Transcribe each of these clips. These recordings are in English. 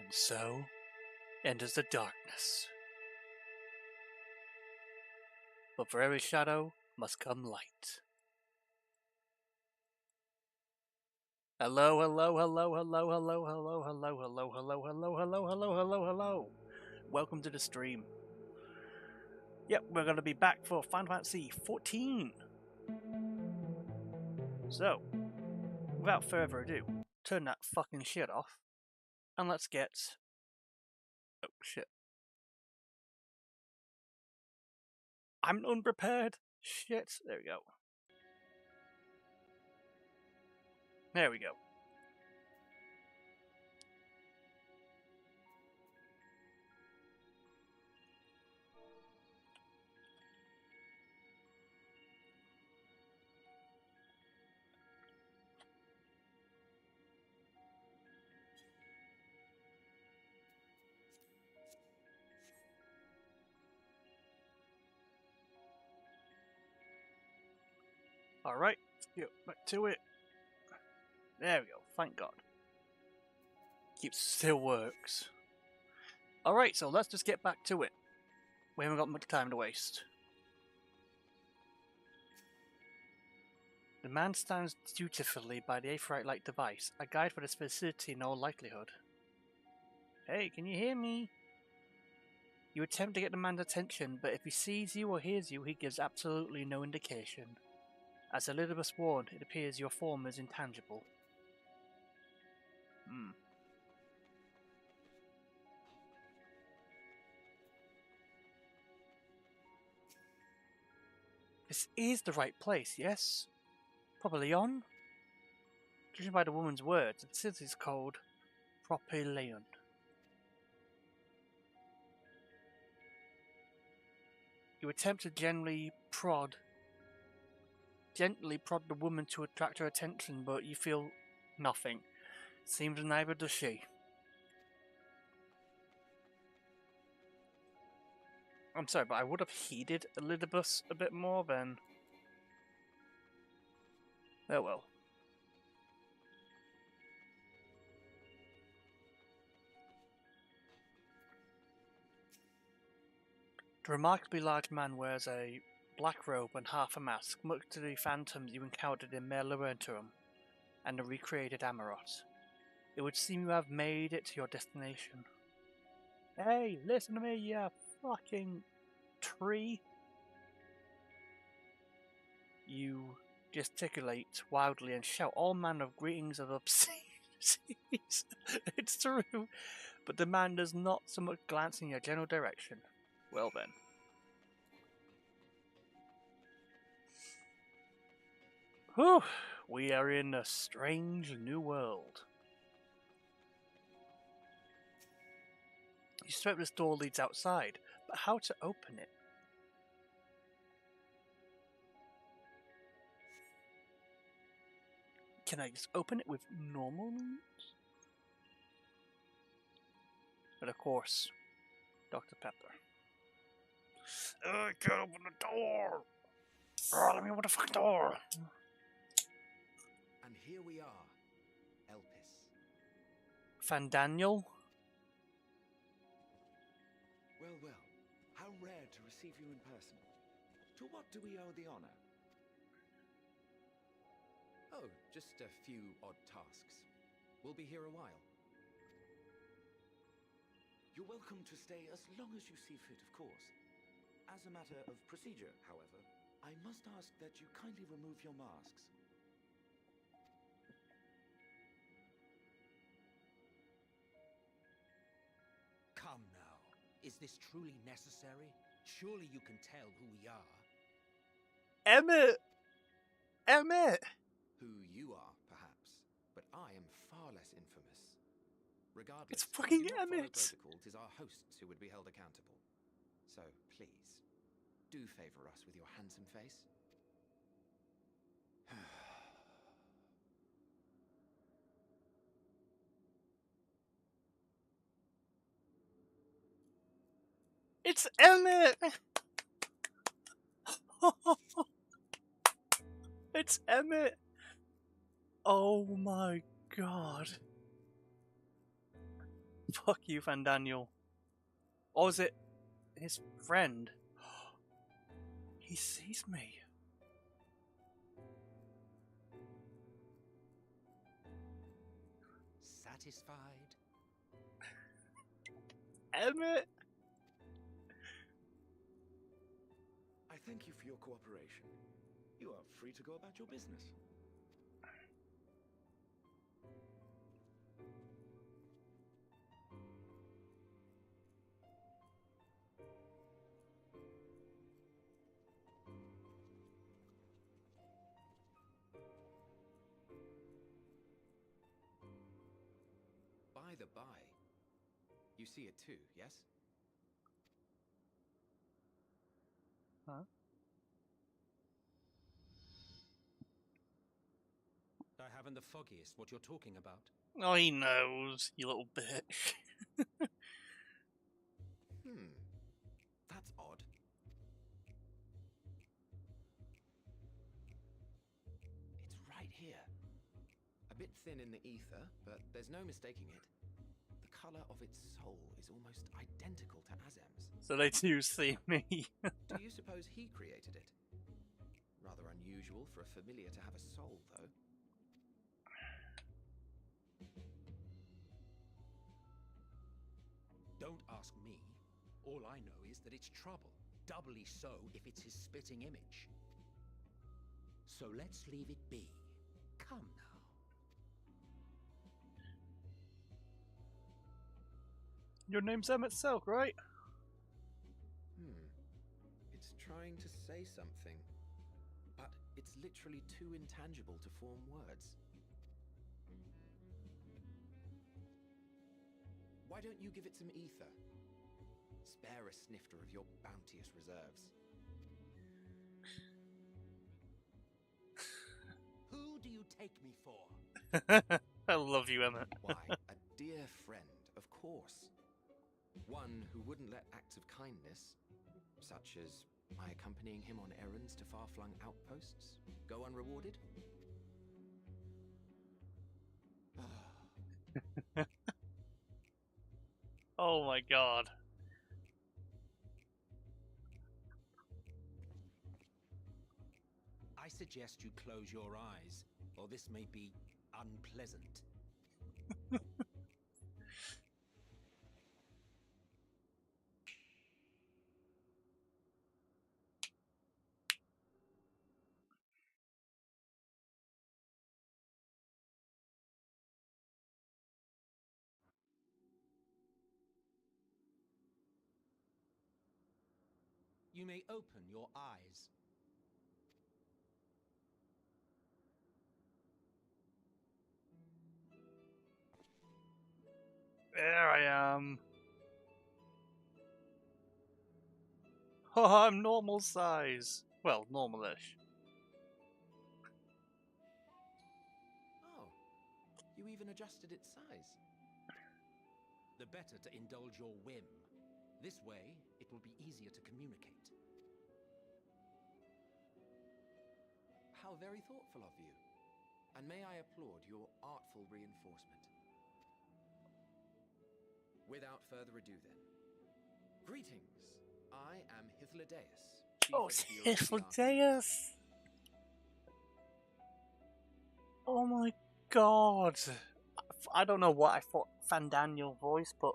And so enters the darkness. But for every shadow must come light. Hello, hello, hello, hello, hello, hello, hello, hello, hello, hello, hello, hello, hello, hello. Welcome to the stream. Yep, we're going to be back for Final Fantasy 14. So, without further ado, turn that fucking shit off. And let's get... Oh, shit. I'm unprepared. Shit. There we go. There we go. Alright, let's get back to it. There we go, thank God. Still works. Alright, so let's just get back to it. We haven't got much time to waste. The man stands dutifully by the Aetheryte-like device, a guide for this facility in all likelihood. Hey, can you hear me? You attempt to get the man's attention, but if he sees you or hears you, he gives absolutely no indication. As Elizabeth warned, it appears your form is intangible. This is the right place, yes? Probably on? Judging by the woman's words, the city is called Propylaeon. You attempt to gently prod the woman to attract her attention, but you feel nothing. Seems neither does she. I'm sorry, but I would have heeded Elizabeth a bit more then. Oh well. The remarkably large man wears a black robe and half a mask, much to the phantoms you encountered in Mare Laurentium and the recreated Amarot. It would seem you have made it to your destination. Hey, listen to me, you fucking tree. You gesticulate wildly and shout all manner of greetings of obscenities. It's true, but the man does not so much glance in your general direction. Well then. Whew, we are in a strange new world. You suspect this door leads outside, but how to open it? Can I just open it with normal means? But of course, Dr. Pepper. I can't open the door! Oh, let me open the fucking door! And here we are, Elpis. Fandaniel? Well, well, how rare to receive you in person. To what do we owe the honor? Oh, just a few odd tasks. We'll be here a while. You're welcome to stay as long as you see fit, of course. As a matter of procedure, however, I must ask that you kindly remove your masks. Come now, is this truly necessary? Surely you can tell who we are. Emmett! Emmett! Who you are, perhaps, but I am far less infamous. Regardless, It's fucking if you do not follow Emmett! protocol, 'tis our hosts who would be held accountable. So, please, do favor us with your handsome face. It's Emmett! It's Emmett! Oh my god. Fuck you, Van Daniel. Or is it his friend? He sees me. Satisfied? Emmett! I thank you for your cooperation. You are free to go about your business. By the by, you see it too, yes? Huh? I haven't the foggiest what you're talking about. Oh, he knows, you little bitch. That's odd. It's right here. A bit thin in the ether, but there's no mistaking it. The color of its soul is almost identical to Azem's. So they do see me. Do you suppose he created it? Rather unusual for a familiar to have a soul, though. Don't ask me. All I know is that it's trouble. Doubly so if it's his spitting image. So let's leave it be. Come now. Your name's Emmett Selk, right? It's trying to say something, but it's literally too intangible to form words. Why don't you give it some ether? Spare a snifter of your bounteous reserves. Who do you take me for? I love you, Emmett. Why, a dear friend, of course. One who wouldn't let acts of kindness, such as my accompanying him on errands to far-flung outposts, go unrewarded. Oh my god. I suggest you close your eyes, or this may be unpleasant. You may open your eyes. There I am. Oh, I'm normal size. Well, normalish. Oh, you even adjusted its size. The better to indulge your whim. This way, it will be easier to communicate. How very thoughtful of you. And may I applaud your artful reinforcement. Without further ado then. Greetings. I am Hythlodaeus, chief Oh, of it's the Bureau of the Hythlodaeus! Oh my god. I don't know what I thought Van Daniel voice, but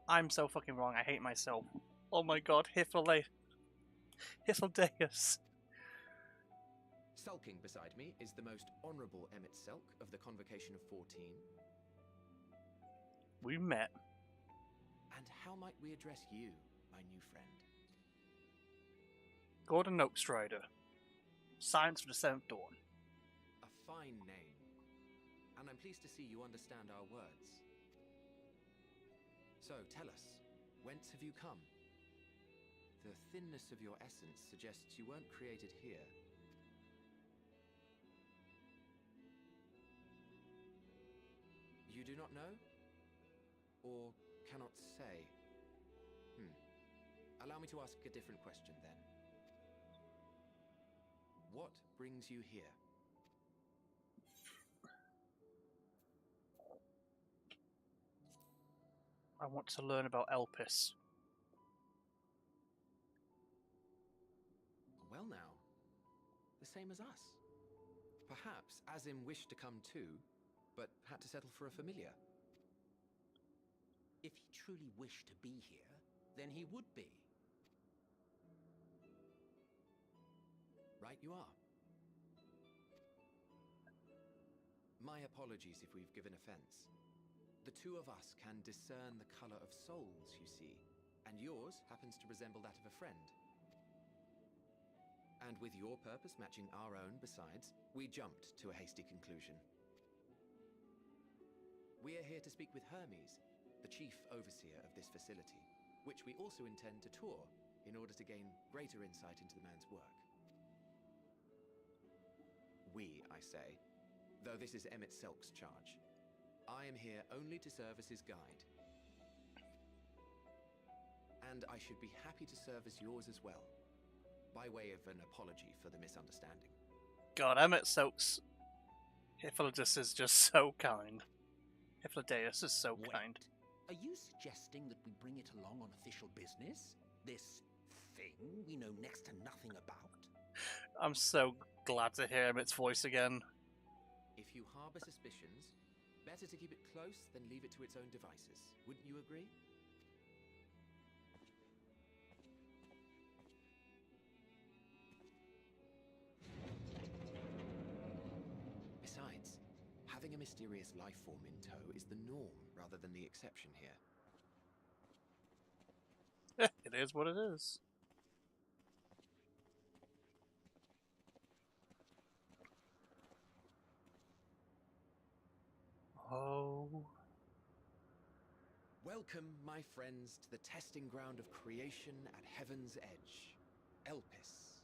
I'm so fucking wrong. I hate myself. Oh my god, Hythlodaeus. Sulking beside me is the most honourable Emmett Selk of the Convocation of 14. We met. And how might we address you, my new friend? Gordon Oakstrider. Science for the Seventh Dawn. A fine name. And I'm pleased to see you understand our words. So, tell us, whence have you come? The thinness of your essence suggests you weren't created here. You do not know? Or cannot say? Allow me to ask a different question then. What brings you here? I want to learn about Elpis. Well now, the same as us. Perhaps Azim wished to come too, but had to settle for a familiar. If he truly wished to be here, then he would be. Right you are. My apologies if we've given offense. The two of us can discern the color of souls, you see, and yours happens to resemble that of a friend. And with your purpose matching our own besides, we jumped to a hasty conclusion. We are here to speak with Hermes, the chief overseer of this facility, which we also intend to tour in order to gain greater insight into the man's work. We, I say, though this is Emmett Selk's charge. I am here only to serve as his guide. And I should be happy to serve as yours as well, by way of an apology for the misunderstanding. God, Emmett Stokes. Hippolytus is just so kind. Hippolytus is so kind. Are you suggesting that we bring it along on official business? This thing we know next to nothing about? I'm so glad to hear Emmett's voice again. If you harbor suspicions, better to keep it close than leave it to its own devices. Wouldn't you agree? Besides, having a mysterious life form in tow is the norm rather than the exception here. It is what it is. Oh. Welcome, my friends, to the testing ground of creation at Heaven's Edge, Elpis.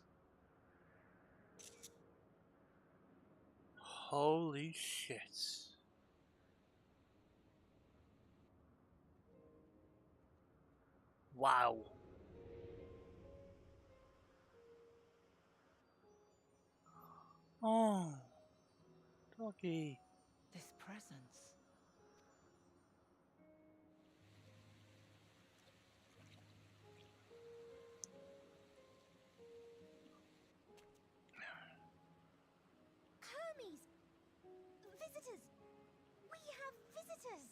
Holy shit. Wow. Oh. Doggy. This presence. Hermes! Visitors! We have visitors!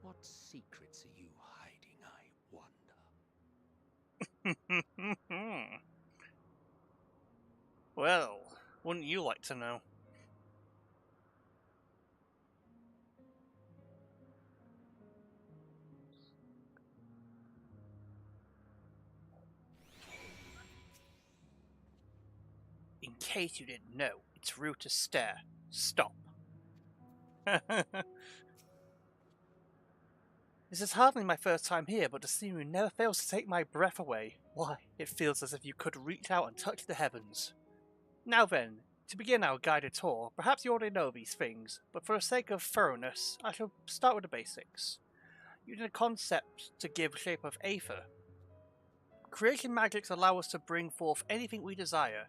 What secrets are you hiding, I wonder? Well, wouldn't you like to know? In case you didn't know, it's rude to stare. Stop. This is hardly my first time here, but the scenery never fails to take my breath away. Why, it feels as if you could reach out and touch the heavens. Now then, to begin our guided tour, perhaps you already know these things, but for the sake of thoroughness, I shall start with the basics. Using a concept to give shape of aether. Creation magics allow us to bring forth anything we desire,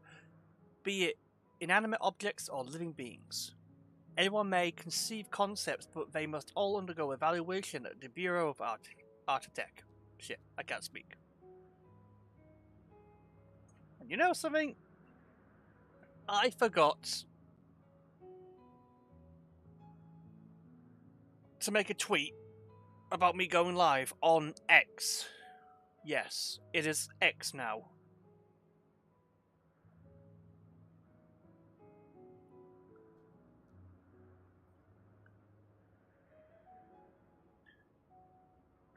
be it inanimate objects or living beings. Anyone may conceive concepts, but they must all undergo evaluation at the Bureau of Architect. Shit, I can't speak. And you know something? I forgot to make a tweet about me going live on X. Yes, it is X now.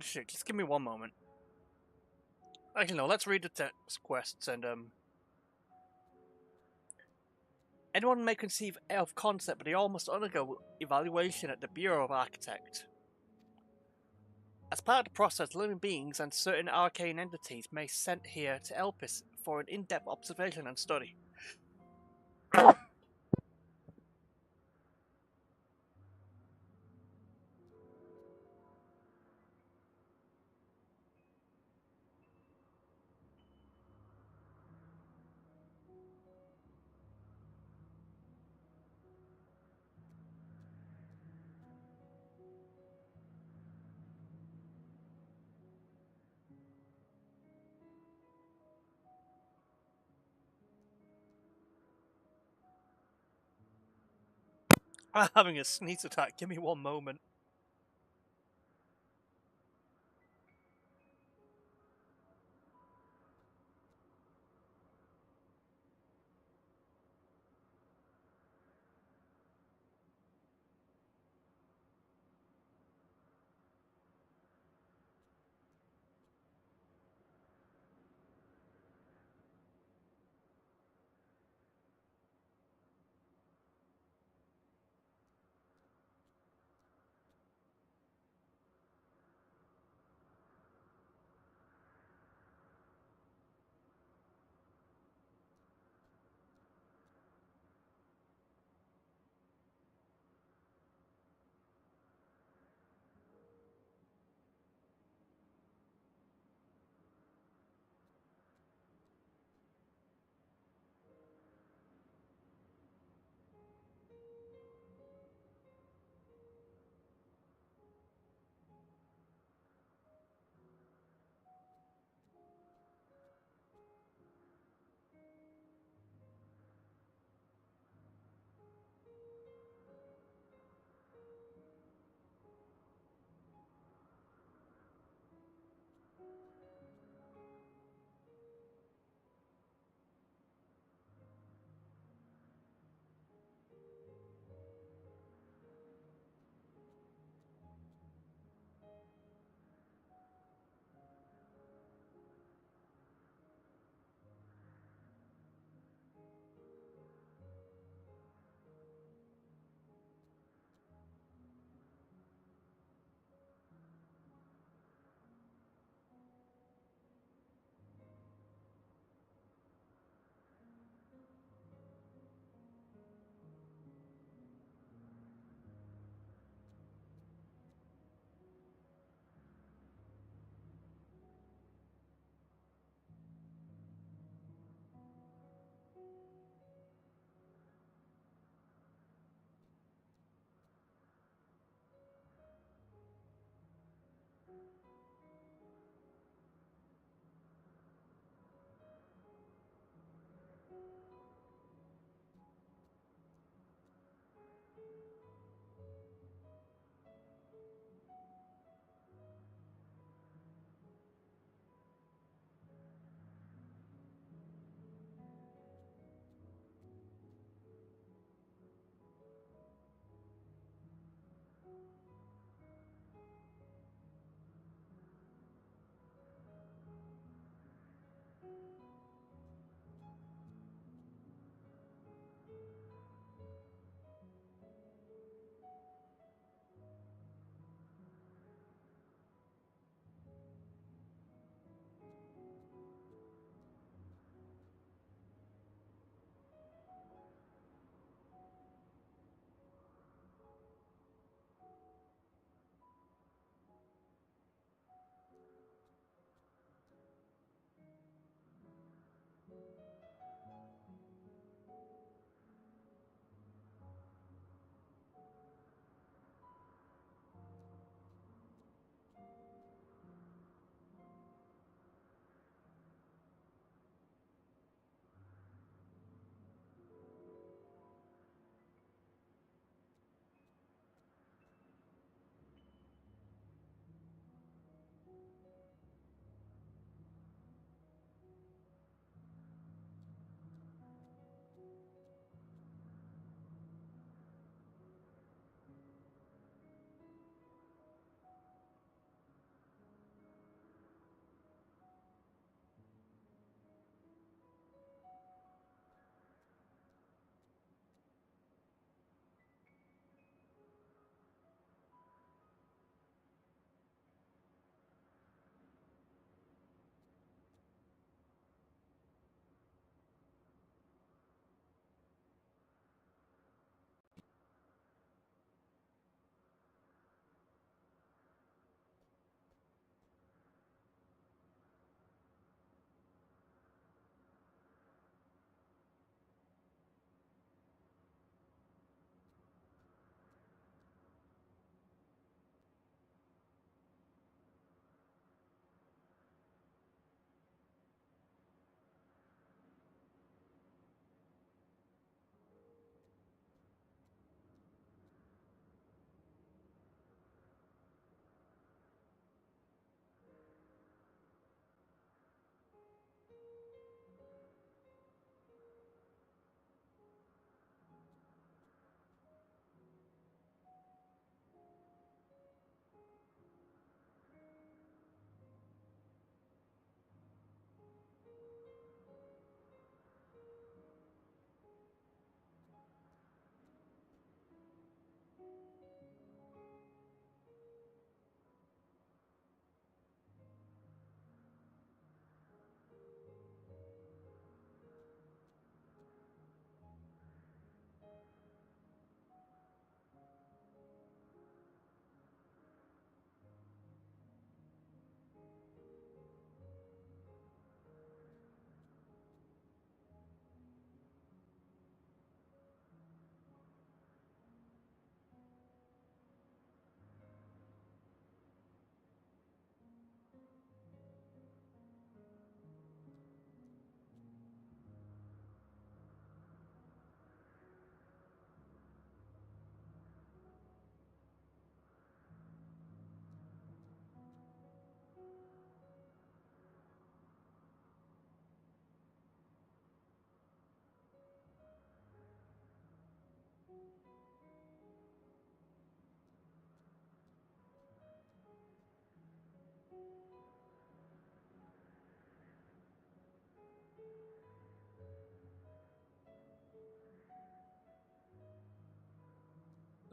Shit, just give me one moment. Actually, no, let's read the text quests and, Anyone may conceive of concept, but they all must undergo evaluation at the Bureau of Architect. As part of the process, living beings and certain arcane entities may be sent here to Elpis for an in-depth observation and study. I'm having a sneeze attack. Give me one moment.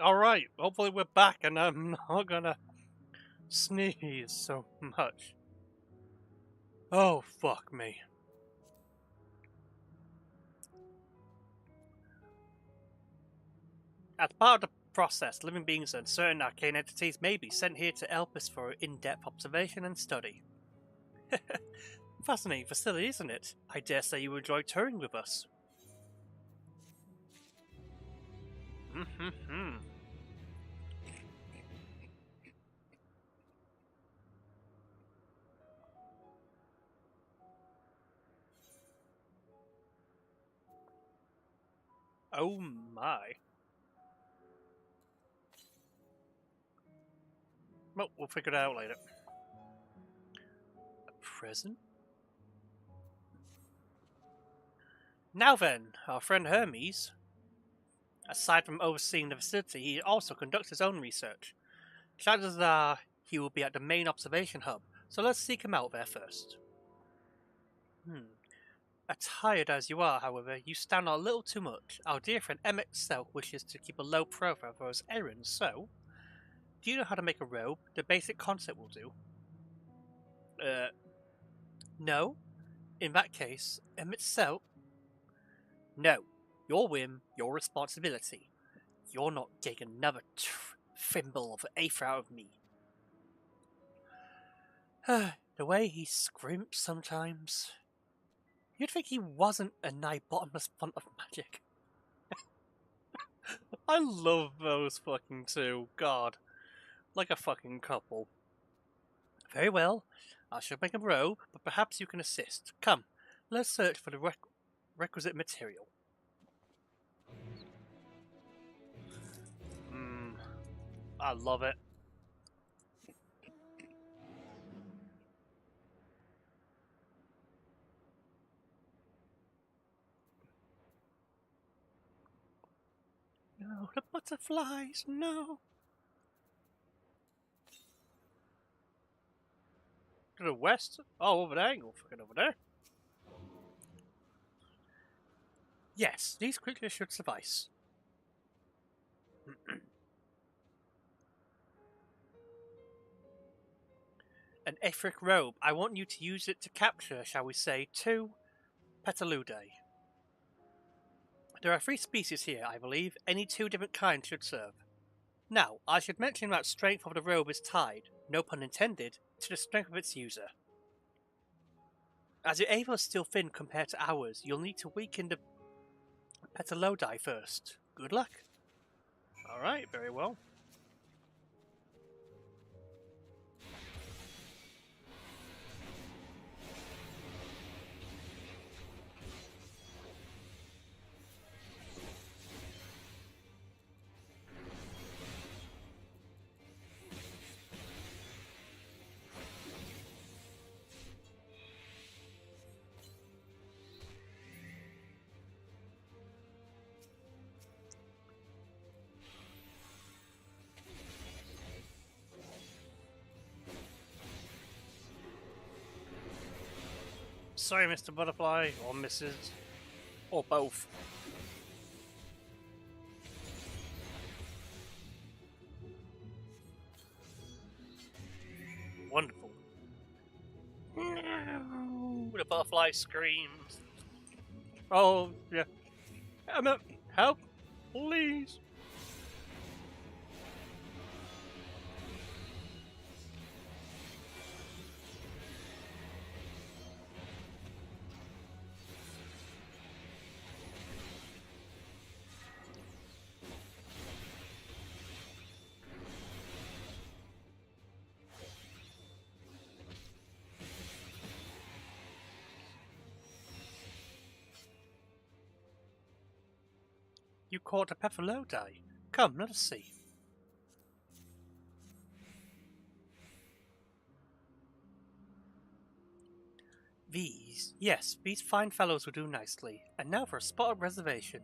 Alright, hopefully we're back and I'm not gonna sneeze so much. Oh, fuck me. As part of the process, living beings and certain arcane entities may be sent here to help us for in-depth observation and study. Fascinating facility, isn't it? I dare say you enjoy touring with us. Oh my. Well, we'll figure it out later. A present? Now then, our friend Hermes, aside from overseeing the facility, he also conducts his own research. Chances are he will be at the main observation hub, so let's seek him out there first. Attired as you are, however, you stand out a little too much. Our dear friend Emmett Selk wishes to keep a low profile for his errands, so... Do you know how to make a robe? The basic concept will do. No? In that case, Emmett Selk... No. Your whim, your responsibility. You're not getting another thimble of aether out of me. The way he scrimps sometimes... You'd think he wasn't a nigh bottomless font of magic. I love those fucking two. God. Like a fucking couple. Very well. I shall make a robe, but perhaps you can assist. Come, let's search for the requisite material. I love it. No, the butterflies, no. To the west? Oh, over there. Go fucking over there. Yes, these creatures should suffice. An etheric robe. I want you to use it to capture, shall we say, 2 Petaludae. There are 3 species here, I believe. Any 2 different kinds should serve. Now, I should mention that strength of the robe is tied, no pun intended, to the strength of its user. As your Ava is still thin compared to ours, you'll need to weaken the Petalodi first. Good luck. Alright, very well. Sorry, Mr. Butterfly, or Mrs. Or both. Wonderful. No, the butterfly screams. Oh, yeah. Emma, help, please. You caught a Pephalodi. Come, let us see. Yes, these fine fellows will do nicely. And now for a spot of reservation.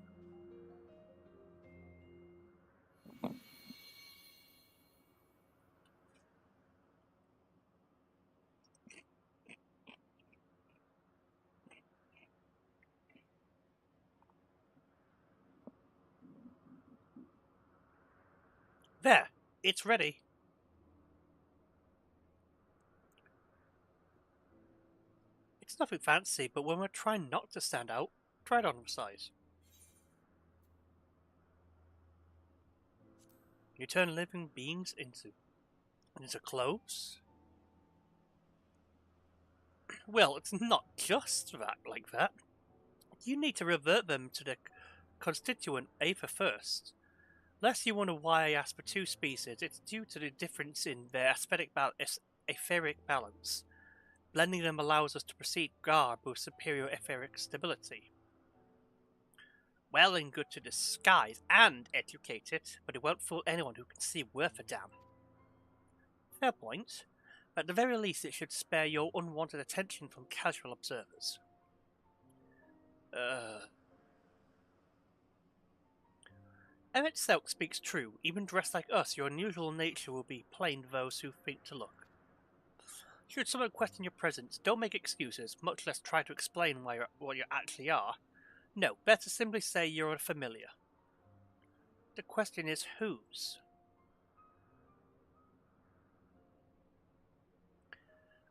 There, it's ready. It's nothing fancy, but when we're trying not to stand out, try it on for size. You turn living beings into clothes? Well, it's not just that like that. You need to revert them to the constituent Aether first. Lest you wonder why I asked for two species, it's due to the difference in their etheric balance. Blending them allows us to proceed garb with superior etheric stability. Well and good to disguise and educate it, but it won't fool anyone who can see worth a damn. Fair point. At the very least, it should spare your unwanted attention from casual observers. Emmett Selk speaks true. Even dressed like us, your unusual nature will be plain to those who think to look. Should someone question your presence, don't make excuses, much less try to explain what you actually are. No, better simply say you're a familiar. The question is whose?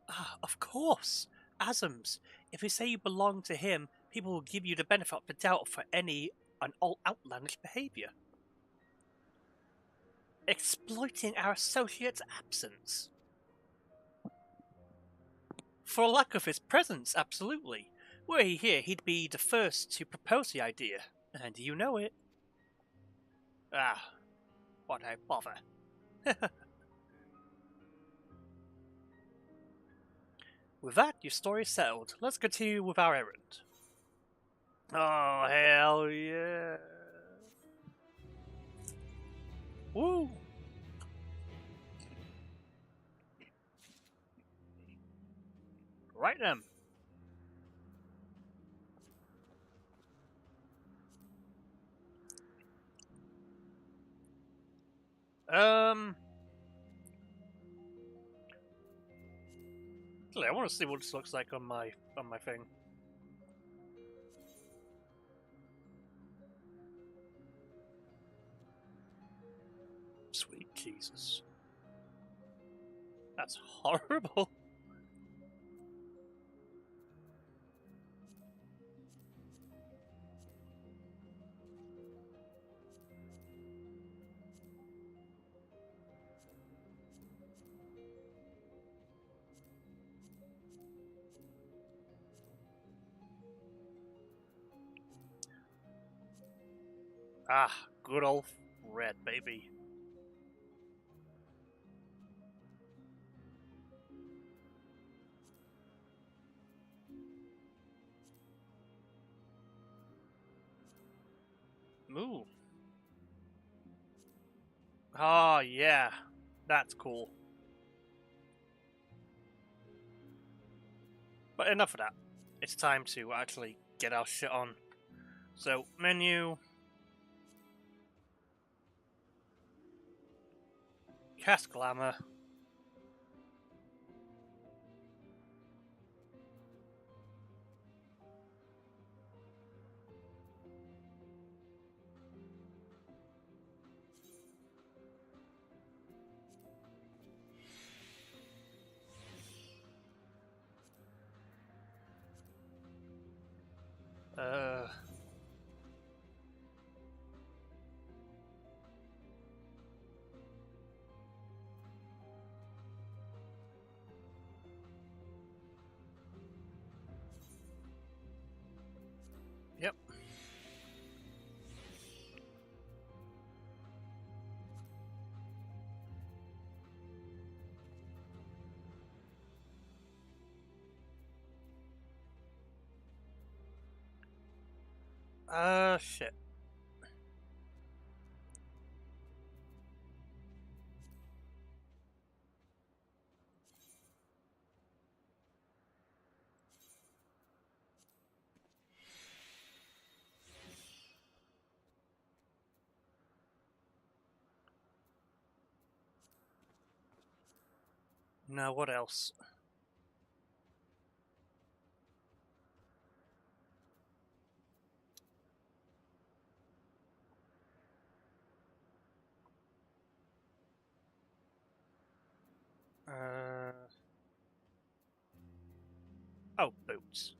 Ah, of course! Asm's. If you say you belong to him, people will give you the benefit of the doubt for any and all outlandish behaviour. Exploiting our associate's absence. For lack of his presence, absolutely. Were he here, he'd be the first to propose the idea, and you know it. Ah, what a bother. With that, your story's settled. Let's continue with our errand. Oh, hell yeah. Woo! Right then. Actually, I want to see what this looks like on my thing. Sweet Jesus. That's horrible. Ah, good old red, baby. Ooh. Oh, yeah. That's cool. But enough of that. It's time to actually get our shit on. So, menu. Cast Glamour. Uh. Yep. Shit. Now, what else? Oh, boots.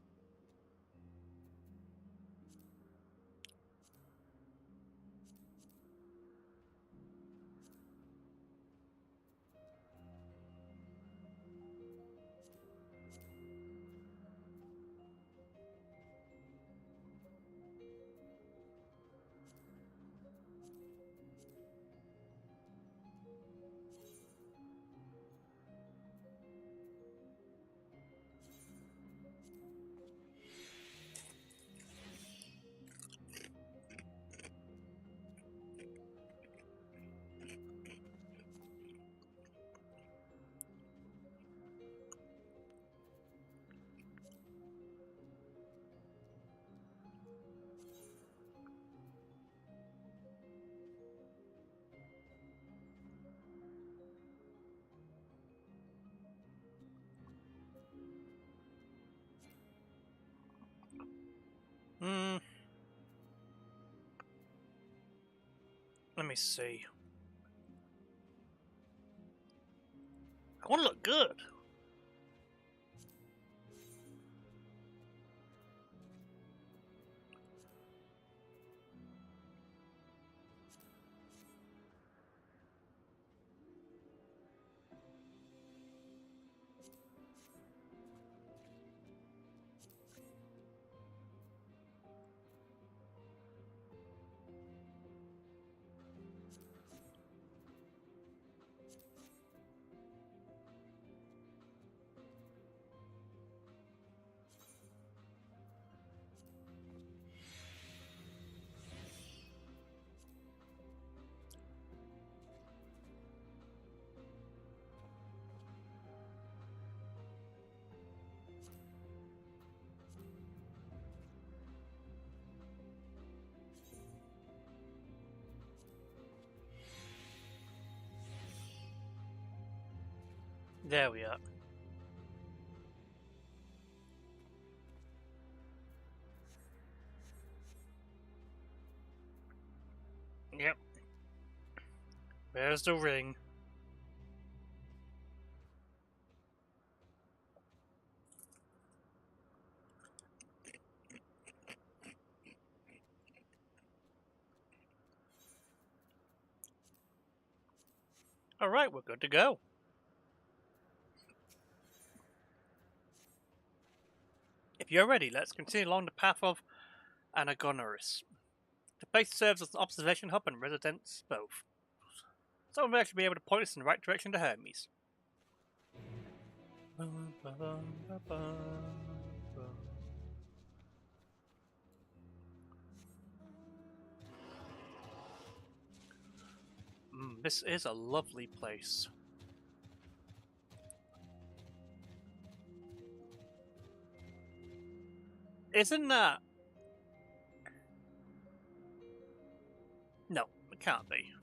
Hmm. Let me see. I want to look good. There we are. Yep. There's the ring. Alright, we're good to go. If you're ready, let's continue along the path of Anagonaris. The place serves as an observation hub and residence both. Someone may actually be able to point us in the right direction to Hermes. This is a lovely place. Isn't that... No, it can't be.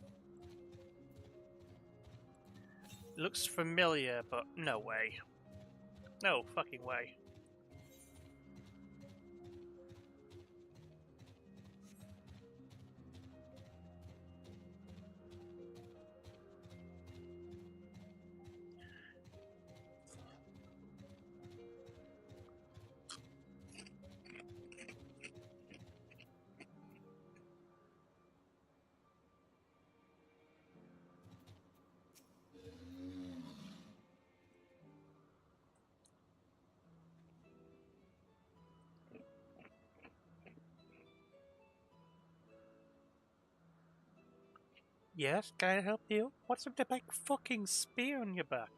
It looks familiar, but no way. No fucking way. Yes, can I help you? What's with the big fucking spear on your back?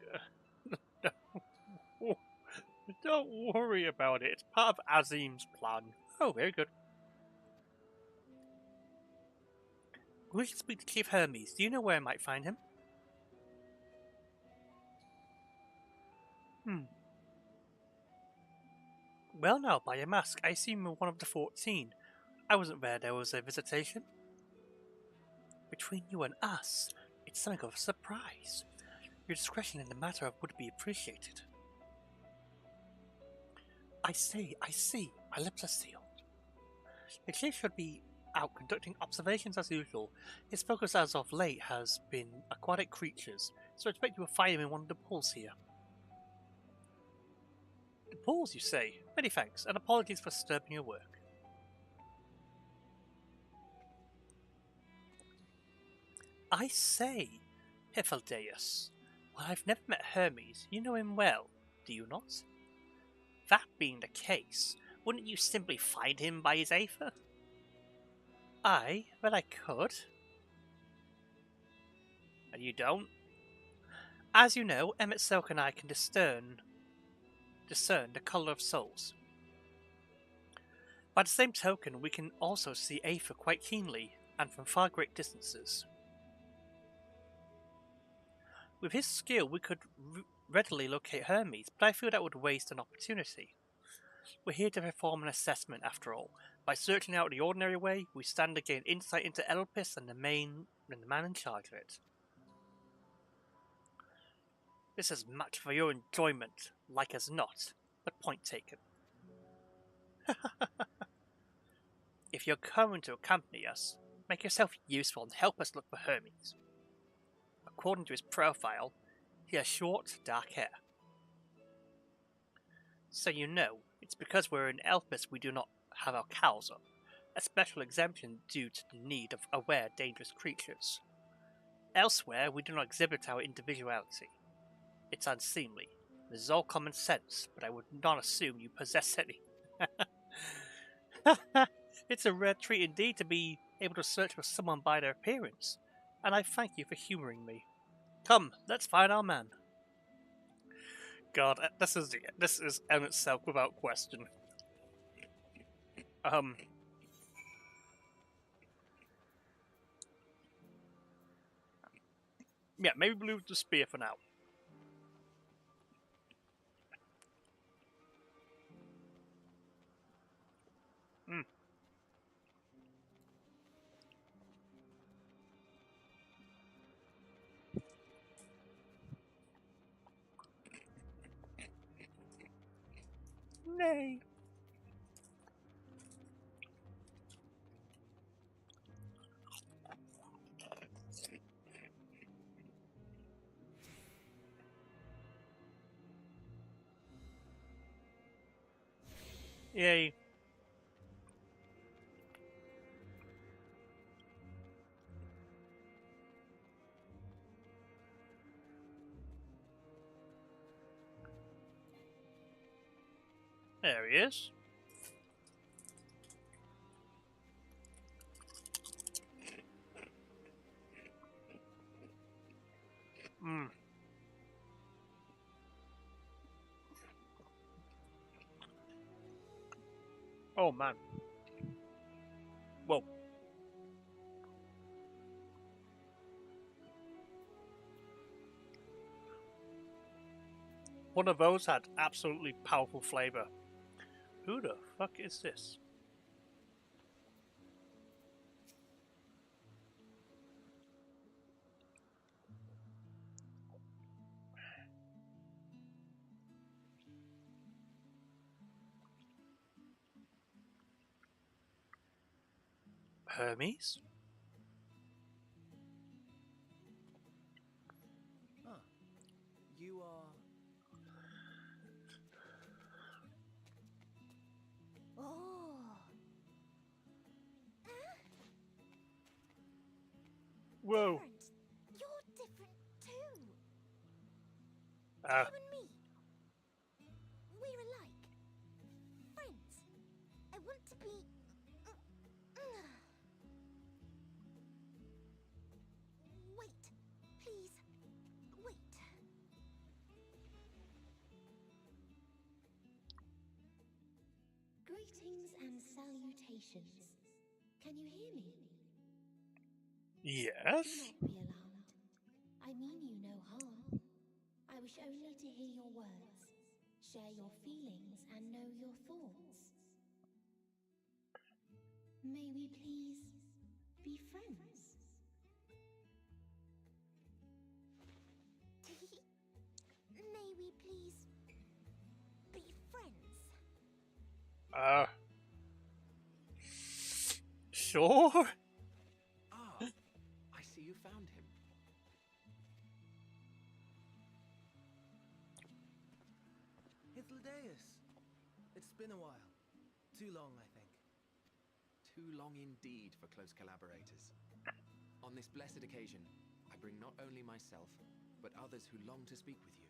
Don't worry about it. It's part of Azim's plan. Oh, very good. We should speak to Chief Hermes. Do you know where I might find him? Well now, by your mask, I assume you're one of the 14. I wasn't there, there was a visitation. Between you and us, it's something of a surprise. Your discretion in the matter would be appreciated. I see, my lips are sealed. The chief should be out conducting observations as usual. His focus as of late has been aquatic creatures, so I expect you will find him in one of the pools here. The pools, you say? Many thanks, and apologies for disturbing your work. I say, Hippolytus, while I've never met Hermes, you know him well, do you not? That being the case, wouldn't you simply find him by his aether? Aye, but I could. And you don't? As you know, Emmett Silk and I can discern the colour of souls. By the same token, we can also see aether quite keenly, and from far great distances. With his skill, we could readily locate Hermes, but I feel that would waste an opportunity. We're here to perform an assessment, after all. By searching out the ordinary way, we stand to gain insight into Elpis and the man in charge of it. This is much for your enjoyment, like as not, but point taken. If you're coming to accompany us, make yourself useful and help us look for Hermes. According to his profile, he has short, dark hair. So you know, it's because we're in Elpis we do not have our cows up, a special exemption due to the need of aware dangerous creatures. Elsewhere, we do not exhibit our individuality. It's unseemly. This is all common sense, but I would not assume you possess any. It's a rare treat indeed to be able to search for someone by their appearance, and I thank you for humouring me. Come, let's find our man. God, this is in itself without question. Yeah, maybe blue the spear for now. Nay. Yay. There he is. Oh man. Whoa. One of those had absolutely powerful flavour. Who the fuck is this? Hermes? Ah, you are... Oh. Whoa. Different. You're different too. Uh, You and me. We're alike. Friends. I want to be... Wait. Please. Wait. Greetings and salutations. Can you hear me? yes? Do not be alarmed. I mean you no harm. I wish only to hear your words, share your feelings, and know your thoughts. May we please be friends? May we please be friends? Sure? Ah, I see you found him. Hythlodaeus, been a while. Too long, I think. Too long indeed for close collaborators. On this blessed occasion, I bring not only myself, but others who long to speak with you.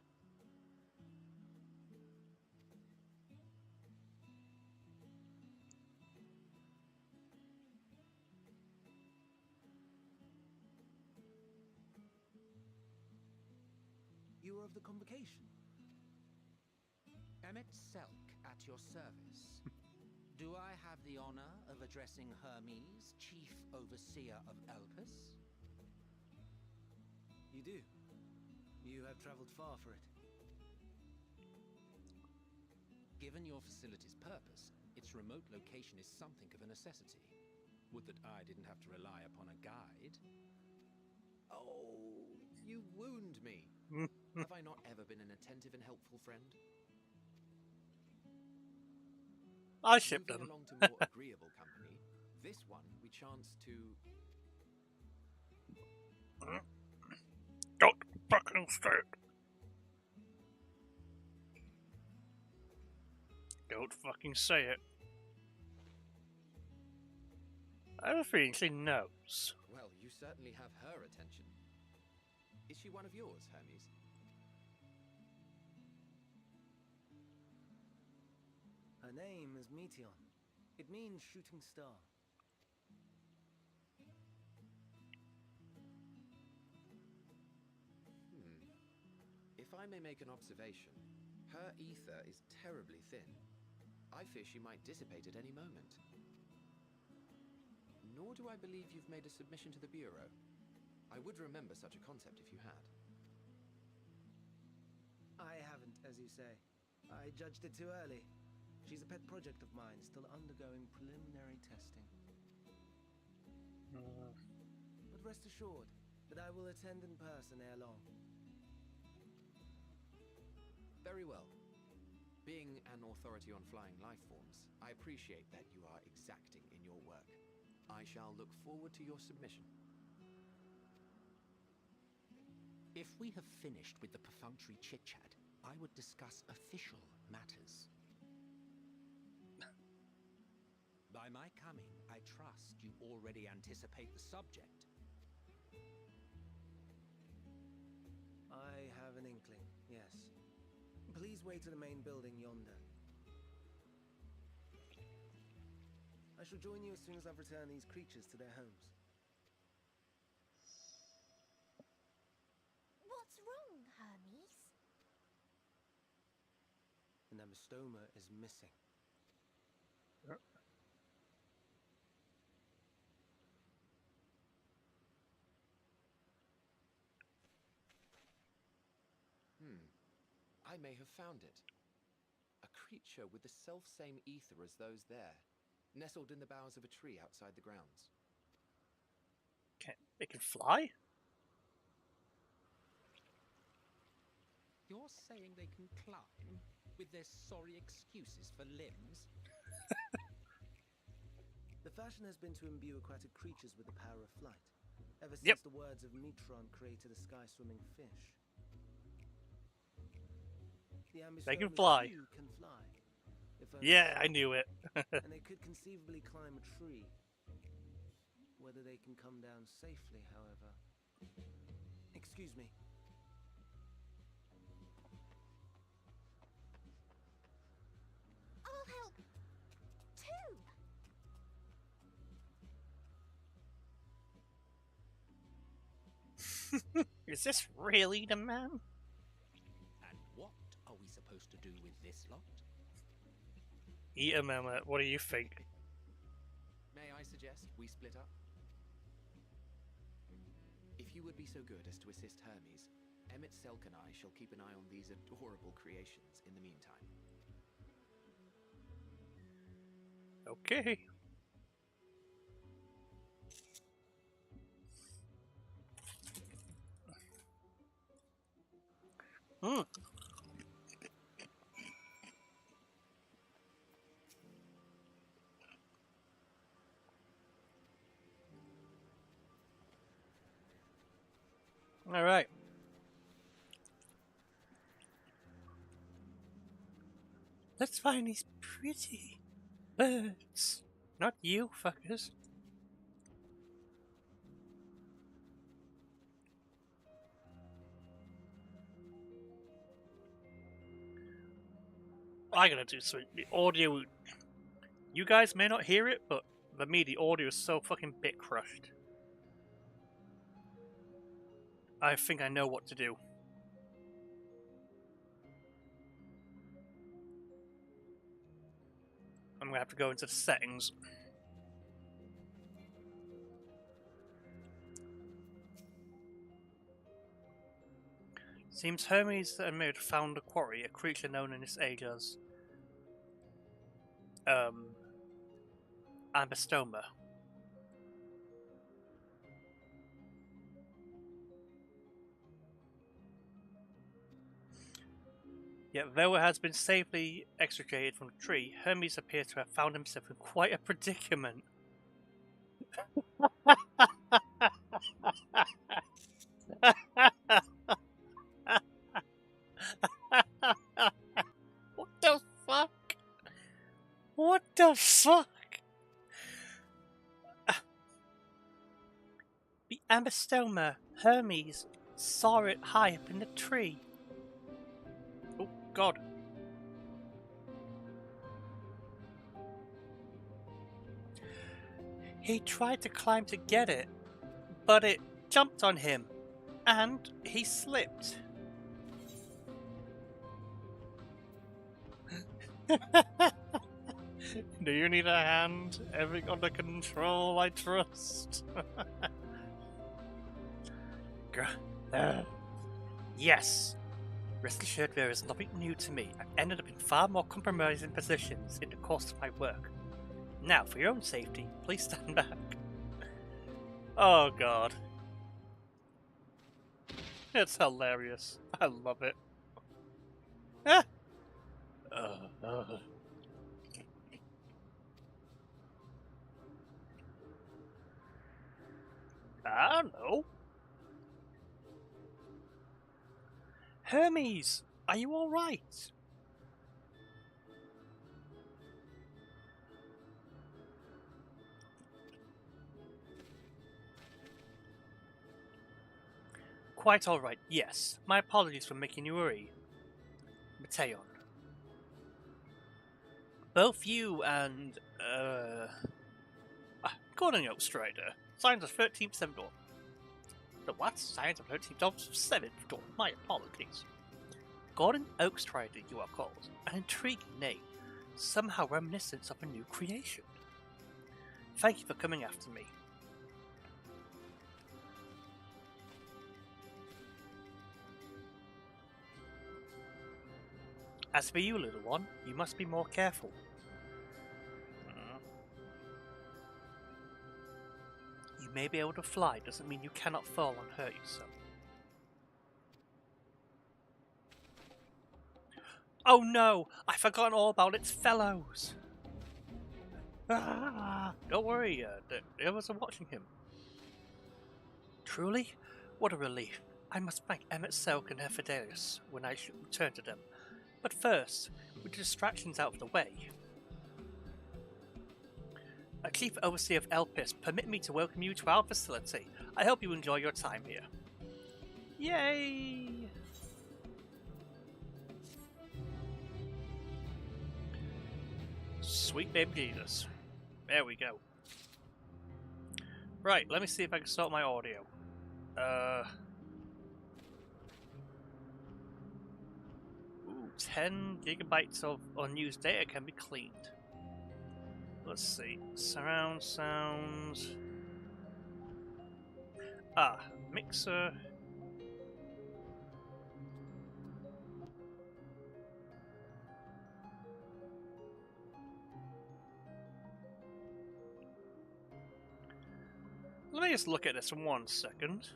You are of the convocation. Emmet Selk at your service. Do I have the honor of addressing Hermes, Chief Overseer of Elpis? You do. You have traveled far for it. Given your facility's purpose, its remote location is something of a necessity. Would that I didn't have to rely upon a guide. Oh, you wound me. Have I not ever been an attentive and helpful friend? I ship Moving them. along to more agreeable company, this one we chance to... Don't fucking say it. Don't fucking say it. I have a feeling she knows. Well, you certainly have her attention. Is she one of yours, Hermes? Her name is Meteon. It means shooting star. If I may make an observation, her ether is terribly thin. I fear she might dissipate at any moment. Nor do I believe you've made a submission to the Bureau. I would remember such a concept if you had. I haven't, as you say. I judged it too early. She's a pet project of mine, still undergoing preliminary testing. But rest assured that I will attend in person ere long. Very well. Being an authority on flying life forms, I appreciate that you are exacting in your work. I shall look forward to your submission. If we have finished with the perfunctory chit-chat, I would discuss official matters. By my coming, I trust you already anticipate the subject. I have an inkling, yes. Please wait to the main building yonder. I shall join you as soon as I've returned these creatures to their homes. What's wrong, Hermes? The Namastoma is missing. I may have found it. A creature with the self-same ether as those there, nestled in the boughs of a tree outside the grounds. It can fly? You're saying they can climb with their sorry excuses for limbs? The fashion has been to imbue aquatic creatures with the power of flight, ever since Yep. the words of Metron created a sky-swimming fish. The They can Ambistomas fly. too can fly. If only Yeah, I some. knew it. And they could conceivably climb a tree. Whether they can come down safely, however. Excuse me. I'll help too. Is this really the man? And what are we supposed to do with this lot? Eat a Mehmet, what do you think? May I suggest we split up? If you would be so good as to assist Hermes, Emmet Selk and I shall keep an eye on these adorable creations in the meantime. Okay. All right. Let's find these pretty birds. Not you, fuckers. I gotta do something. The audio. You guys may not hear it, but for me, the audio is so fucking bit crushed. I think I know what to do. I'm gonna have to go into the settings. Seems Hermes and Mid found a quarry, a creature known in this age as Ambystoma. Yet though it has been safely extricated from the tree, Hermes appears to have found himself in quite a predicament. What the fuck? What the fuck? The Ambystoma, Hermes, saw it high up in the tree. Oh, God. He tried to climb to get it, but it jumped on him, and he slipped. Do you need a hand? Everything under control, I trust. Yes. Rest assured there is nothing new to me. I've ended up in far more compromising positions in the course of my work. Now, for your own safety, please stand back. Oh god. It's hilarious. I love it. Ah. I don't know. Hermes, are you alright? Quite alright, yes. My apologies for making you worry. Mateon. Both you and, Gordon Strider. Signs of 13th Seventh Door. The what? Signs of 13th Seventh Door. My apologies. Gordon Oakstrider, you are called. An intriguing name. Somehow reminiscent of a new creation. Thank you for coming after me. As for you, little one, you must be more careful. You may be able to fly, doesn't mean you cannot fall and hurt yourself. Oh no! I've forgotten all about its fellows! Don't worry, the others are watching him. Truly? What a relief. I must thank Emmett Selk and Herfidelius when I should return to them. But first, with the distractions out of the way, Chief Overseer of Elpis, permit me to welcome you to our facility. I hope you enjoy your time here. Yay! Sweet baby Jesus. There we go. Right, let me see if I can sort my audio. 10 gigabytes of unused data can be cleaned. Let's see. Surround sounds. Mixer. Let me just look at this in 1 second.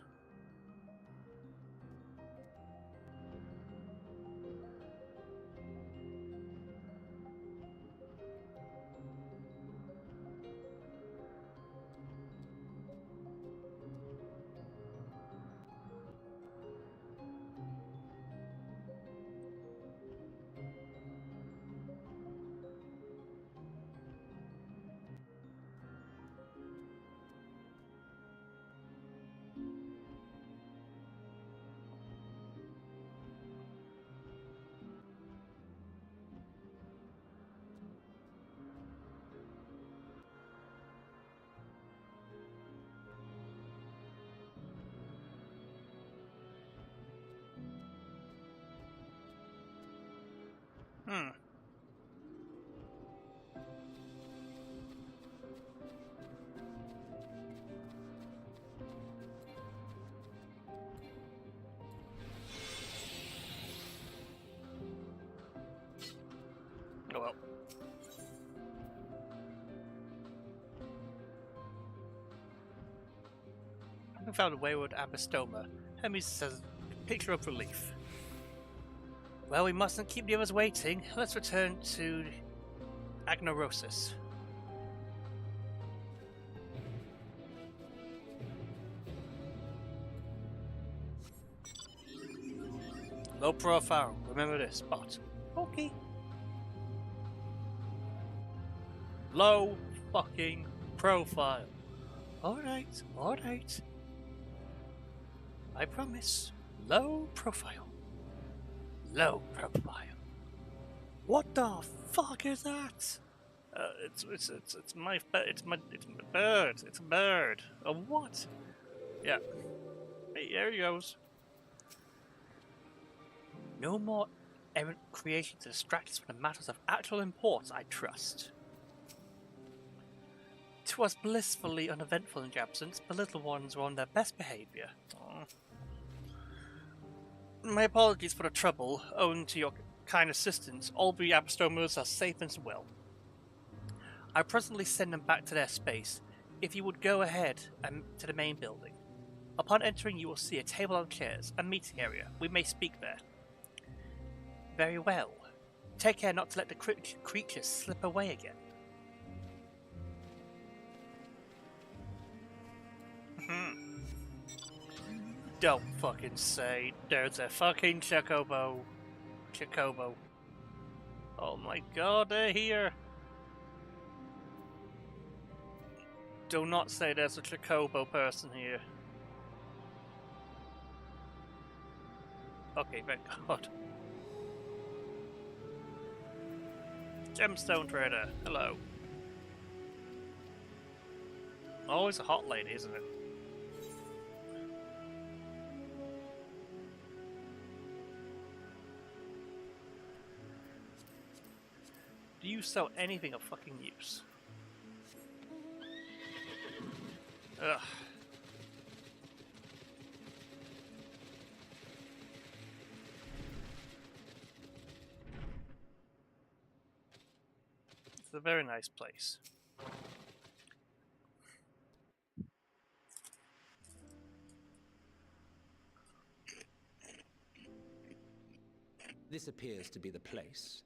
Having found a wayward abystoma, Hermes says, picture of relief. Well, we mustn't keep the others waiting. Let's return to Agnorosis. Low profile, remember this, but okay. Low fucking profile. Alright, alright. I promise. Low profile. Low profile. What the fuck is that? It's my bird. It's a bird. A what? Yeah. Hey, there he goes. No more errant creation to distract us from the matters of actual import, I trust. 'Twas blissfully uneventful in your absence, but little ones were on their best behaviour. My apologies for the trouble. Owing to your kind assistance, all the apostomas are safe and well. I presently send them back to their space. If you would go ahead and to the main building. Upon entering, you will see a table and chairs, a meeting area. We may speak there. Very well. Take care not to let the creatures slip away again. Don't fucking say there's a fucking Chocobo. Oh my god, they're here. Do not say there's a Chocobo person here. Okay, thank god. Gemstone Trader, hello. Always a hot lady, isn't it? Do you sell anything of fucking use? Ugh. It's a very nice place. This appears to be the place.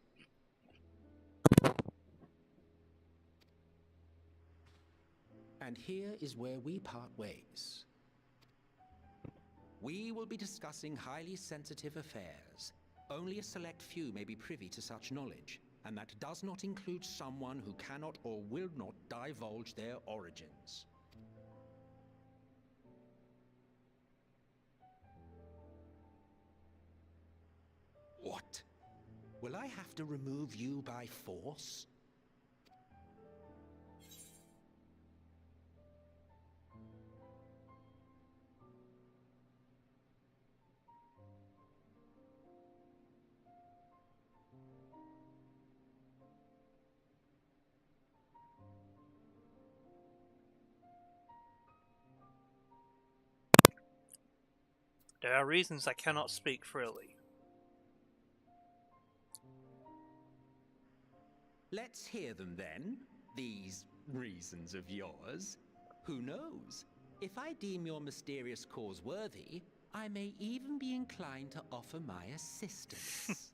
And here is where we part ways. We will be discussing highly sensitive affairs. Only a select few may be privy to such knowledge, and that does not include someone who cannot or will not divulge their origins. What? Will I have to remove you by force? There are reasons I cannot speak freely. Let's hear them then, these reasons of yours. Who knows? If I deem your mysterious cause worthy, I may even be inclined to offer my assistance.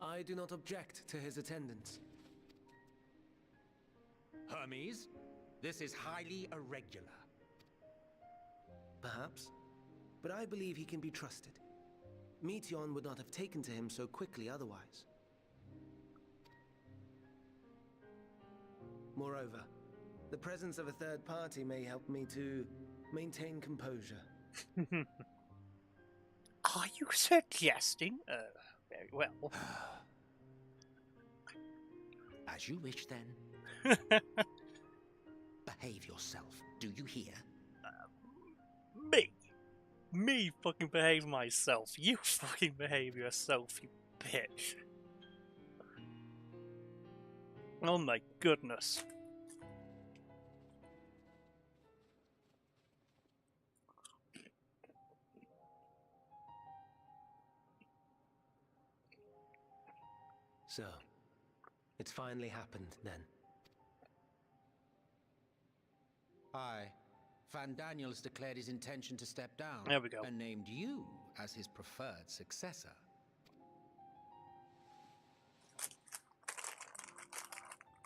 I do not object to his attendance. Hermes, this is highly irregular. Perhaps, but I believe he can be trusted. Meteon would not have taken to him so quickly otherwise. Moreover, the presence of a third party may help me to maintain composure. Are you suggesting? Very well. As you wish then. Behave yourself, do you hear? Me fucking behave myself. You fucking behave yourself, you bitch. Oh my goodness. So, it's finally happened then. Aye. Van Daniels declared his intention to step down. There we go. And named you as his preferred successor.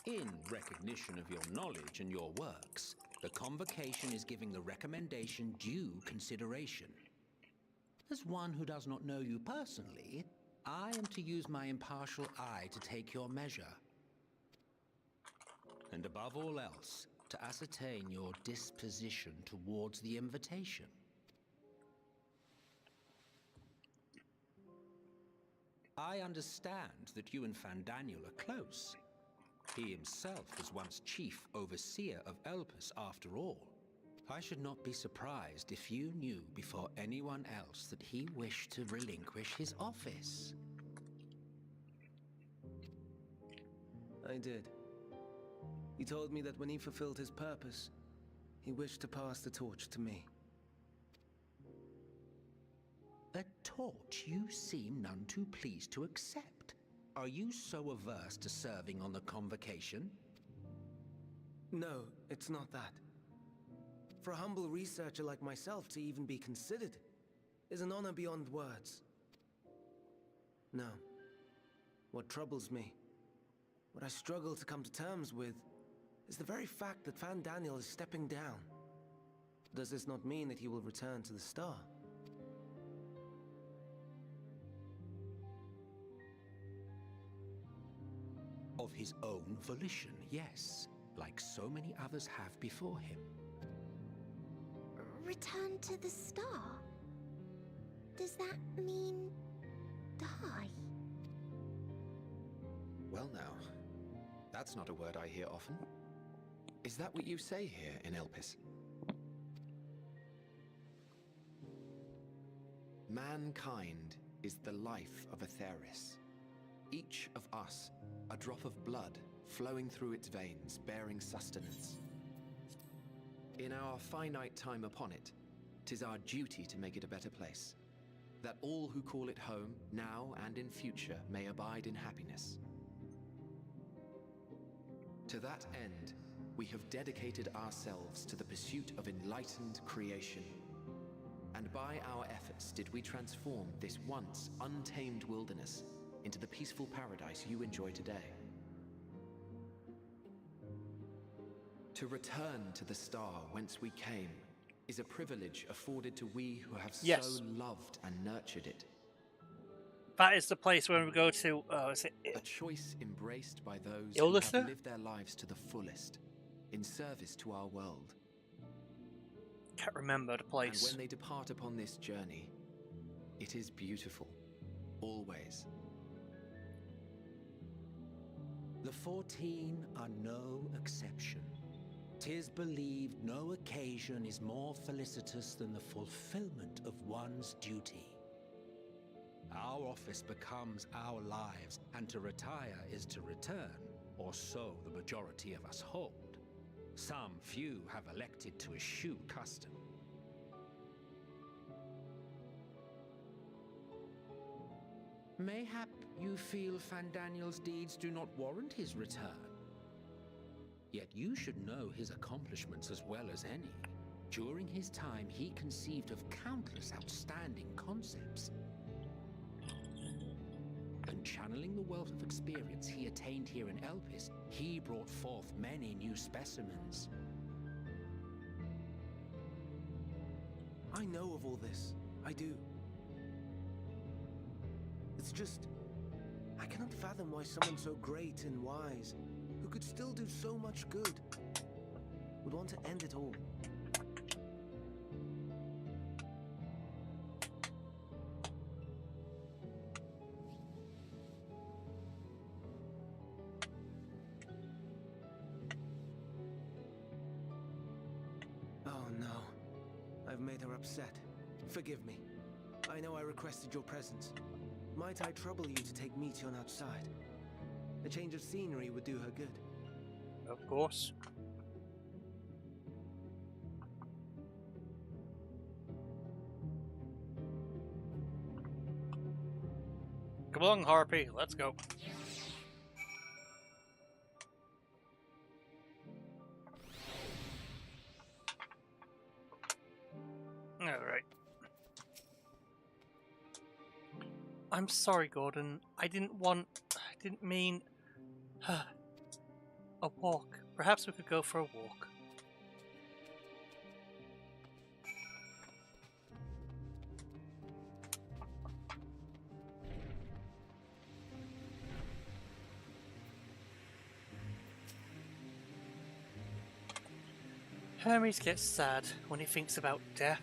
In recognition of your knowledge and your works, the Convocation is giving the recommendation due consideration. As one who does not know you personally, I am to use my impartial eye to take your measure. And above all else, to ascertain your disposition towards the invitation. I understand that you and Fandaniel are close. He himself was once chief overseer of Elpis after all. I should not be surprised if you knew before anyone else that he wished to relinquish his office. I did. He told me that when he fulfilled his purpose, he wished to pass the torch to me. A torch you seem none too pleased to accept. Are you so averse to serving on the Convocation? No, it's not that. For a humble researcher like myself to even be considered is an honor beyond words. No. What troubles me, what I struggle to come to terms with, is the very fact that Fandaniel is stepping down. Does this not mean that he will return to the Star? Of his own volition, yes, like so many others have before him. Return to the Star? Does that mean die? Well now, that's not a word I hear often. Is that what you say here in Elpis? Mankind is the life of Atheris. Each of us, a drop of blood flowing through its veins, bearing sustenance. In our finite time upon it, 'tis our duty to make it a better place, that all who call it home, now and in future, may abide in happiness. To that end, we have dedicated ourselves to the pursuit of enlightened creation. And by our efforts did we transform this once untamed wilderness into the peaceful paradise you enjoy today. To return to the star whence we came is a privilege afforded to we who have so loved and nurtured it. That is the place where we go to, is it A choice embraced by those Illicit? who have lived their lives to the fullest, in service to our world. Can't remember the And place. when they depart upon this journey, it is beautiful, always. The 14 are no exception. 'Tis believed no occasion is more felicitous than the fulfillment of one's duty. Our office becomes our lives, and to retire is to return, or so the majority of us hold. Some few have elected to eschew custom. Mayhap you feel Fandaniel's deeds do not warrant his return. Yet you should know his accomplishments as well as any. During his time, he conceived of countless outstanding concepts. And channeling the wealth of experience he attained here in Elpis, he brought forth many new specimens. I know of all this. I do. It's just, I cannot fathom why someone so great and wise, who could still do so much good, would want to end it all. Oh no. I've made her upset. Forgive me. I know I requested your presence. Might I trouble you to take Meteon outside? A change of scenery would do her good. Of course. Come along, Harpy. Let's go. I'm sorry, Gordon. I didn't mean... A walk. Perhaps we could go for a walk. Hermes gets sad when he thinks about death.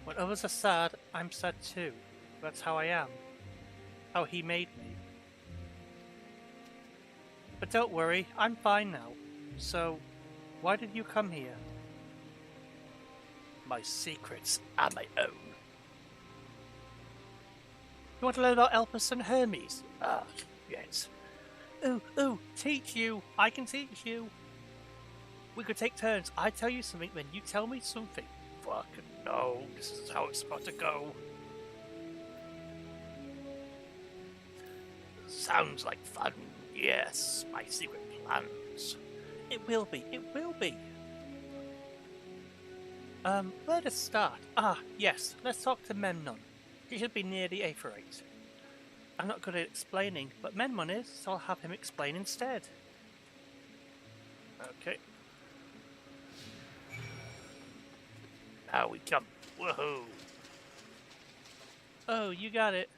When others are sad, I'm sad too. That's how I am. How he made me. But don't worry, I'm fine now. So, why did you come here? My secrets are my own. You want to learn about Elpis and Hermes? Ah, yes. Ooh, teach you! I can teach you! We could take turns. I tell you something, then you tell me something. Fucking no, this is how it's supposed to go. Sounds like fun. Yes, my secret plans. It will be. Where to start? Ah, yes, let's talk to Memnon. He should be near the Aephorate. I'm not good at explaining, but Memnon is, so I'll have him explain instead. Okay. Now we come. Woohoo! Oh, you got it.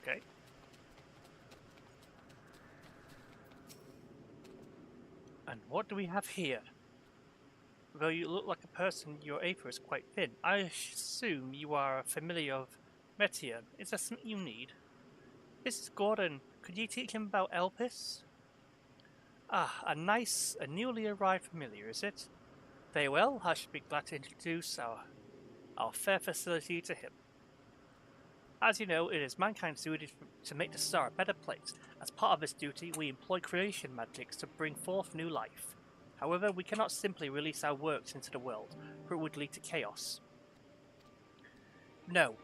Okay. And what do we have here? Though you look like a person, your aether is quite thin. I assume you are a familiar of Meteor. Is there something you need? This is Gordon. Could you teach him about Elpis? Ah, a newly arrived familiar, is it? Very well, I should be glad to introduce our fair facility to him. As you know, it is mankind's duty to make the star a better place. As part of this duty, we employ creation magics to bring forth new life. However, we cannot simply release our works into the world, for it would lead to chaos. No,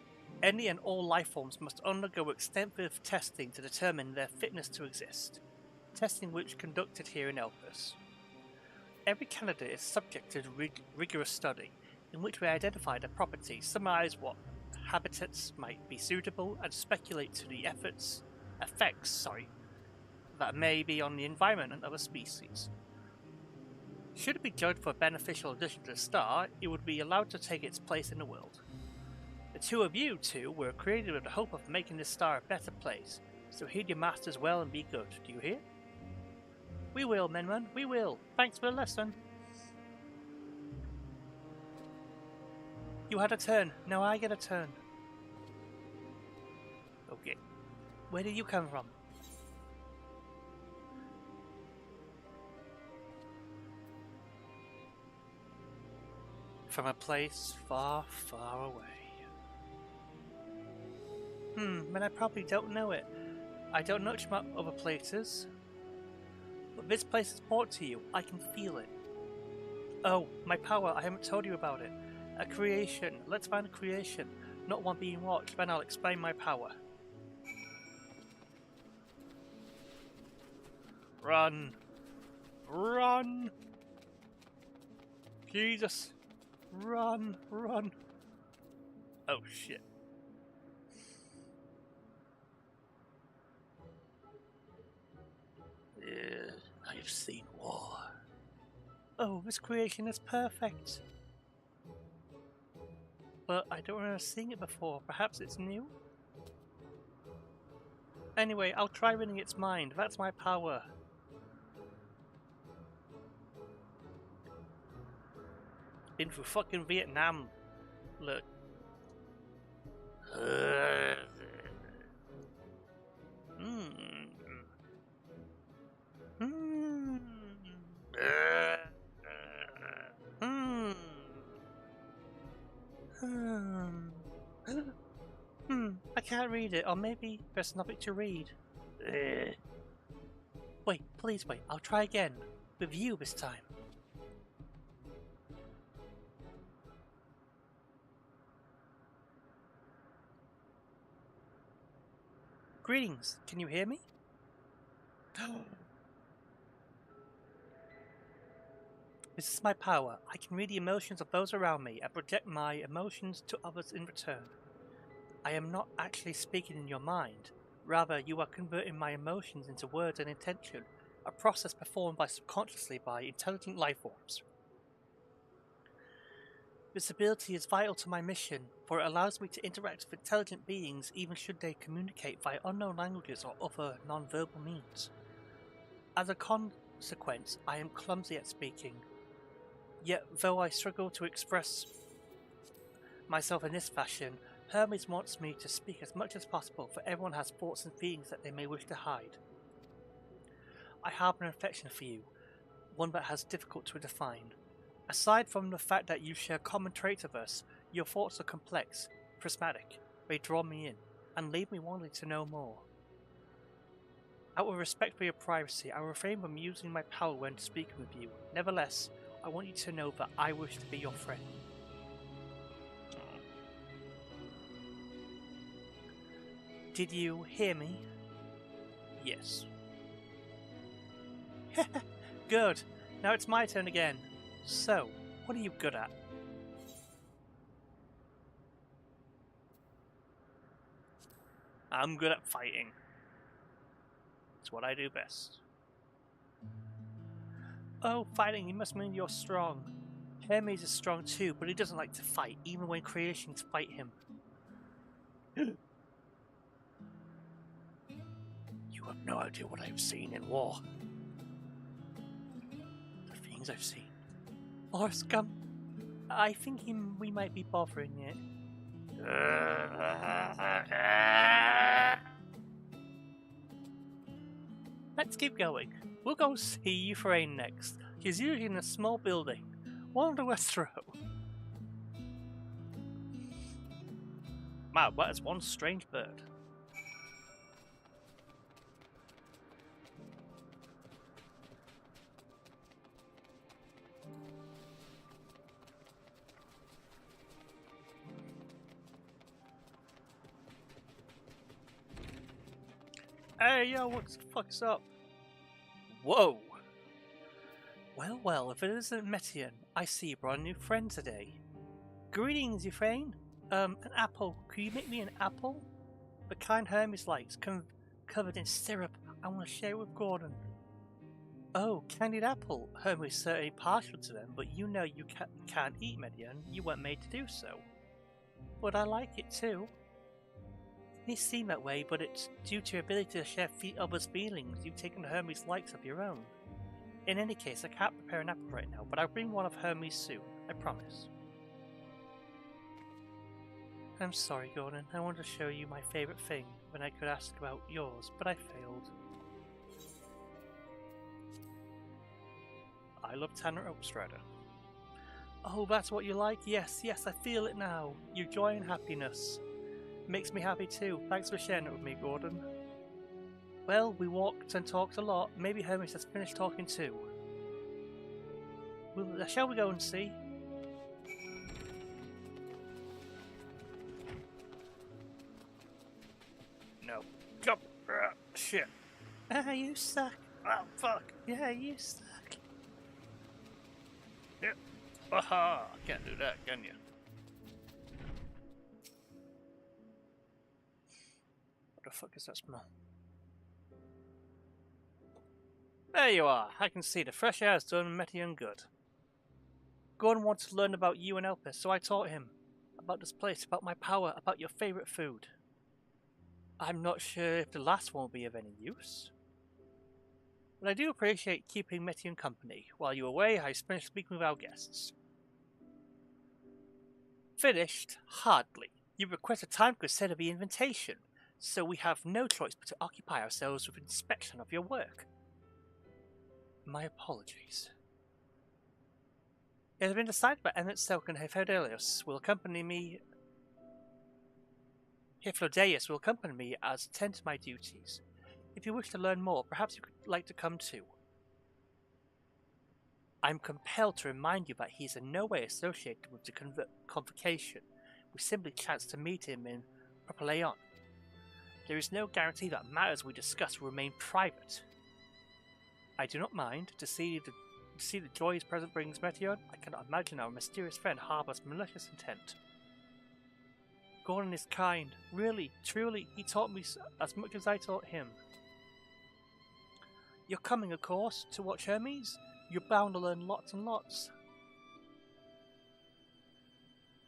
any and all life forms must undergo extensive testing to determine their fitness to exist, testing which is conducted here in Elpis. Every candidate is subject to rigorous study, in which we identify the properties, summarize what habitats might be suitable, and speculate to the effects that may be on the environment and other species. Should it be judged for a beneficial addition to the star, it would be allowed to take its place in the world. The two of you two were created with the hope of making this star a better place, so heed your masters well and be good, do you hear? We will, Menman, we will. Thanks for the lesson. You had a turn, now I get a turn. Okay. Where did you come from? From a place far, far away. But I probably don't know it. I don't know much about other places. But this place is important to you. I can feel it. Oh, my power. I haven't told you about it. A creation. Let's find a creation. Not one being watched. Then I'll explain my power. Run. Run. Jesus. Run. Run. Oh, shit. I've seen war. Oh, this creation is perfect. But I don't remember seeing it before. Perhaps it's new? Anyway, I'll try reading its mind. That's my power. Been through fucking Vietnam. Look. I can't read it, or maybe there's nothing to read. Wait, please wait, I'll try again. With you this time. Greetings, can you hear me? This is my power. I can read the emotions of those around me and project my emotions to others in return. I am not actually speaking in your mind. Rather, you are converting my emotions into words and intention, a process performed subconsciously by intelligent life forms. This ability is vital to my mission, for it allows me to interact with intelligent beings even should they communicate via unknown languages or other non-verbal means. As a consequence, I am clumsy at speaking. Yet, though I struggle to express myself in this fashion, Hermes wants me to speak as much as possible, for everyone has thoughts and feelings that they may wish to hide. I harbour an affection for you, one that has difficult to define. Aside from the fact that you share common traits of us, your thoughts are complex, prismatic. They draw me in, and leave me wanting to know more. Out of respect for your privacy, I refrain from using my power when speaking with you. Nevertheless, I want you to know that I wish to be your friend. Did you hear me? Yes. Good. Now it's my turn again. So, what are you good at? I'm good at fighting. It's what I do best. Oh, fighting, you must mean you're strong. Hermes is strong too, but he doesn't like to fight, even when creations fight him. You have no idea what I've seen in war. The things I've seen. Or scum. I think we might be bothering it. Let's keep going. We'll go see Euphraine next. She's usually in a small building. Wonder what's through. Wow, that is one strange bird. Hey, yo, what the fuck's up? Whoa! Well, if it isn't Metian, I see you brought a new friend today. Greetings, Euphraine. An apple. Could you make me an apple? The kind Hermes likes, covered in syrup. I want to share it with Gordon. Oh, candied apple. Hermes is certainly partial to them, but you know you can't eat Median. You weren't made to do so. But I like it too. It may seem that way, but it's due to your ability to share others' feelings. You've taken Hermes' likes of your own. In any case, I can't prepare an apple right now, but I'll bring one of Hermes soon. I promise. I'm sorry, Gordon. I wanted to show you my favourite thing when I could ask about yours, but I failed. I love Tanner Oakstrider. Oh, that's what you like? Yes, I feel it now. Your joy and happiness. Makes me happy too. Thanks for sharing it with me, Gordon. Well, we walked and talked a lot. Maybe Hermes has finished talking too. Shall we go and see? No. Jump! Shit. Ah, you suck. Oh, fuck. Yeah, you suck. Yep. Aha! Can't do that, can you? What the fuck is that smell? There you are. I can see the fresh air's done Metian good. Gordon wanted to learn about you and Elpis, so I taught him. About this place, about my power, about your favourite food. I'm not sure if the last one will be of any use. But I do appreciate keeping Metian company. While you were away, I finished speaking with our guests. Finished? Hardly. You requested time to consider the invitation, so we have no choice but to occupy ourselves with inspection of your work. My apologies. It has been decided that Emmett Selk and Hyphodeus will accompany me. Hyphodeus will accompany me as attend to my duties. If you wish to learn more, perhaps you could like to come too. I'm compelled to remind you that he is in no way associated with the convocation. We simply chanced to meet him in Propylaeon. There is no guarantee that matters we discuss will remain private. I do not mind to see to see the joy his presence brings, Meteor? I cannot imagine our mysterious friend harbors malicious intent. Gordon is kind. Really, truly, he taught me as much as I taught him. You're coming, of course, to watch Hermes? You're bound to learn lots and lots.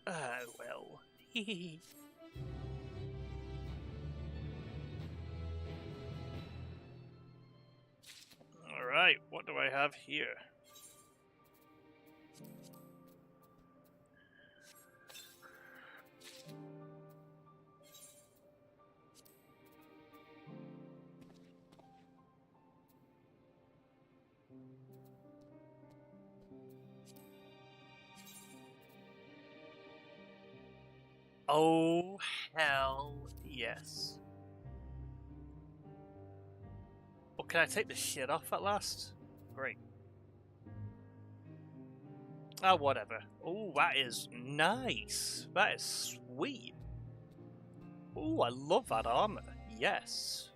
Well. Hehehe. Alright, what do I have here? Oh, hell yes. Well, can I take the shit off at last? Great. Ah, whatever. Oh, that is nice. That is sweet. Oh, I love that armor. Yes.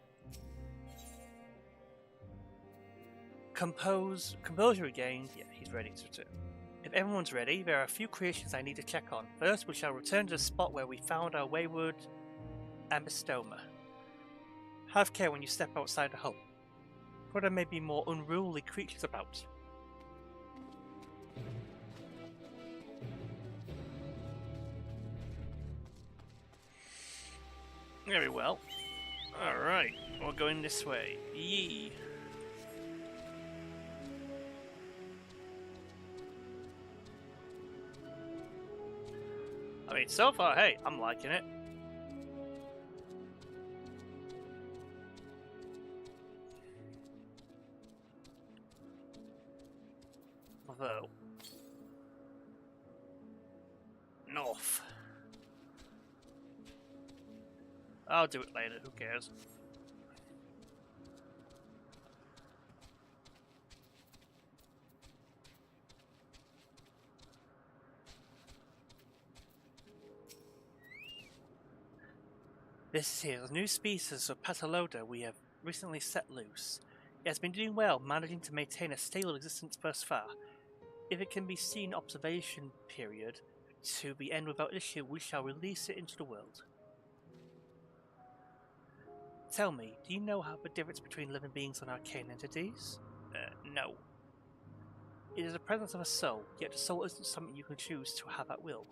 Composure regained. Yeah, he's ready to return. If everyone's ready, there are a few creations I need to check on. First, we shall return to the spot where we found our wayward ambystoma. Have care when you step outside the home, for there may be more unruly creatures about. Very well. Alright, we're going this way. Yee. I mean, so far, hey, I'm liking it. Although, north. I'll do it later, who cares? This is a new species of Pataloda we have recently set loose. It has been doing well, managing to maintain a stable existence thus far. If it can be seen observation period to the end without issue, we shall release it into the world. Tell me, do you know how the difference between living beings and arcane entities? No. It is the presence of a soul, yet the soul isn't something you can choose to have at will.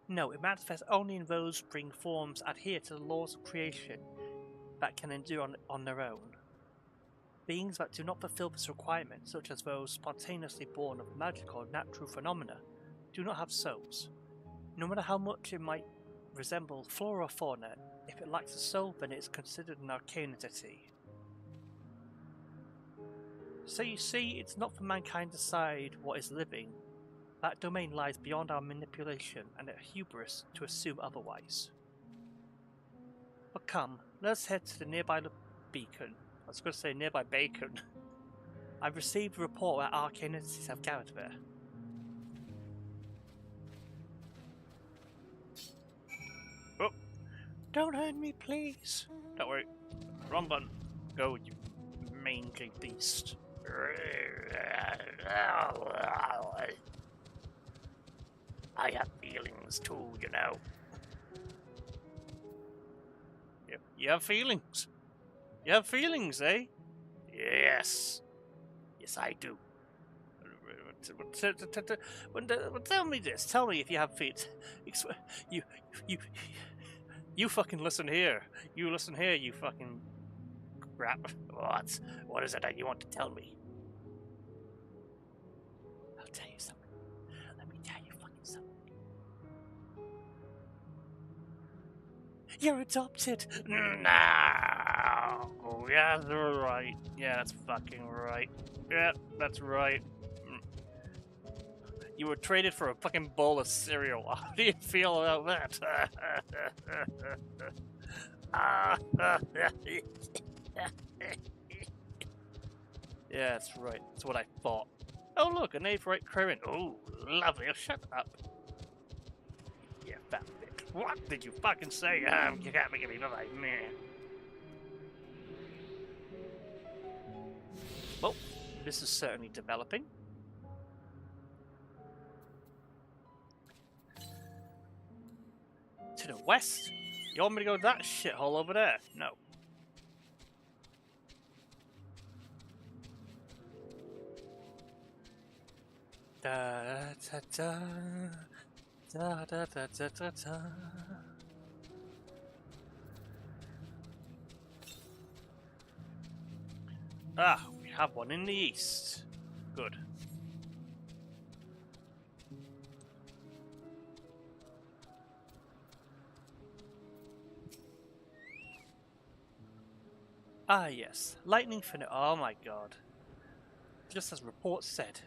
No, it manifests only in those spring forms adhere to the laws of creation that can endure on their own. Beings that do not fulfill this requirement, such as those spontaneously born of magical or natural phenomena, do not have souls. No matter how much it might resemble flora or fauna, if it lacks a soul, then it is considered an arcane entity. So you see, it's not for mankind to decide what is living. That domain lies beyond our manipulation and a hubris to assume otherwise. But come, let's head to the nearby beacon. I was going to say nearby bacon. I've received a report that arcane entities have gathered there. Oh, don't hurt me, please. Don't worry. Wrong button. Go, you mangy beast. I have feelings too, you know. You have feelings? You have feelings, eh? Yes. Yes, I do. Tell me this. Tell me if you have feelings. You fucking listen here. You listen here, you fucking crap. What? What is it that you want to tell me? I'll tell you something. Let me tell you fucking something. You're adopted! No! Yeah, that's right. Yeah, that's fucking right. Yeah, that's right. You were traded for a fucking bowl of cereal. How do you feel about that? Yeah, that's right. That's what I thought. Oh, look, an Averite Crewin. Oh, lovely. Oh, shut up. Yeah, fat bitch. What did you fucking say? You can't make me like meh. Well, This is certainly developing. To the west? You want me to go to that shithole over there? No. Da da da da da da da da da. Ah, we have one in the east. Good. Ah yes, lightning finite. Oh my god. Just as reports said.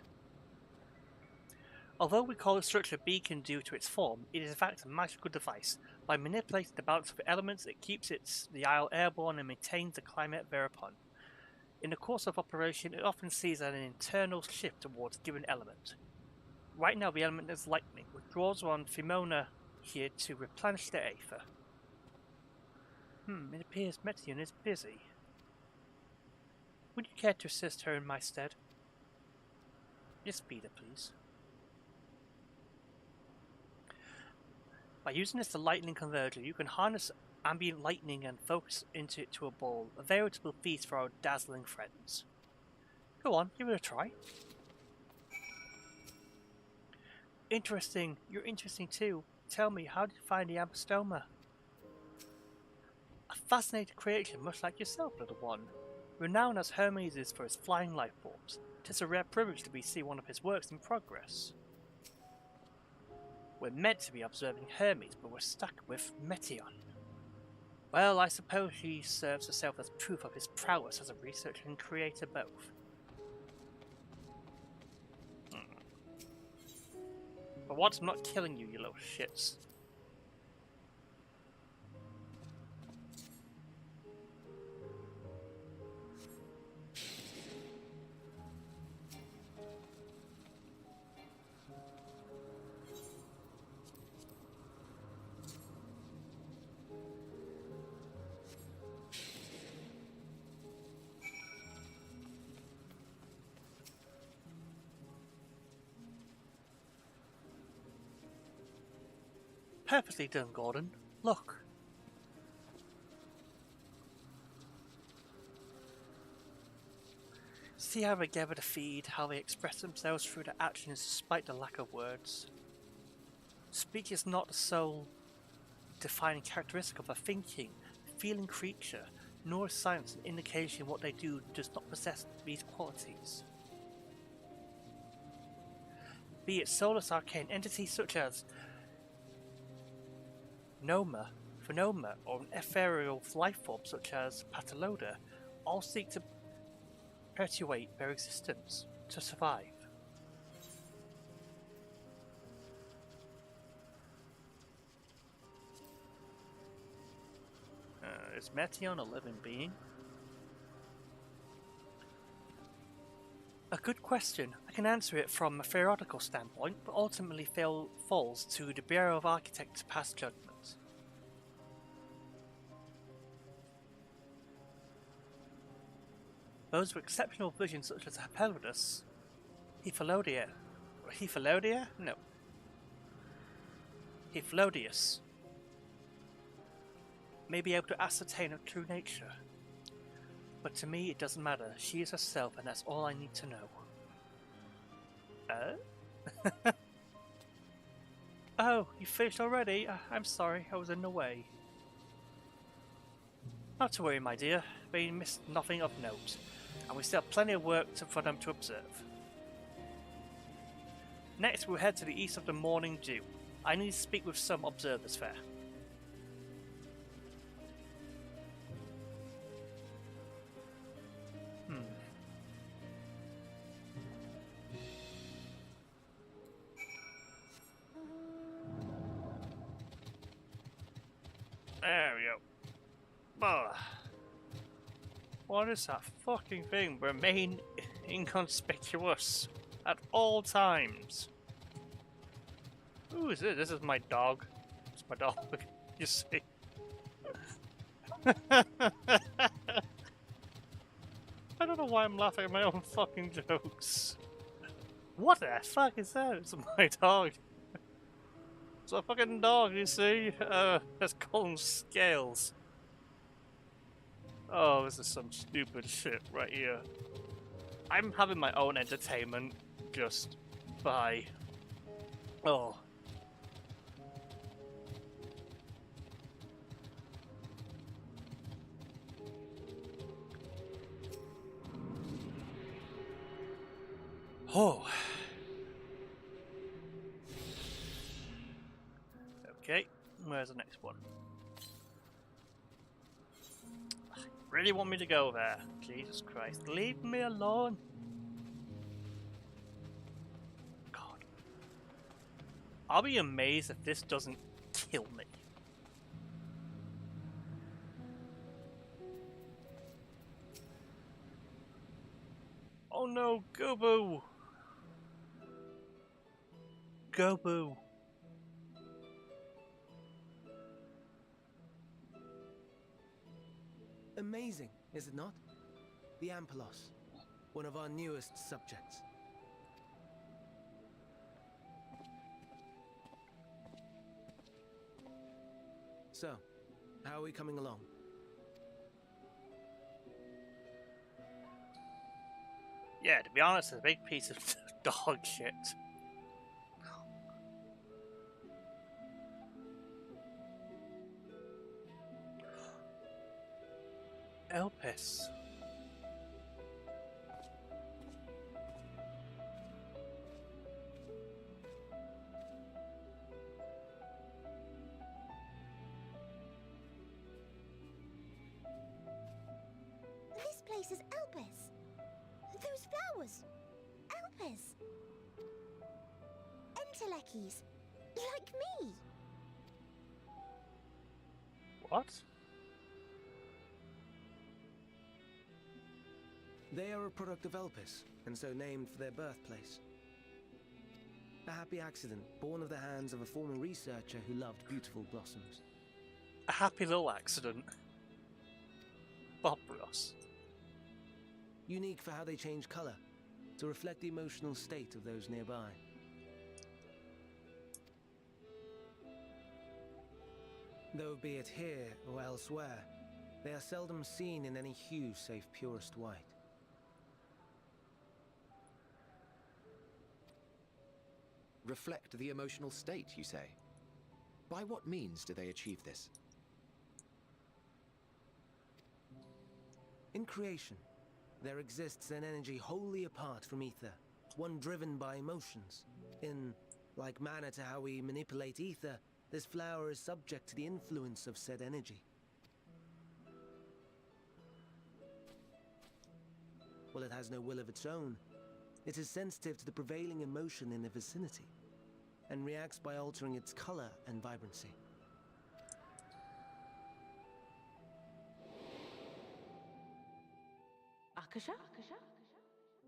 Although we call the structure a beacon due to its form, it is in fact a magical device. By manipulating the balance of the elements, it keeps the isle airborne and maintains the climate thereupon. In the course of operation, it often sees an internal shift towards a given element. Right now the element is lightning, which draws on Fimona here to replenish the aether. It appears Metion is busy. Would you care to assist her in my stead? Yes, Peter, please. By using this lightning converter, you can harness ambient lightning and focus into it to a ball, a veritable feast for our dazzling friends. Go on, give it a try. Interesting. You're interesting too. Tell me, how did you find the Ambostoma? A fascinating creation, much like yourself, little one. Renowned as Hermes is for his flying life forms, 'tis a rare privilege to see one of his works in progress. We're meant to be observing Hermes, but we're stuck with Metion. Well, I suppose she serves herself as proof of his prowess as a researcher and creator both. But once I'm not killing you, you little shits. Perfectly done, Gordon. Look. See how they gather the feed, how they express themselves through their actions despite the lack of words. Speech is not the sole defining characteristic of a thinking, feeling creature, nor is silence an indication what they do does not possess these qualities. Be it soulless arcane entities such as Noma, Phenoma, or an ethereal life form such as Pataloda, all seek to perpetuate their existence, to survive. Is Metion a living being? A good question. I can answer it from a theoretical standpoint, but ultimately falls to the Bureau of Architects' past judgment. Those with exceptional vision such as Hephaestus, Hephaestus? No. Hephaestus may be able to ascertain her true nature. But to me, it doesn't matter. She is herself, and that's all I need to know. Oh, you finished already? I'm sorry, I was in the way. Not to worry, my dear. They missed nothing of note, and we still have plenty of work for them to observe. Next, we'll head to the east of the Morning Dew. I need to speak with some observers there. There we go. What is that fucking thing? Remain inconspicuous at all times. Who is it? This is my dog. It's my dog. You see. don't know why I'm laughing at my own fucking jokes. What the fuck is that? It's my dog. It's a fucking dog, you see? Let's call him Scales. Oh, this is some stupid shit right here. I'm having my own entertainment just by... Oh. Oh. Okay, where's the next one? Really want me to go there? Jesus Christ, leave me alone! God. I'll be amazed if this doesn't kill me. Oh no, Gobu! Gobu! Amazing, is it not? The Ampelos, one of our newest subjects. So, how are we coming along? Yeah, to be honest, it's a big piece of dog shit. Elpis. This place is Elpis. Those flowers. Elpis. Entelekis. Like me. What? They are a product of Elpis, and so named for their birthplace. A happy accident, born of the hands of a former researcher who loved beautiful blossoms. A happy little accident. Bob Ross. Unique for how they change color, to reflect the emotional state of those nearby. Though be it here or elsewhere, they are seldom seen in any hue save purest white. Reflect the emotional state, you say? By what means do they achieve this? In creation, there exists an energy wholly apart from ether, one driven by emotions. In like manner to how we manipulate ether, this flower is subject to the influence of said energy. While it has no will of its own, it is sensitive to the prevailing emotion in the vicinity, and reacts by altering its color and vibrancy. Akasha?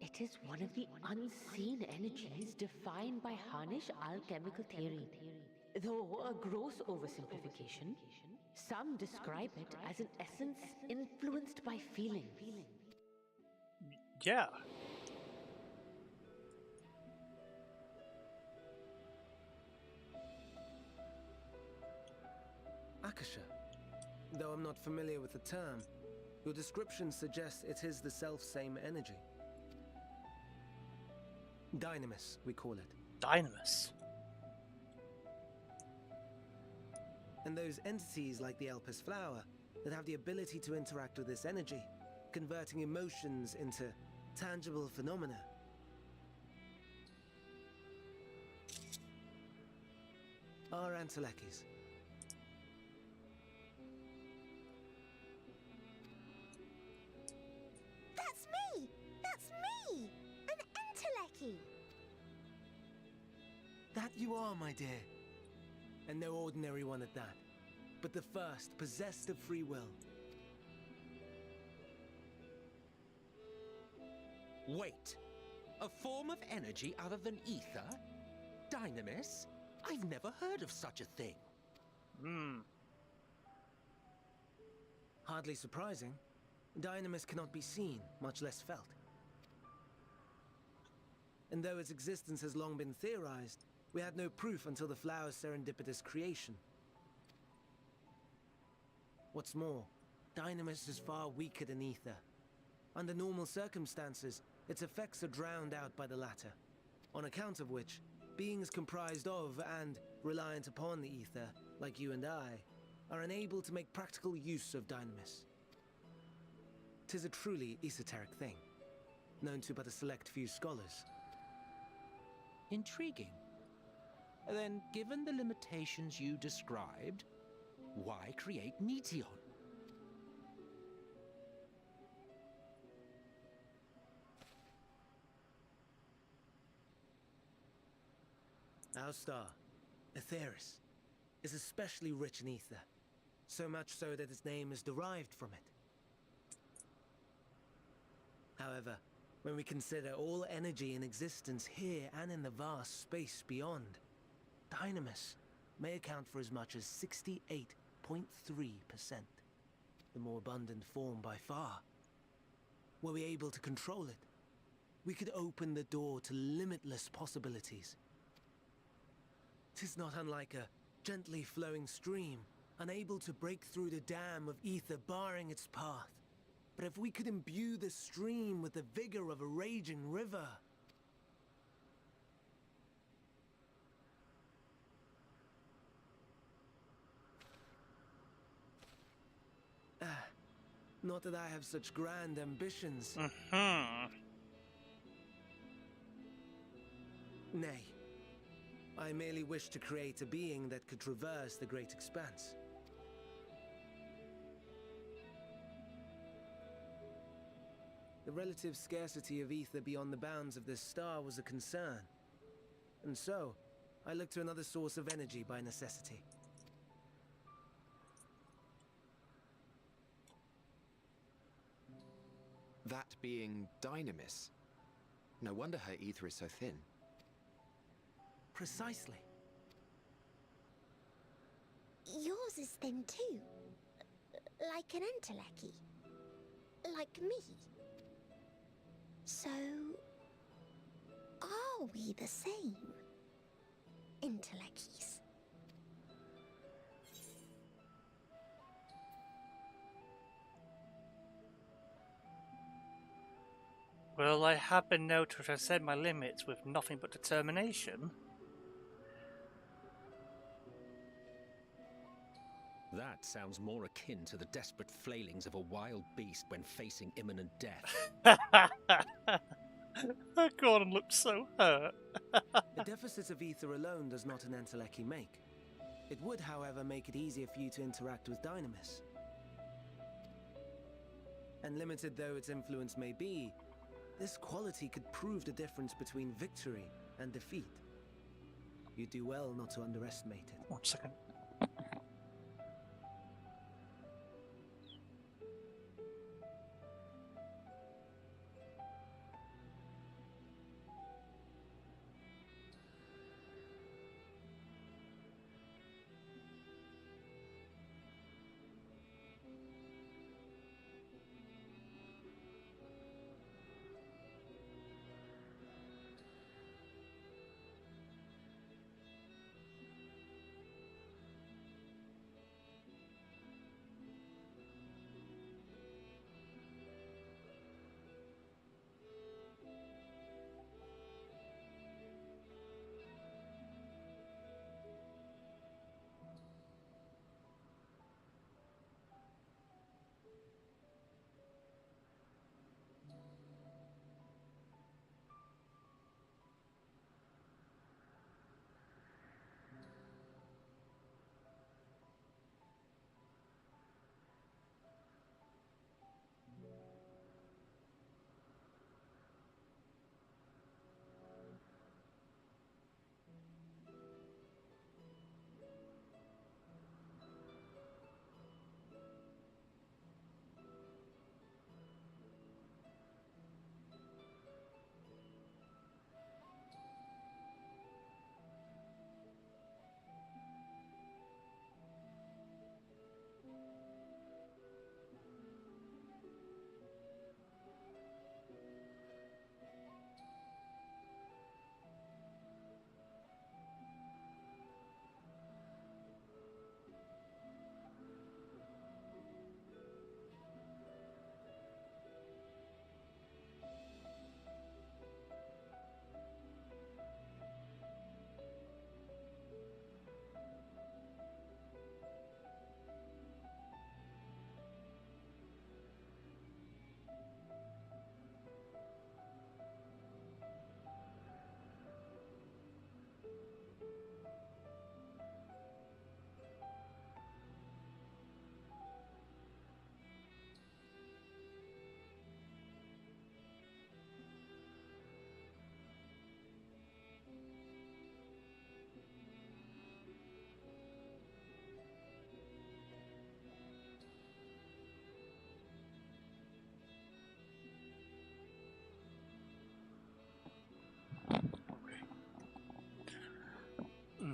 It is one of the unseen energies defined by Harnish alchemical theory. Though a gross oversimplification, some describe it as an essence influenced by feeling. Yeah. Akasha. Though I'm not familiar with the term, your description suggests it is the self-same energy. Dynamis, we call it. Dynamis. And those entities like the Elpis flower that have the ability to interact with this energy, converting emotions into tangible phenomena. Are Entelekis. That's me! That's me! An Enteleki! That you are, my dear. And no ordinary one at that, but the first possessed of free will. Wait. A form of energy other than ether? Dynamis? I've never heard of such a thing. Hmm. Hardly surprising. Dynamis cannot be seen, much less felt. And though its existence has long been theorized, we had no proof until the flower's serendipitous creation. What's more, Dynamis is far weaker than ether. Under normal circumstances, its effects are drowned out by the latter, on account of which, beings comprised of and reliant upon the ether, like you and I, are unable to make practical use of Dynamis. 'Tis a truly esoteric thing, known to but a select few scholars. Intriguing. Then, given the limitations you described, why create Meteon? Our star, Aetheris, is especially rich in ether, so much so that its name is derived from it. However, when we consider all energy in existence here and in the vast space beyond, Dynamis may account for as much as 68.3%, the more abundant form by far. Were we able to control it, we could open the door to limitless possibilities. 'Tis not unlike a gently flowing stream, unable to break through the dam of ether barring its path. But if we could imbue the stream with the vigor of a raging river... Not that I have such grand ambitions. Nay. I merely wish to create a being that could traverse the great expanse. The relative scarcity of ether beyond the bounds of this star was a concern. And so, I looked to another source of energy by necessity. That being Dynamis. No wonder her ether is so thin. Precisely. Yours is thin too. Like an entelechy. Like me. So... are we the same? Entelecchies. Well, I have been known to transcend my limits with nothing but determination. That sounds more akin to the desperate flailings of a wild beast when facing imminent death. Gordon looked so hurt. The deficit of ether alone does not an entelechy make. It would, however, make it easier for you to interact with Dynamis. And limited though its influence may be, this quality could prove the difference between victory and defeat. You do well not to underestimate it. 1 second.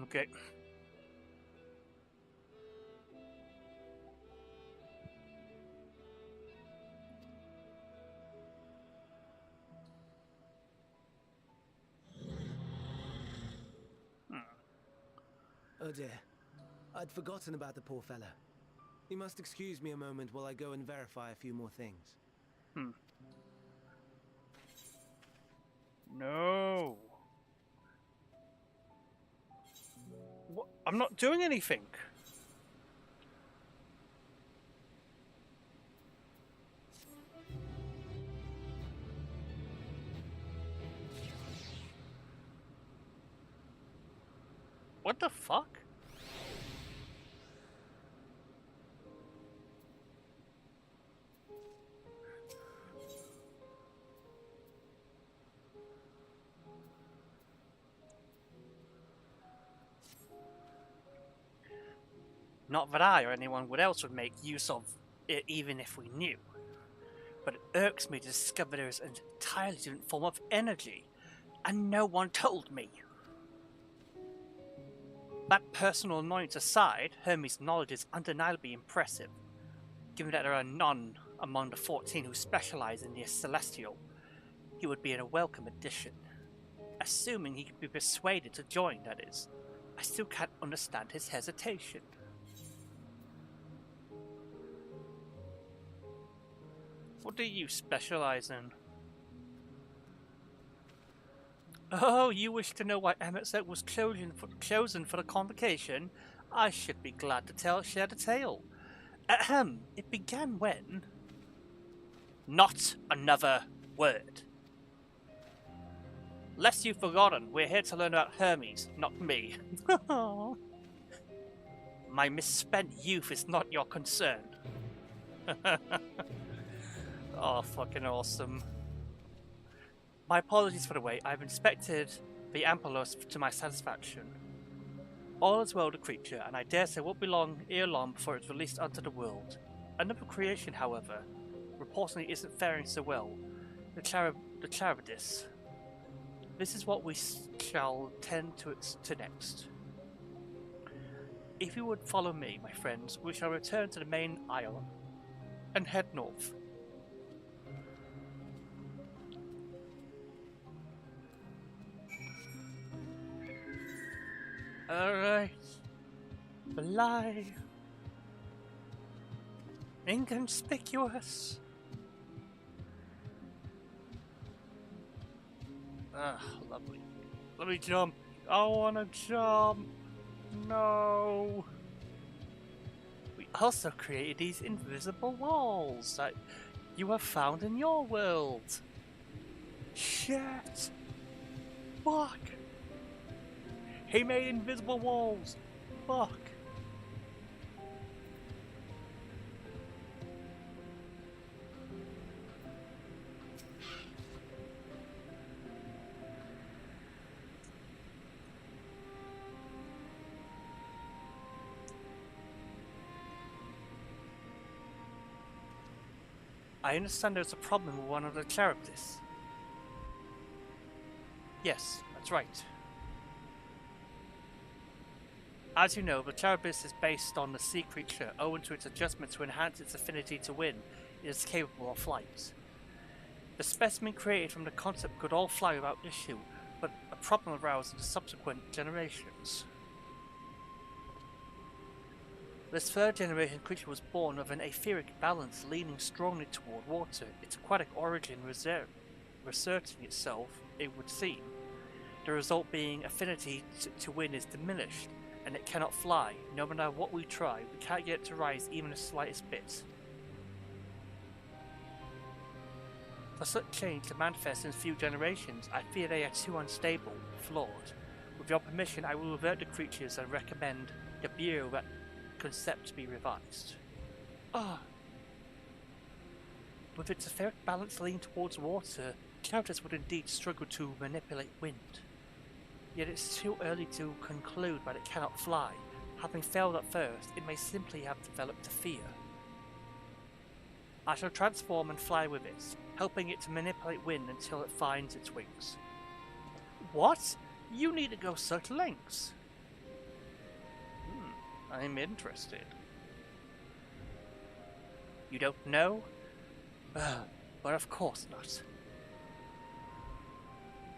Okay. Oh dear. I'd forgotten about the poor fella. You must excuse me a moment while I go and verify a few more things. No. What? I'm not doing anything. What the fuck? Not that I or anyone else would make use of it even if we knew. But it irks me to discover there is an entirely different form of energy, and no one told me. That personal annoyance aside, Hermes' knowledge is undeniably impressive, given that there are none among the 14 who specialize in the celestial. He would be a welcome addition. Assuming he could be persuaded to join, that is. I still can't understand his hesitation. What do you specialize in? Oh, you wish to know why Emerson was chosen for the convocation? I should be glad to share the tale. Ahem, it began when... Not another word. Lest you've forgotten, we're here to learn about Hermes, not me. My misspent youth is not your concern. Oh, fucking awesome. My apologies for the wait. I've inspected the Ampelos to my satisfaction. All is well with the creature, and I dare say won't be long ere long before it's released onto the world. Another creation, however, reportedly isn't faring so well. The Charybdis. This is what we shall tend to next. If you would follow me, my friends, we shall return to the main isle and head north. Alright. Fly. Inconspicuous. Ah, lovely. Let me jump. I wanna jump. No. We also created these invisible walls that you have found in your world. Shit. Fuck. He made invisible walls. Fuck. I understand there's a problem with one of the Charybdis. Yes, that's right. As you know, the Charybdis is based on the sea creature. Owing to its adjustment to enhance its affinity to wind, it is capable of flight. The specimen created from the concept could all fly without issue, but a problem arose in the subsequent generations. This third generation creature was born with an etheric balance leaning strongly toward water, its aquatic origin reasserting itself, it would seem. The result being affinity to wind is diminished, and it cannot fly. No matter what we try, we can't get it to rise even the slightest bit. For such change to manifest in a few generations, I fear they are too unstable, flawed. With your permission, I will revert the creatures and recommend the Bureau that concept to be revised. With its etheric balance leaning towards water, Charybdis would indeed struggle to manipulate wind. Yet it's too early to conclude that it cannot fly. Having failed at first, it may simply have developed a fear. I shall transform and fly with it, helping it to manipulate wind until it finds its wings. What? You need to go such lengths? I'm interested. You don't know? But of course not.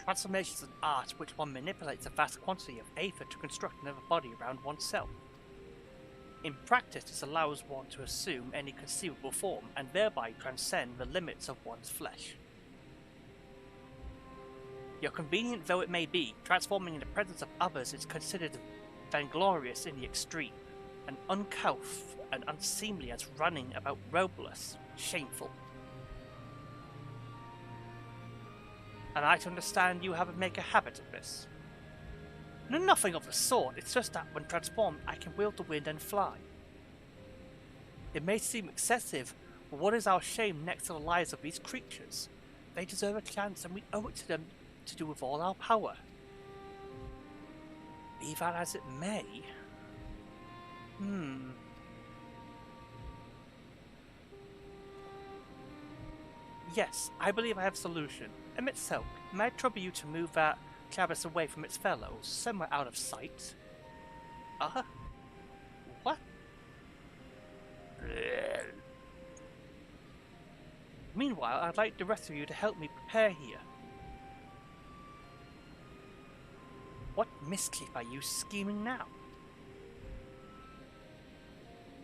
Transformation is an art which one manipulates a vast quantity of aether to construct another body around oneself. In practice, this allows one to assume any conceivable form and thereby transcend the limits of one's flesh. Yet convenient though it may be, transforming in the presence of others is considered vainglorious in the extreme, and uncouth and unseemly as running about robeless, shameful. And I understand you have make a habit of this. No, nothing of the sort, it's just that when transformed I can wield the wind and fly. It may seem excessive, but what is our shame next to the lives of these creatures? They deserve a chance and we owe it to them to do with all our power. Be that as it may... Yes, I believe I have a solution. Emmet Selk, may I trouble you to move that Travis away from its fellows, somewhere out of sight? What? Meanwhile, I'd like the rest of you to help me prepare here. What mischief are you scheming now?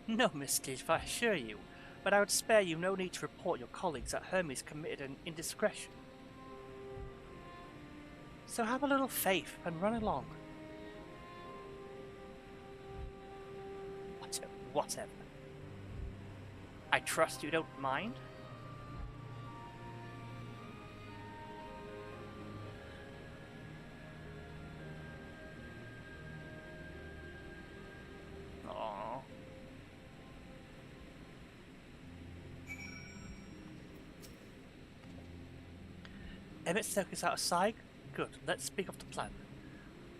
No mischief, I assure you, but I would spare you no need to report your colleagues that Hermes committed an indiscretion. So have a little faith and run along. Whatever. I trust you don't mind? Aww. Emmet Selk is out of sight? Good, let's speak of the plan.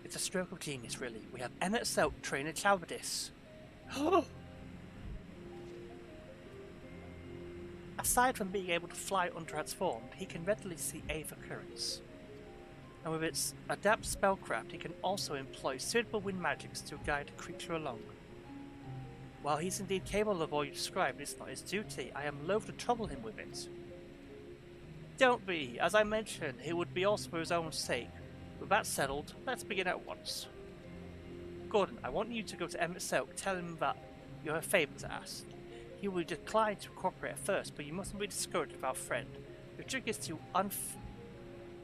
It's a stroke of genius, really. We have Emmet Selk train a cowardice. Aside from being able to fly untransformed, he can readily see aether currents. And with its adept spellcraft, he can also employ suitable wind magics to guide the creature along. While he's indeed capable of all you described, it's not his duty. I am loath to trouble him with it. Don't be. As I mentioned, it would be also for his own sake. With that settled, let's begin at once. Gordon, I want you to go to Emmet Selk, tell him that you have a favour to ask. He will decline to cooperate at first, but you mustn't be discouraged with our friend. Your trick is to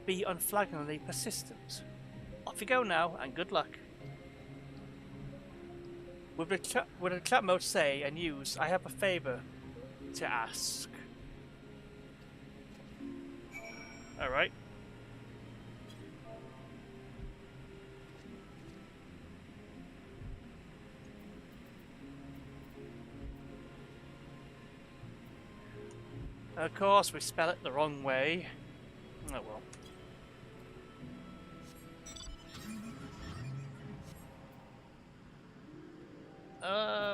be unflaggingly persistent. Off you go now, and good luck. With the chat mode say and use, I have a favour to ask. Alright. Of course, we spell it the wrong way. Oh well.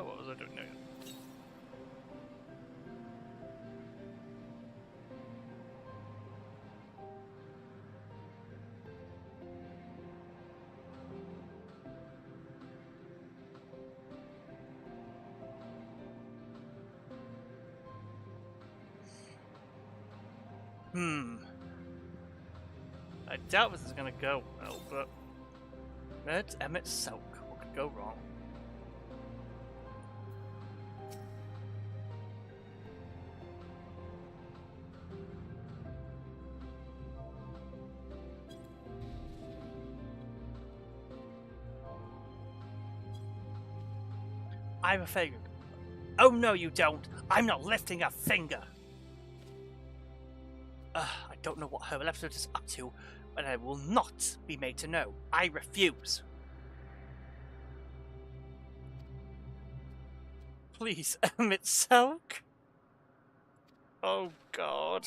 What was I doing now? I doubt this is gonna go well, but let's Emmet Selk. What could go wrong? I have a figure. Oh no, you don't! I'm not lifting a finger! I don't know what her episode is up to, but I will not be made to know. I refuse. Please, Emmet Selk? Oh god.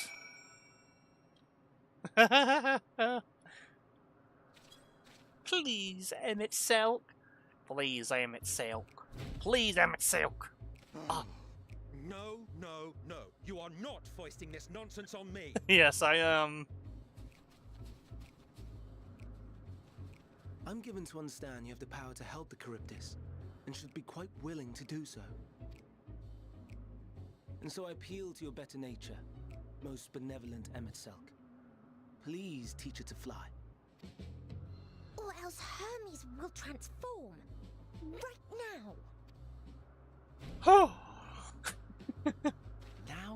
Please, Emmet Selk. Please, Emmet Selk. Please, Emmet Selk. No, no, no. You are not foisting this nonsense on me. Yes, I am. I'm given to understand you have the power to help the Charybdis. and should be quite willing to do so. And so I appeal to your better nature, most benevolent Emet-Selch. Please teach it to fly. Or else Hermes will transform. Right now. Oh!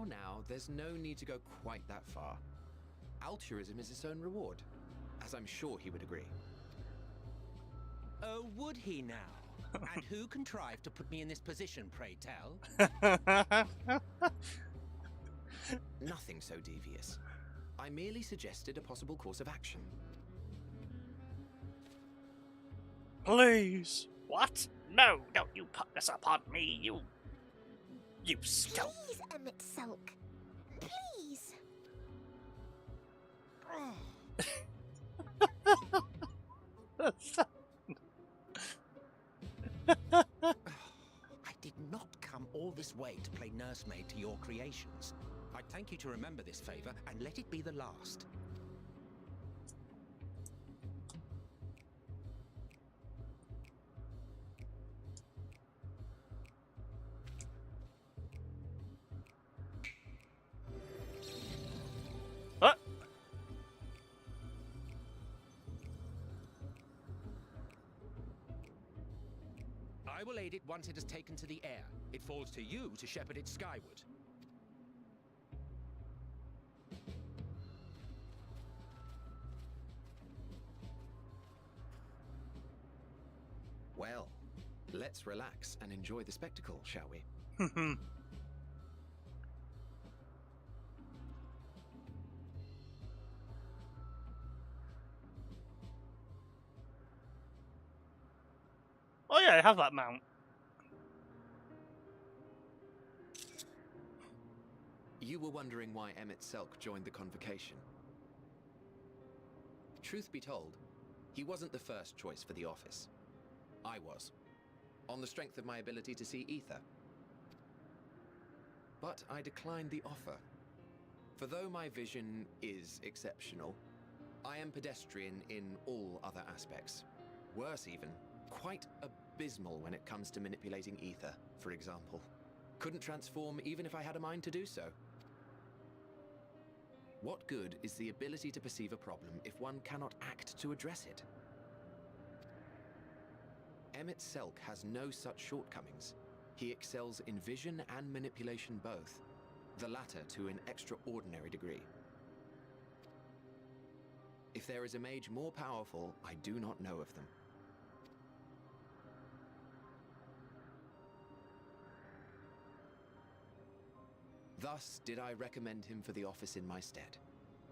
Now, there's no need to go quite that far. Altruism is its own reward, as I'm sure he would agree. Oh, would he now? And who contrived to put me in this position, pray tell? Nothing so devious. I merely suggested a possible course of action. Please. What? No, don't you put this upon me, you scout. Please, Emet-Selch. Please. I did not come all this way to play nursemaid to your creations. I'd thank you to remember this favor and let it be the last. I will aid it once it has taken to the air. It falls to you to shepherd it skyward. Well, let's relax and enjoy the spectacle, shall we? Oh yeah, I have that mount. You were wondering why Emet-Selch joined the convocation. Truth be told, he wasn't the first choice for the office. I was, on the strength of my ability to see ether. But I declined the offer. For though my vision is exceptional, I am pedestrian in all other aspects. Worse even, quite abysmal when it comes to manipulating ether, for example. Couldn't transform even if I had a mind to do so. What good is the ability to perceive a problem if one cannot act to address it? Emet-Selch has no such shortcomings. He excels in vision and manipulation both, the latter to an extraordinary degree. If there is a mage more powerful, I do not know of them. Thus did I recommend him for the office in my stead.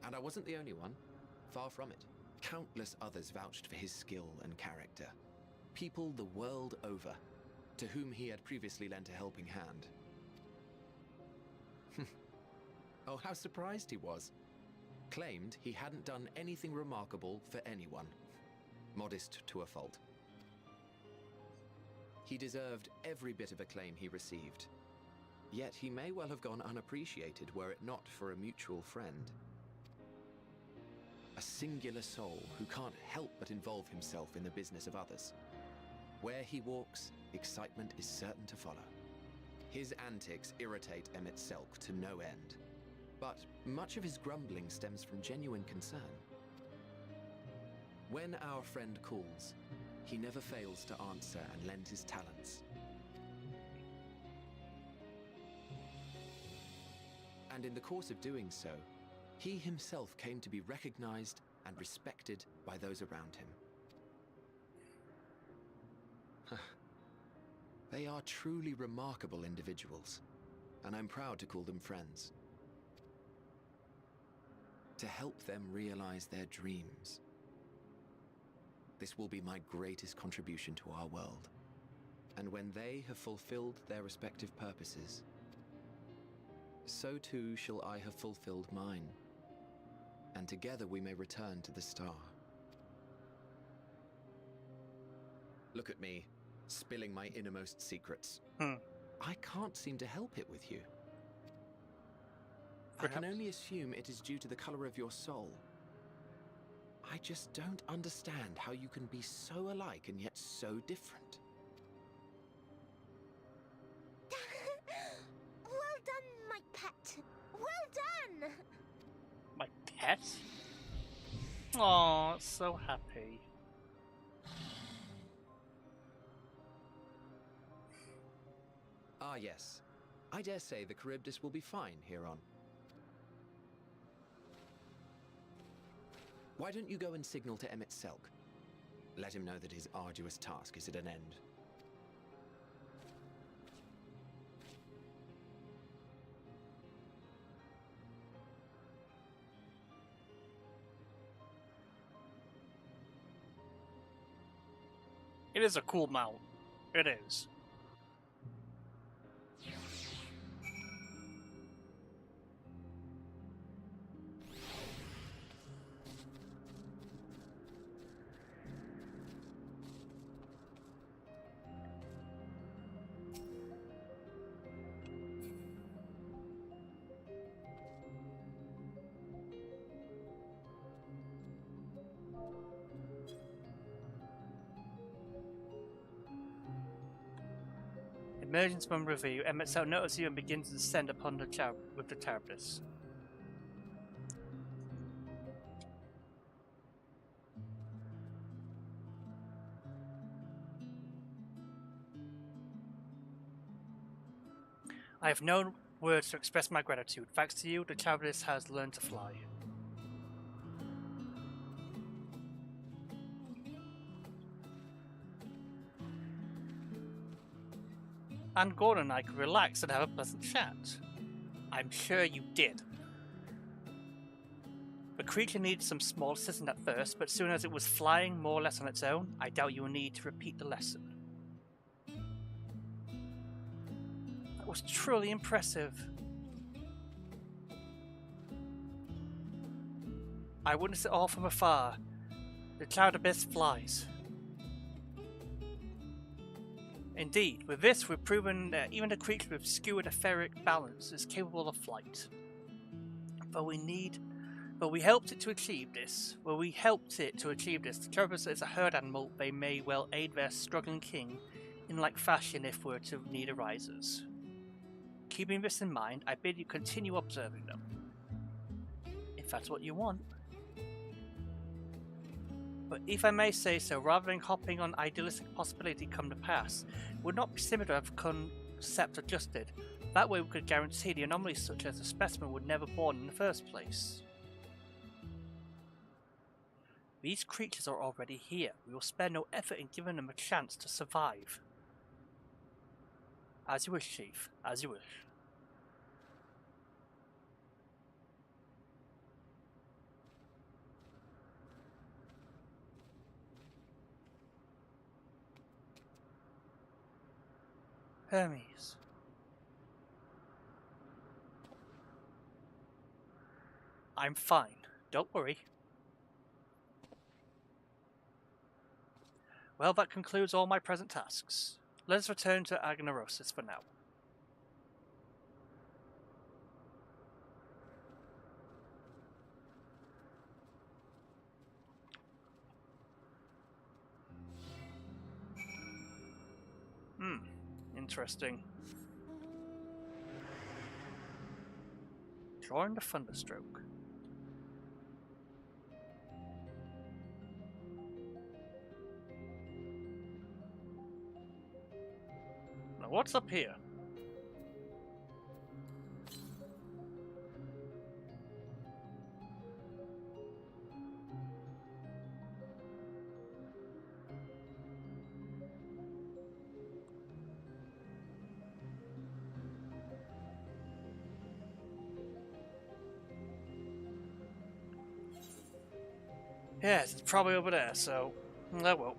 And I wasn't the only one. Far from it. Countless others vouched for his skill and character. People the world over, to whom he had previously lent a helping hand. Oh, how surprised he was. Claimed he hadn't done anything remarkable for anyone. Modest to a fault. He deserved every bit of acclaim he received. Yet he may well have gone unappreciated were it not for a mutual friend. A singular soul who can't help but involve himself in the business of others. Where he walks, excitement is certain to follow. His antics irritate Emet-Selch to no end. But much of his grumbling stems from genuine concern. When our friend calls, he never fails to answer and lend his talents. And in the course of doing so, he himself came to be recognized and respected by those around him. They are truly remarkable individuals, and I'm proud to call them friends. To help them realize their dreams. This will be my greatest contribution to our world. And when they have fulfilled their respective purposes, so too shall I have fulfilled mine, and together we may return to the star. Look at me, spilling my innermost secrets. I can't seem to help it with you. Perhaps. I can only assume it is due to the color of your soul. I just don't understand how you can be so alike and yet so different. pet? Oh, it's so happy. Ah, yes. I dare say the Charybdis will be fine here on. Why don't you go and signal to Emmett Selk? Let him know that his arduous task is at an end. It is a cool mount. It is. Emergence from review. Emmett Selk notices you and begins to descend upon the with the Charybdis. I have no words to express my gratitude. Thanks to you, the Charybdis has learned to fly. And Gordon and I could relax and have a pleasant chat. I'm sure you did. The creature needed some small assistance at first, but soon as it was flying more or less on its own, I doubt you will need to repeat the lesson. That was truly impressive. I witnessed it all from afar. The cloud abyss flies. Indeed, with this we've proven that even a creature with skewed etheric balance is capable of flight. But we helped it to achieve this. The Cerberus is a herd animal. They may well aid their struggling king in like fashion if were to need arises. Keeping this in mind, I bid you continue observing them. If that's what you want. But if I may say so, rather than hopping on idealistic possibility come to pass, would not be similar to have concept adjusted. That way we could guarantee the anomalies such as the specimen were never born in the first place. These creatures are already here. We will spare no effort in giving them a chance to survive. As you wish, Chief. As you wish. Hermes. I'm fine. Don't worry. Well, that concludes all my present tasks. Let us return to Agnarosis for now. Interesting. Join the Thunderstroke. Now, what's up here? Yes, it's probably over there, so... Oh well.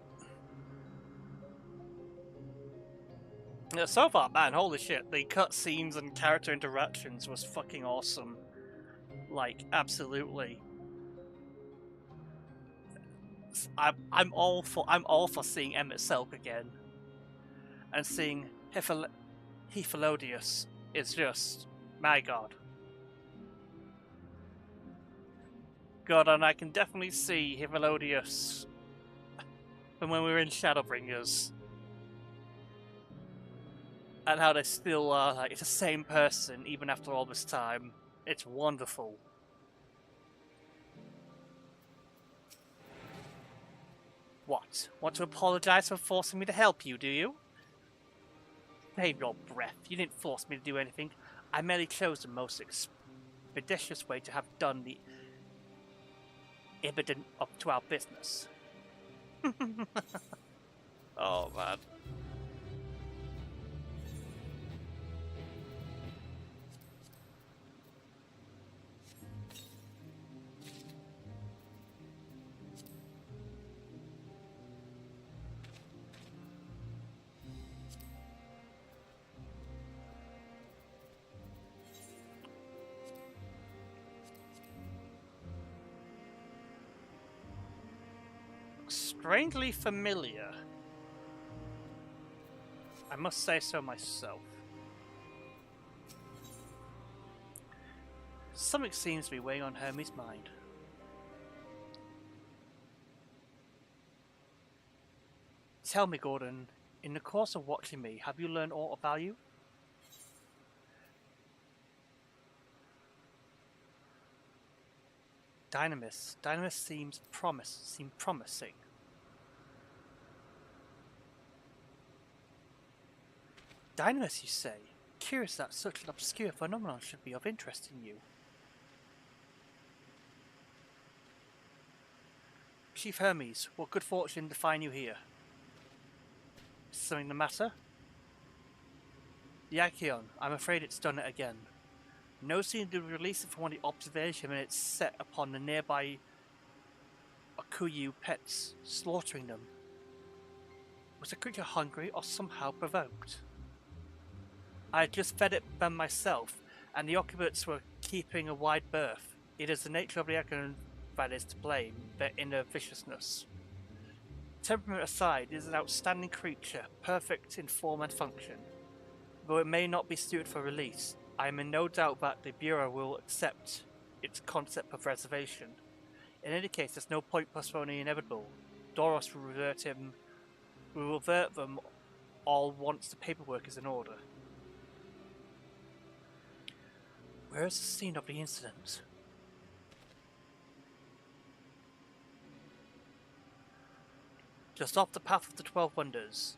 Yeah, so far, man, holy shit, the cutscenes and character interactions was fucking awesome. Like, absolutely. I'm all for seeing Emmett Selk again. And seeing Hephalodius is just... my god. God, and I can definitely see Hephalodius from when we were in Shadowbringers. And how they still are, like, it's the same person even after all this time. It's wonderful. What? Want to apologize for forcing me to help you, do you? Save your breath. You didn't force me to do anything. I merely chose the most expeditious way to have done the evident up to our business. Oh, man. Strangely familiar. I must say so myself. Something seems to be weighing on Hermes' mind. Tell me, Gordon, in the course of watching me, have you learned aught of value? Dynamis seems promising. Dynamis, you say? Curious that such an obscure phenomenon should be of interest in you. Chief Hermes, what good fortune to find you here? Is something the matter? The Acheon, I'm afraid it's done it again. No sooner did we release it from one of the observation minutes set upon the nearby Okuyu pets, slaughtering them. Was the creature hungry or somehow provoked? I had just fed it them myself, and the occupants were keeping a wide berth. It is the nature of the Acheon that is to blame, their inner viciousness. Temperament aside, it is an outstanding creature, perfect in form and function. Though it may not be suited for release, I am in no doubt that the Bureau will accept its concept of reservation. In any case, there's no point postponing the inevitable. Doros will revert them all once the paperwork is in order. Where is the scene of the incident? Just off the path of the 12 Wonders.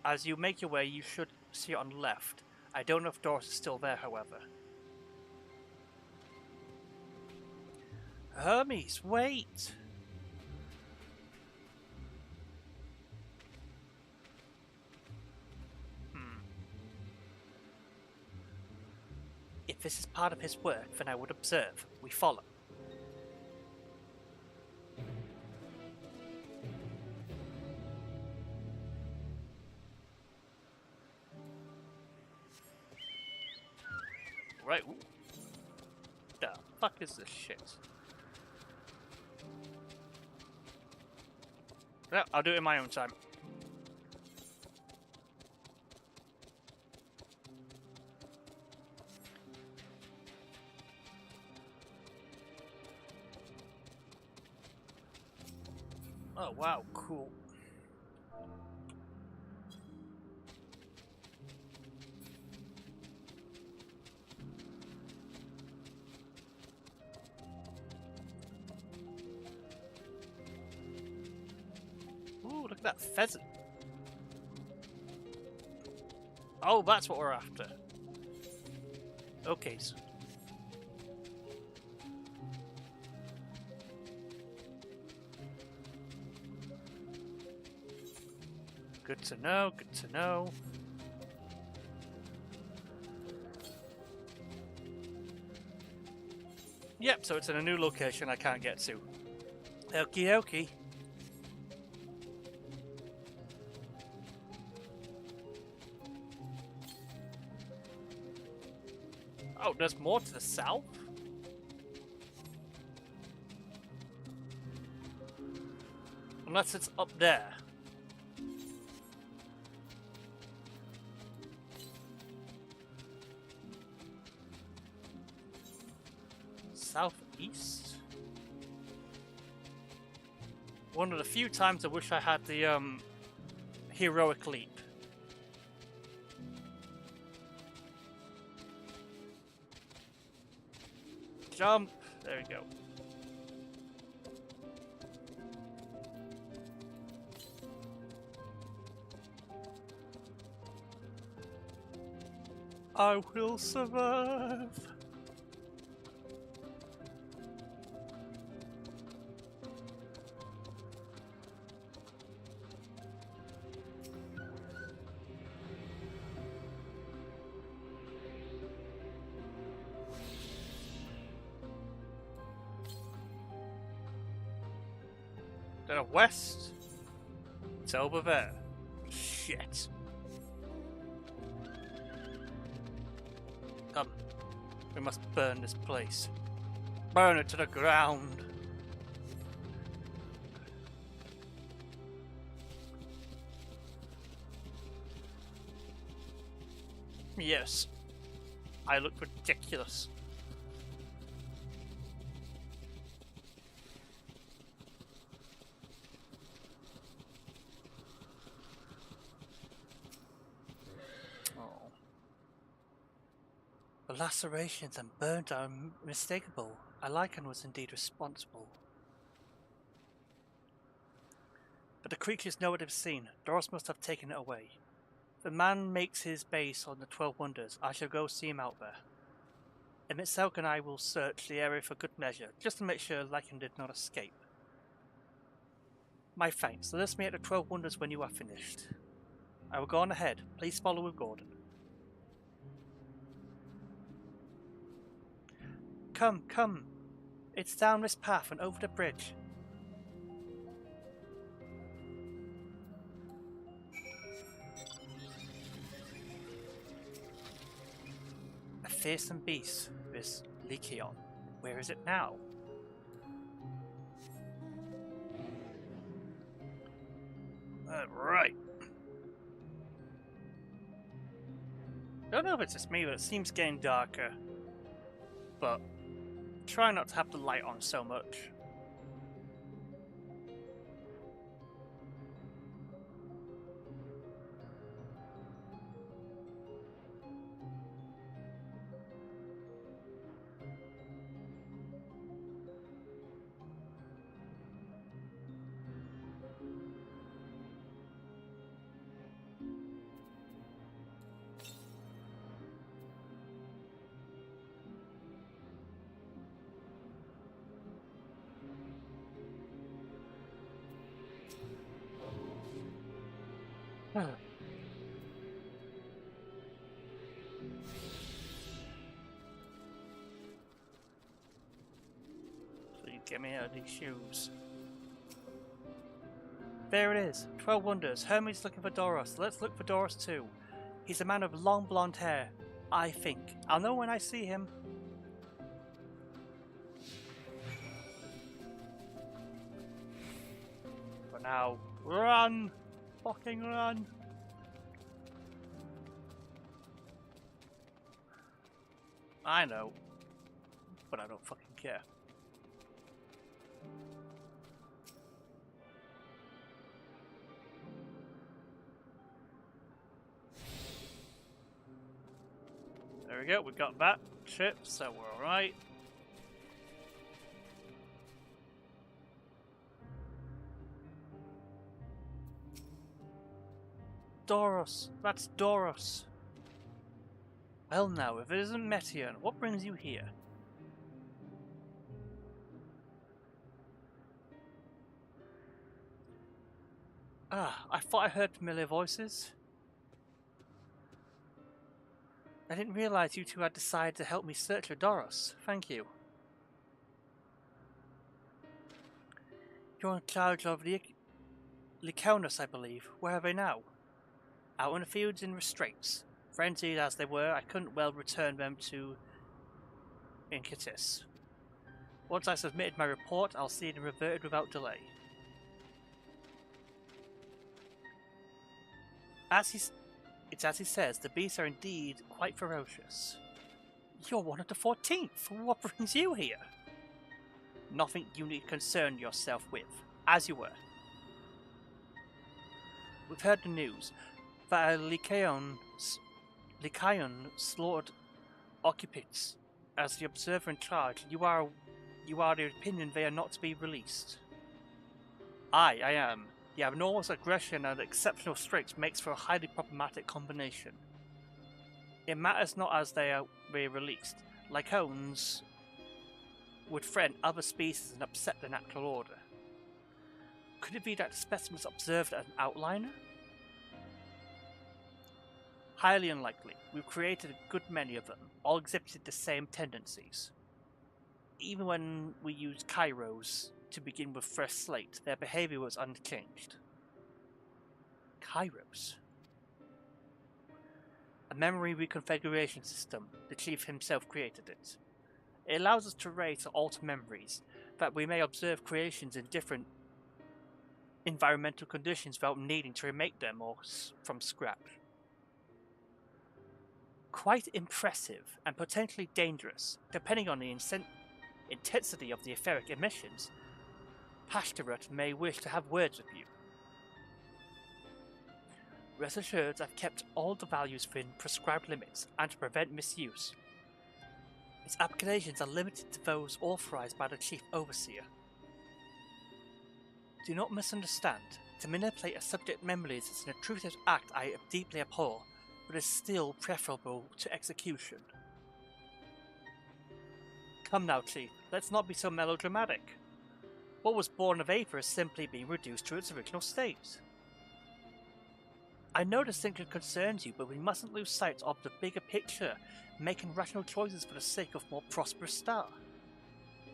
As you make your way, you should see it on the left. I don't know if Doris is still there, however. Hermes, wait! If this is part of his work, then I would observe. We follow. Right. Ooh. The fuck is this shit? Yeah, I'll do it in my own time. Oh wow, cool. Ooh, look at that pheasant. Oh, that's what we're after. Okay. So good to know, good to know. Yep, so it's in a new location I can't get to. Okie dokie. Oh, there's more to the south? Unless it's up there. Southeast? One of the few times I wish I had the heroic leap. Jump. There we go. I will survive. To the west. It's over there. Shit. Come. We must burn this place. Burn it to the ground. Yes. I look ridiculous. The lacerations and burns are unmistakable. Lycan was indeed responsible. But the creatures know what they've seen. Doros must have taken it away. If the man makes his base on the 12 Wonders, I shall go see him out there. Emmett Selk and I will search the area for good measure, just to make sure Lycan did not escape. My thanks. Let us meet at the 12 Wonders when you are finished. I will go on ahead. Please follow with Gordon. Come, come. It's down this path and over the bridge. A fearsome beast, this Lycaon. Where is it now? Right. Don't know if it's just me, but it seems getting darker. But try not to have the light on so much. Please get me out of these shoes. There it is. 12 Wonders. Hermes looking for Doros. Let's look for Doros too. He's a man with long blonde hair. I think. I'll know when I see him. For now, run! Fucking run! I know, but I don't fucking care. There we go, we got that ship, so we're alright. Doros, that's Doros. Well now, if it isn't Meteor, what brings you here? Ah, I thought I heard familiar voices. I didn't realize you two had decided to help me search for Doros. Thank you. You're in charge of Lycaonus, I believe. Where are they now? Out in the fields in restraints. Frenzied as they were, I couldn't well return them to Inkitis. Once I submitted my report, I'll see them reverted without delay. It's as he says, the beasts are indeed quite ferocious. You're one of the 14th. What brings you here? Nothing you need concern yourself with, as you were. We've heard the news that a Lycaon slaughtered occupants. As the observer in charge, you are the opinion they are not to be released. I am. The abnormal aggression and exceptional strength makes for a highly problematic combination. It matters not as they are re-released. Lycones would threaten other species and upset the natural order. Could it be that the specimens observed as an outliner? Highly unlikely. We've created a good many of them, all exhibited the same tendencies. Even when we used Kairos to begin with fresh slate, their behavior was unchanged. Kairos? A memory reconfiguration system. The chief himself created it. It allows us to erase or alter memories, that we may observe creations in different environmental conditions without needing to remake them or from scratch. Quite impressive and potentially dangerous, depending on the intensity of the etheric emissions. Pashtarut may wish to have words with you. Rest assured, I've kept all the values within prescribed limits and to prevent misuse. Its applications are limited to those authorized by the Chief Overseer. Do not misunderstand. To manipulate a subject memories is an intrusive act I deeply abhor, but is still preferable to execution. Come now, Chief, let's not be so melodramatic. What was born of Aether is simply being reduced to its original state. I know this thinking concerns you, but we mustn't lose sight of the bigger picture, making rational choices for the sake of a more prosperous star.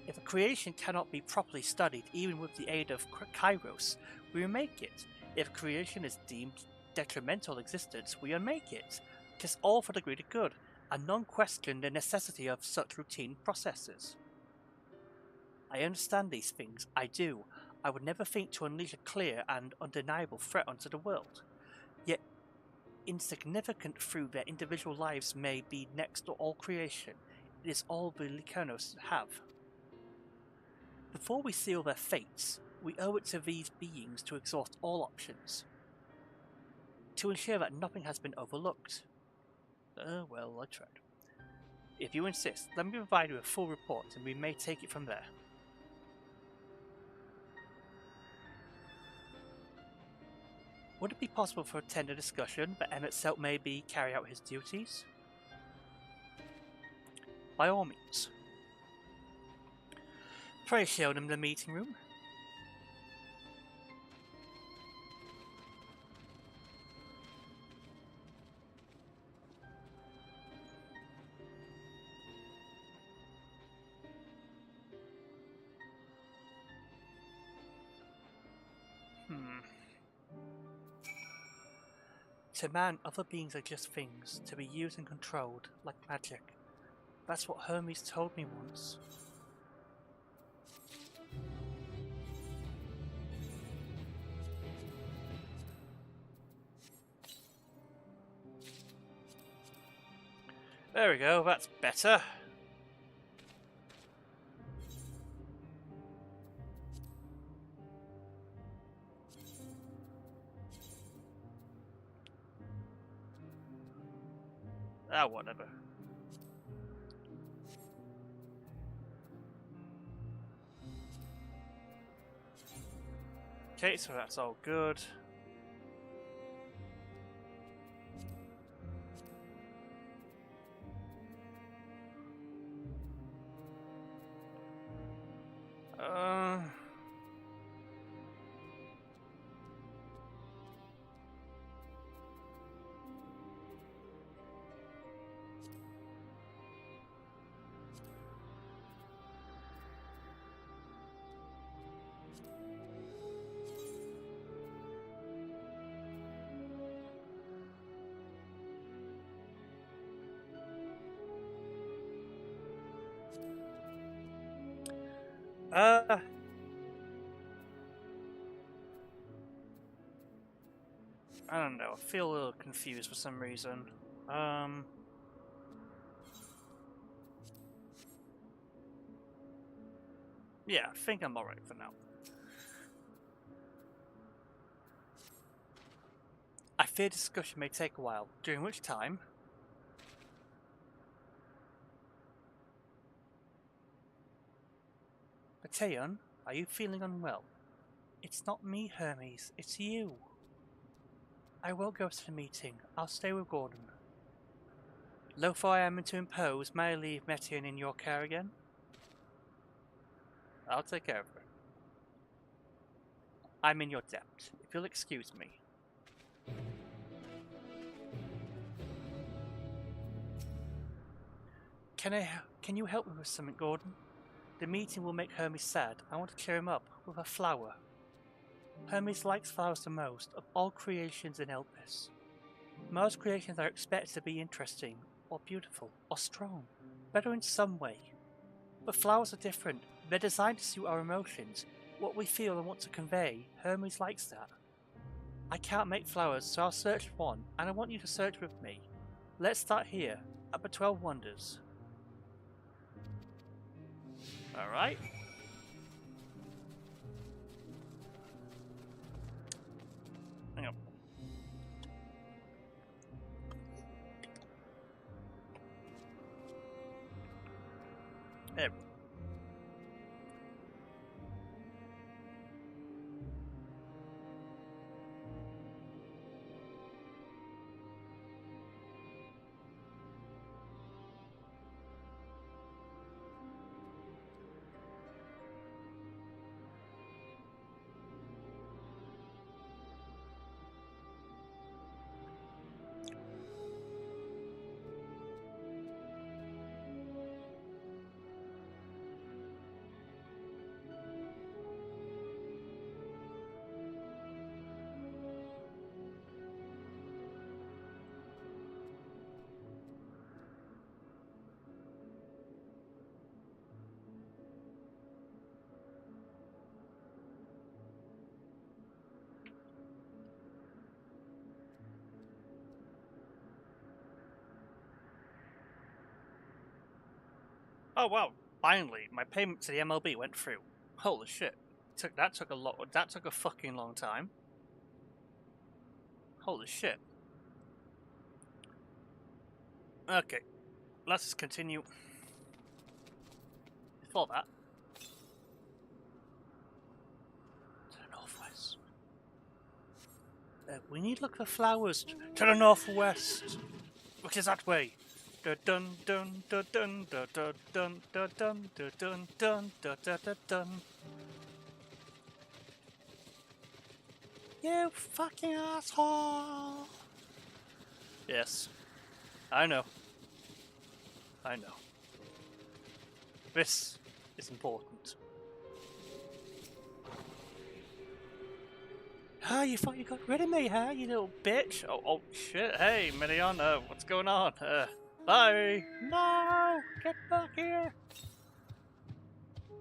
If a creation cannot be properly studied even with the aid of Kairos, we remake it. If a creation is deemed detrimental existence, we unmake it. 'Tis all for the greater good, and none question the necessity of such routine processes. I understand these things, I do. I would never think to unleash a clear and undeniable threat onto the world. Yet, insignificant through their individual lives may be next to all creation, it is all the Lycanos have. Before we seal their fates, we owe it to these beings to exhaust all options, to ensure that nothing has been overlooked. Well, I tried. If you insist, let me provide you a full report and we may take it from there. Would it be possible to attend a discussion that Emmett Selt may be carry out his duties? By all means. Pray show them the meeting room. To man, other beings are just things, to be used and controlled, like magic. That's what Hermes told me once. There we go, that's better. Whatever. Okay, so that's all good. I don't know, I feel a little confused for some reason. Yeah, I think I'm alright for now. I fear discussion may take a while, during which time... Mateon, are you feeling unwell? It's not me, Hermes, it's you. I won't go to the meeting. I'll stay with Gordon. Lothar, I am to impose. May I leave Metian in your care again? I'll take care of her. I'm in your debt, if you'll excuse me. Can you help me with something, Gordon? The meeting will make Hermes sad. I want to cheer him up with a flower. Hermes likes flowers the most of all creations in Elpis. Most creations are expected to be interesting, or beautiful, or strong, better in some way. But flowers are different. They're designed to suit our emotions, what we feel and want to convey. Hermes likes that. I can't make flowers, so I'll search for one, and I want you to search with me. Let's start here, at the 12 Wonders. Alright. Hang on. There. Oh wow! Finally, my payment to the MLB went through. Holy shit! That took a fucking long time. Holy shit! Okay, let's just continue. Before that, to the northwest. We need to look for flowers to the northwest, which is that way. Dun dun dun dun dun dun dun dun dun dun dun dun dun dun dun. You fucking asshole! Yes, I know. I know. This is important. Ah, you thought you got rid of me, huh, you little bitch? Oh shit, hey, Minion, what's going on? Bye! No! Get back here!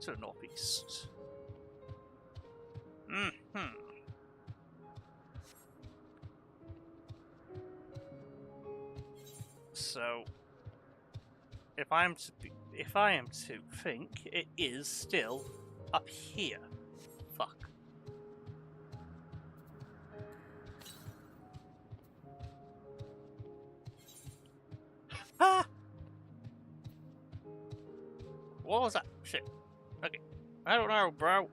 To the northeast. So, if I am to think, it is still up here. Fuck. Ah! What was that? Shit. Okay. I don't know, bro.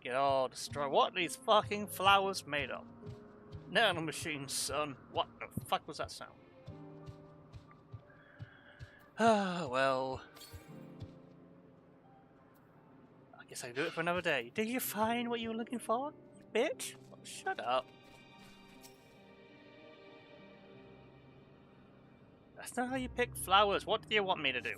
Get all destroyed. What are these fucking flowers made of? Nano machines, son. What the fuck was that sound? Ah, well. I guess I can do it for another day. Did you find what you were looking for, bitch? Oh, shut up. That's not how you pick flowers. What do you want me to do?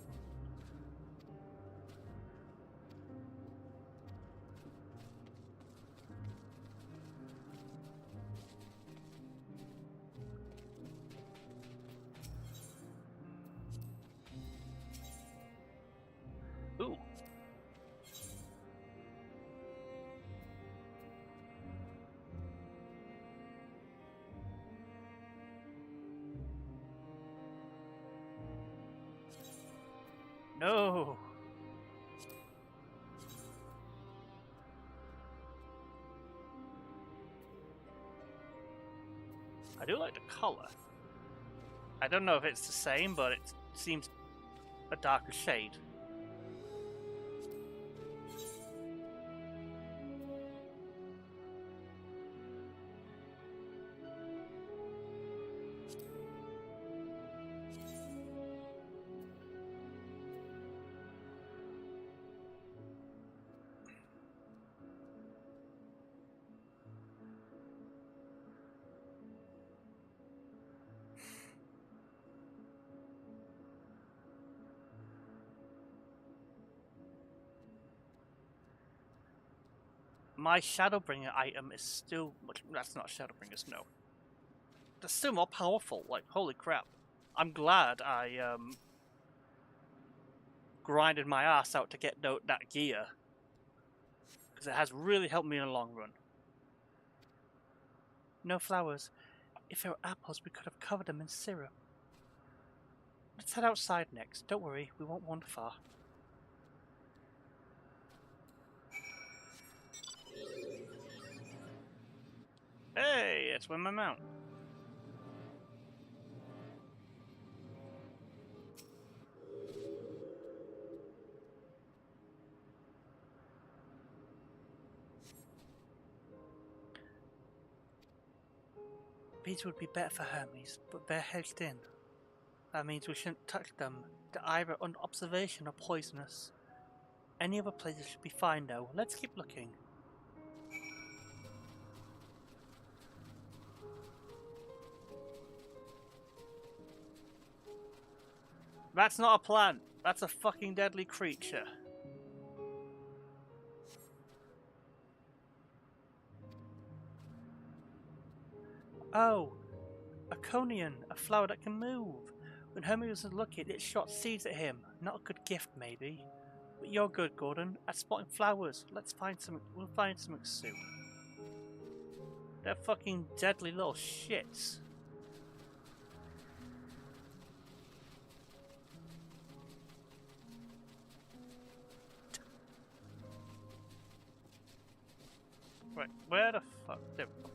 Ooh. No. I do like the color. I don't know if it's the same, but it seems a darker shade. my Shadowbringer item is still... That's not Shadowbringers, no. They're still more powerful, like, holy crap. I'm glad I, grinded my ass out to get that gear. Because it has really helped me in the long run. No flowers. If there were apples, we could have covered them in syrup. Let's head outside next. Don't worry, we won't wander far. Hey, it's with my mount. Bees would be better for Hermes, but they're hedged in. That means we shouldn't touch them. They're either under observation or poisonous. Any other places should be fine though. Let's keep looking. That's not a plant. That's a fucking deadly creature. Oh, a conian, a flower that can move. When Hermes was looking, it shot seeds at him. Not a good gift, maybe. But you're good, Gordon. At spotting flowers. Let's find some. We'll find something soon. They're fucking deadly little shits. Right, where the fuck? There we go.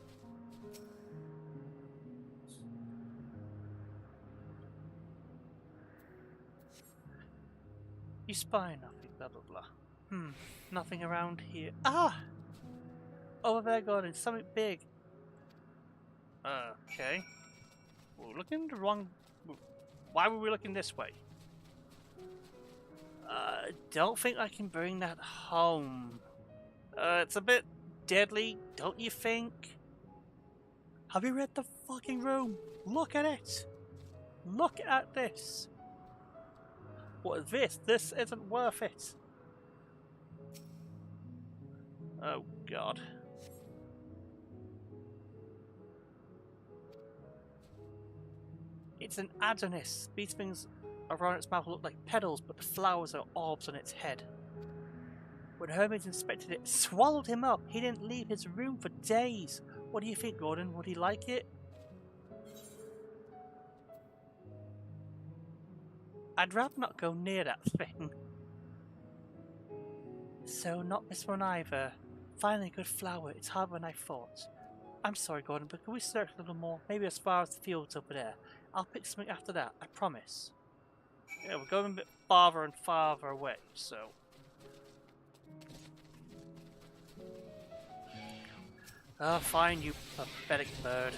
You spy nothing, blah blah blah. Nothing around here. Ah! Over there, Gordon, something big. Okay. We're looking the wrong... Why were we looking this way? Don't think I can bring that home. It's a bit deadly, don't you think? Have you read the fucking room? Look at it! Look at this! What is this? This isn't worth it. Oh god. It's an Adonis. These things around its mouth look like petals, but the flowers are orbs on its head. When Hermes inspected it, swallowed him up. He didn't leave his room for days. What do you think, Gordon? Would he like it? I'd rather not go near that thing. So, not this one either. Finally, a good flower. It's harder than I thought. I'm sorry, Gordon, but can we search a little more? Maybe as far as the fields over there. I'll pick something after that, I promise. Yeah, we're going a bit farther and farther away, so... Oh, fine, you pathetic bird.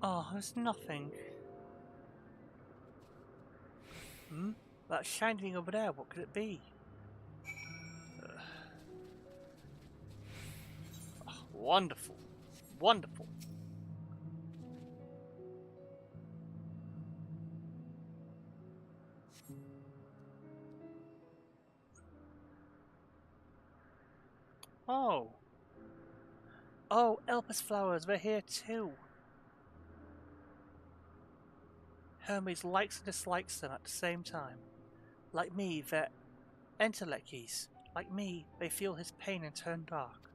Oh, there's nothing. That shiny thing over there, what could it be? Oh, wonderful. Wonderful. Oh. Oh, Elpis flowers, they're here too. Hermes likes and dislikes them at the same time. Like me, they're entelekis. Like me, they feel his pain and turn dark.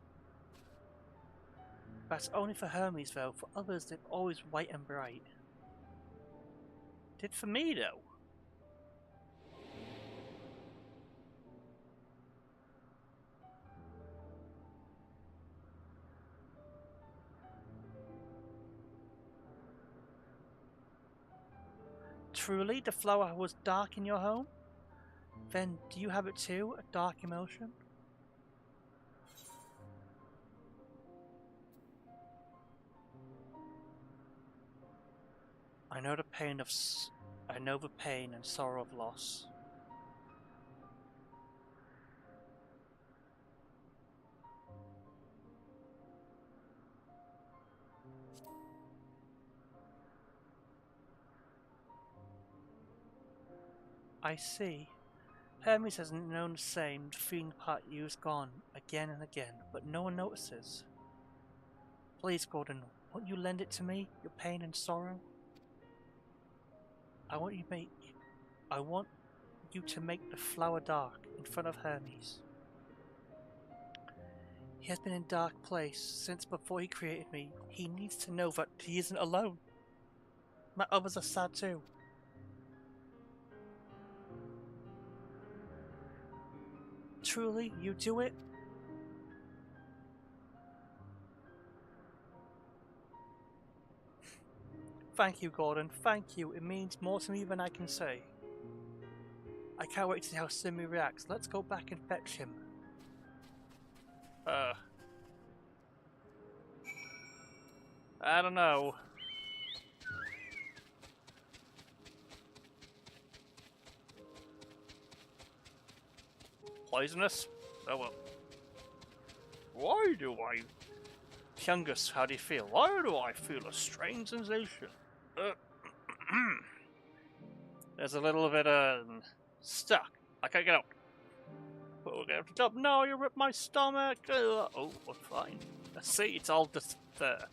That's only for Hermes though, for others they're always white and bright. Did for me though. Truly, the flower was dark in your home? Then do you have it too, a dark emotion? I know the pain and sorrow of loss. I see. Hermes has known the same, the feeling part you is gone, again and again, but no one notices. Please, Gordon, won't you lend it to me, your pain and sorrow? I want you to make the flower dark in front of Hermes. He has been in dark place since before he created me. He needs to know that he isn't alone. My others are sad too. Truly, you do it? Thank you, Gordon. Thank you. It means more to me than I can say. I can't wait to see how Simi reacts. Let's go back and fetch him. I don't know. Poisonous? Oh well. Why do I... Youngest, how do you feel? Why do I feel a strange sensation? There's a little bit stuck. I can't get out. But we're gonna have to jump. No, you ripped my stomach. Oh, we're fine. See, it's all just there.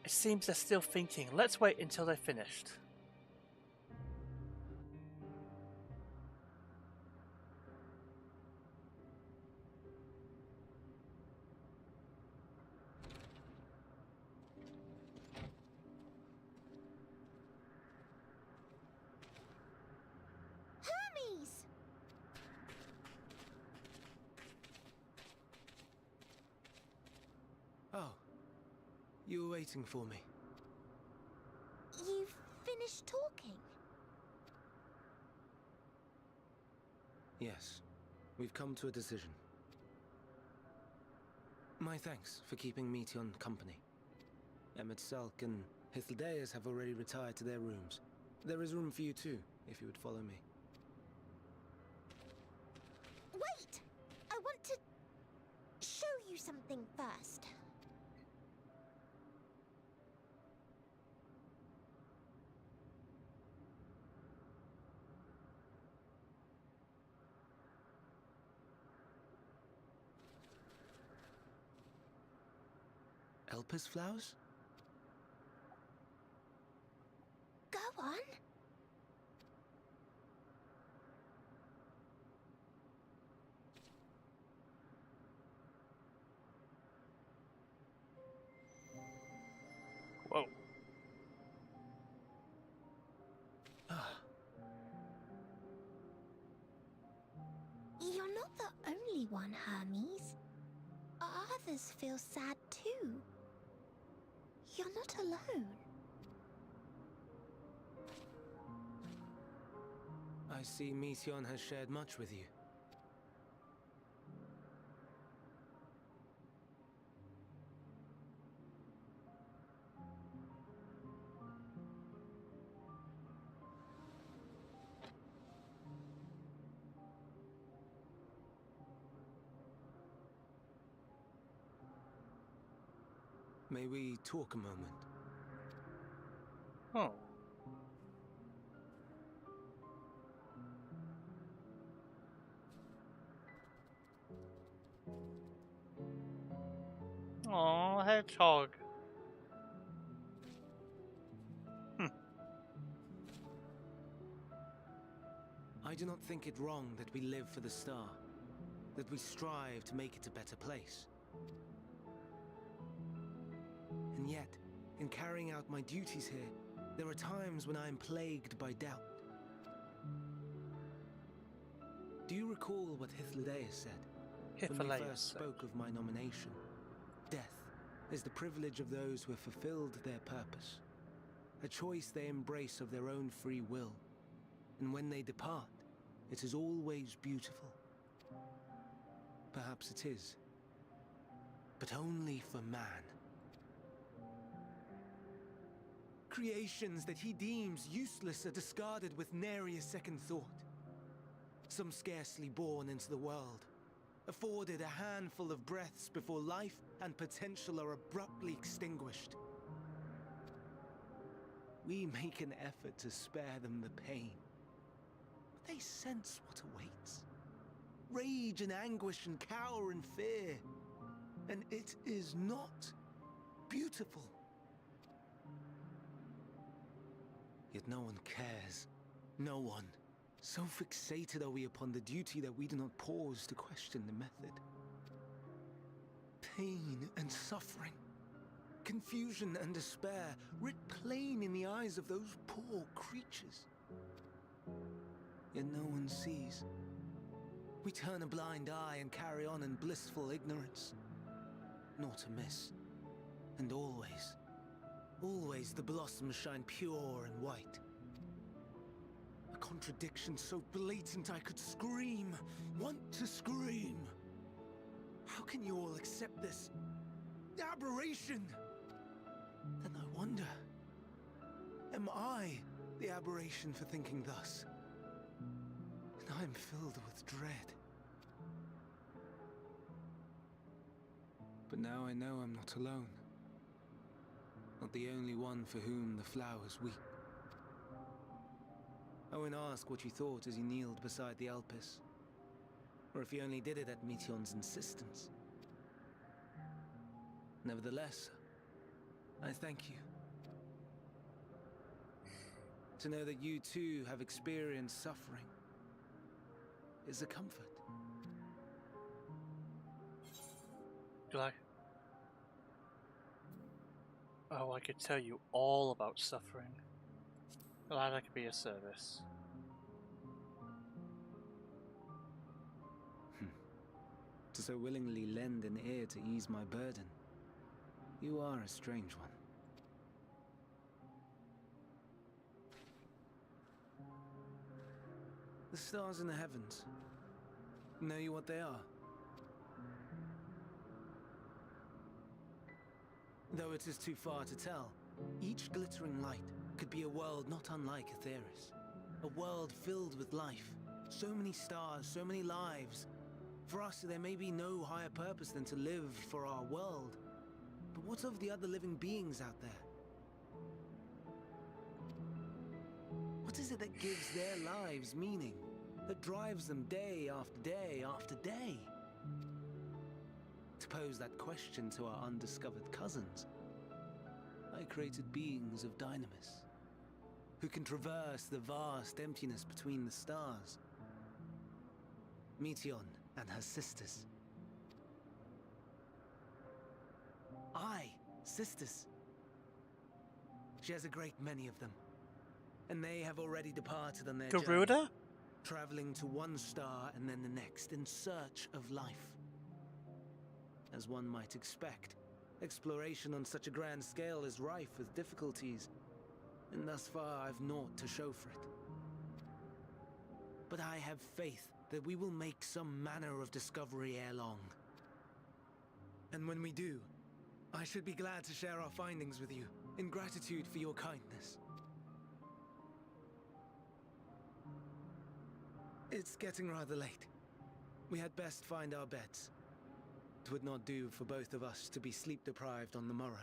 It seems they're still thinking. Let's wait until they're finished. Hermes! Oh, you were waiting for me. You've finished talking? Yes, we've come to a decision. My thanks for keeping Meteon company. Emmett Selk and Hythlodaeus have already retired to their rooms. There is room for you too, if you would follow me. Wait! I want to show you something first. Elpis flowers? Go on. Whoa. You're not the only one, Hermes. Others feel sad too. You're not alone. I see Meteon has shared much with you. May we talk a moment? Oh. Aw, hedgehog. I do not think it wrong that we live for the star, that we strive to make it a better place. And yet, in carrying out my duties here, there are times when I am plagued by doubt. Do you recall what Hythlodaeus said when we Hythlodaeus first said. spoke of my nomination? Death is the privilege of those who have fulfilled their purpose, a choice they embrace of their own free will, and when they depart, it is always beautiful. Perhaps it is, but only for man. Creations that he deems useless are discarded with nary a second thought. Some scarcely born into the world, afforded a handful of breaths before life and potential are abruptly extinguished. We make an effort to spare them the pain, but they sense what awaits. Rage and anguish and cower and fear, and it is not beautiful. Yet no one cares. No one. So fixated are we upon the duty that we do not pause to question the method. Pain and suffering, confusion and despair, writ plain in the eyes of those poor creatures. Yet no one sees. We turn a blind eye and carry on in blissful ignorance. Not amiss. And always, always the blossoms shine pure and white. A contradiction so blatant I could scream, want to scream. How can you all accept this aberration? Then I wonder, am I the aberration for thinking thus? And I am filled with dread. But now I know I'm not alone. Not the only one for whom the flowers weep. I won't ask what you thought as you kneeled beside the Alpes, or if you only did it at Meteon's insistence. Nevertheless, I thank you. To know that you too have experienced suffering is a comfort. Like, oh, I could tell you all about suffering. Glad I could be of service. To so willingly lend an ear to ease my burden, you are a strange one. The stars in the heavens, know you what they are? Though it is too far to tell, each glittering light could be a world not unlike Aetheris. A world filled with life. So many stars, so many lives. For us, there may be no higher purpose than to live for our world. But what of the other living beings out there? What is it that gives their lives meaning? That drives them day after day after day? To pose that question to our undiscovered cousins, I created beings of dynamis, who can traverse the vast emptiness between the stars. Meteon and her sisters. Aye, sisters. She has a great many of them, and they have already departed on their journey, Garuda? traveling to one star and then the next in search of life. As one might expect, exploration on such a grand scale is rife with difficulties, and thus far I've naught to show for it. But I have faith that we will make some manner of discovery ere long. And when we do, I should be glad to share our findings with you, in gratitude for your kindness. It's getting rather late. We had best find our beds. It would not do for both of us to be sleep-deprived on the morrow.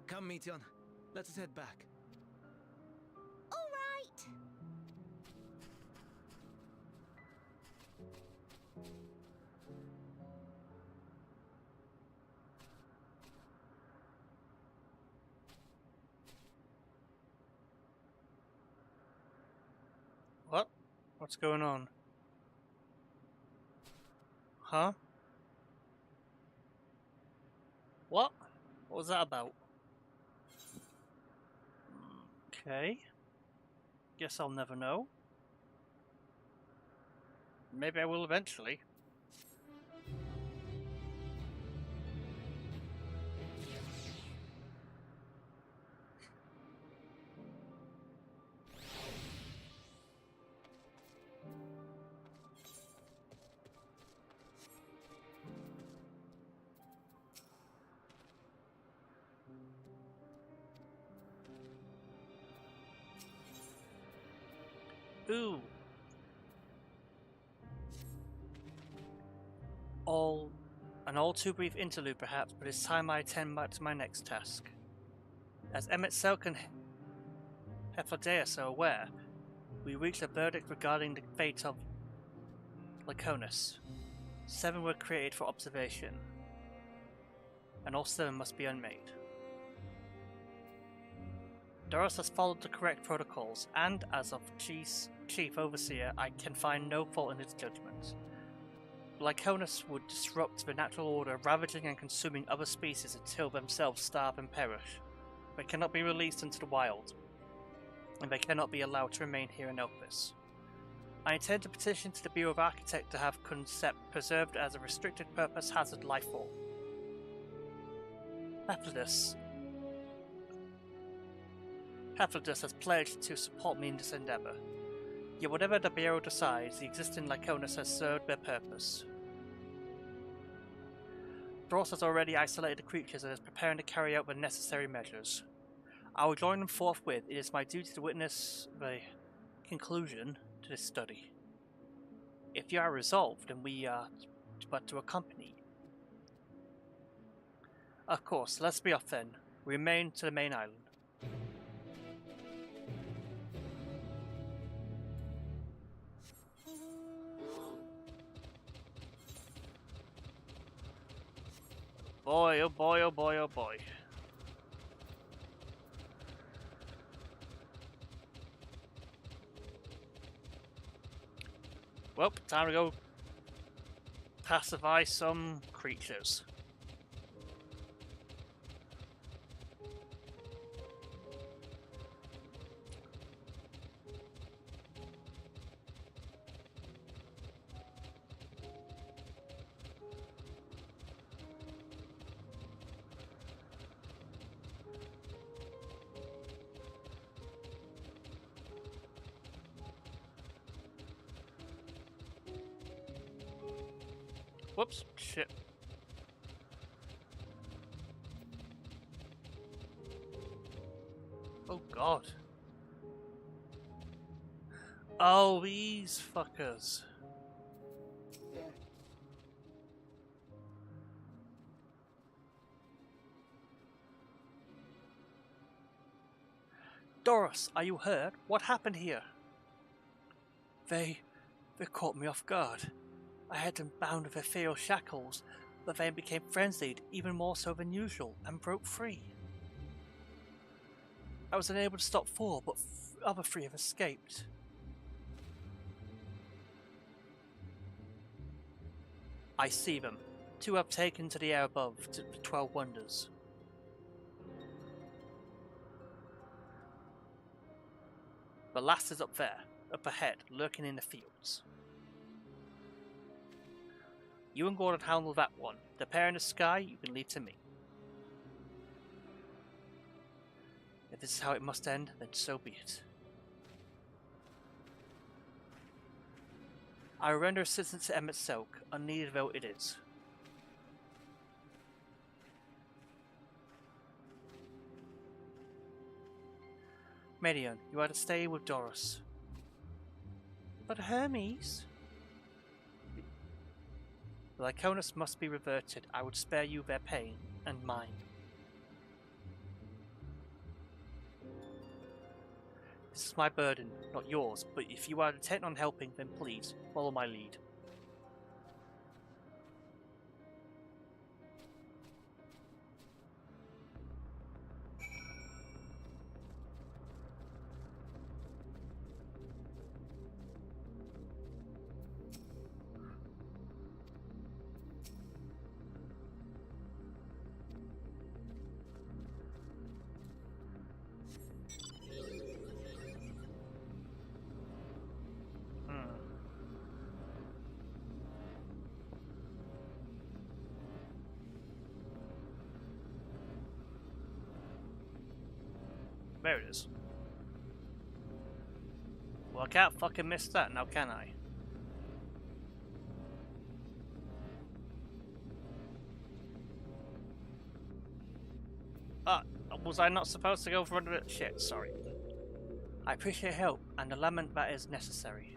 Come, Meteon. Let us head back. All right. What? What's going on? Huh? What? What was that about? Okay. Guess I'll never know. Maybe I will eventually. Ooh. An all too brief interlude perhaps, but it's time I attend back to my next task. As Emmett Selk and Hephadeus are aware, we reached a verdict regarding the fate of Laconis. 7 were created for observation, and all 7 must be unmade. Doris has followed the correct protocols, and as of Chief Overseer, I can find no fault in his judgment. Lyconus would disrupt the natural order, ravaging and consuming other species until themselves starve and perish. They cannot be released into the wild, and they cannot be allowed to remain here in Elpis. I intend to petition to the Bureau of Architect to have Concept preserved as a restricted purpose hazard lifeform. Hephaestus has pledged to support me in this endeavor. Yet whatever the Bureau decides, the existing Lyconus has served their purpose. Frost has already isolated the creatures and is preparing to carry out the necessary measures. I will join them forthwith. It is my duty to witness the conclusion to this study. If you are resolved, then we are but to accompany you. Of course, let's be off then. We remain to the main island. Boy, oh boy, oh boy, oh boy. Well, time to go pacify some creatures. Whoops, shit. Oh god. Oh, these fuckers. Doris, are you hurt? What happened here? They caught me off guard. I had them bound with ethereal shackles, but then became frenzied, even more so than usual, and broke free. I was unable to stop 4, but other 3 have escaped. I see them. 2 have taken to the air above, to the 12 Wonders. The last is up there, up ahead, lurking in the fields. You and Gordon handle that one. The pair in the sky, you can leave to me. If this is how it must end, then so be it. I will render assistance to Emmett Selk, unneeded though it is. Medion, you are to stay with Doris. But Hermes? The Lyconus must be reverted. I would spare you their pain, and mine. This is my burden, not yours, but if you are intent on helping, then please, follow my lead. There it is. Well, I can't fucking miss that now, can I? Was I not supposed to go for under it? Shit, sorry. I appreciate help and the lament that is necessary.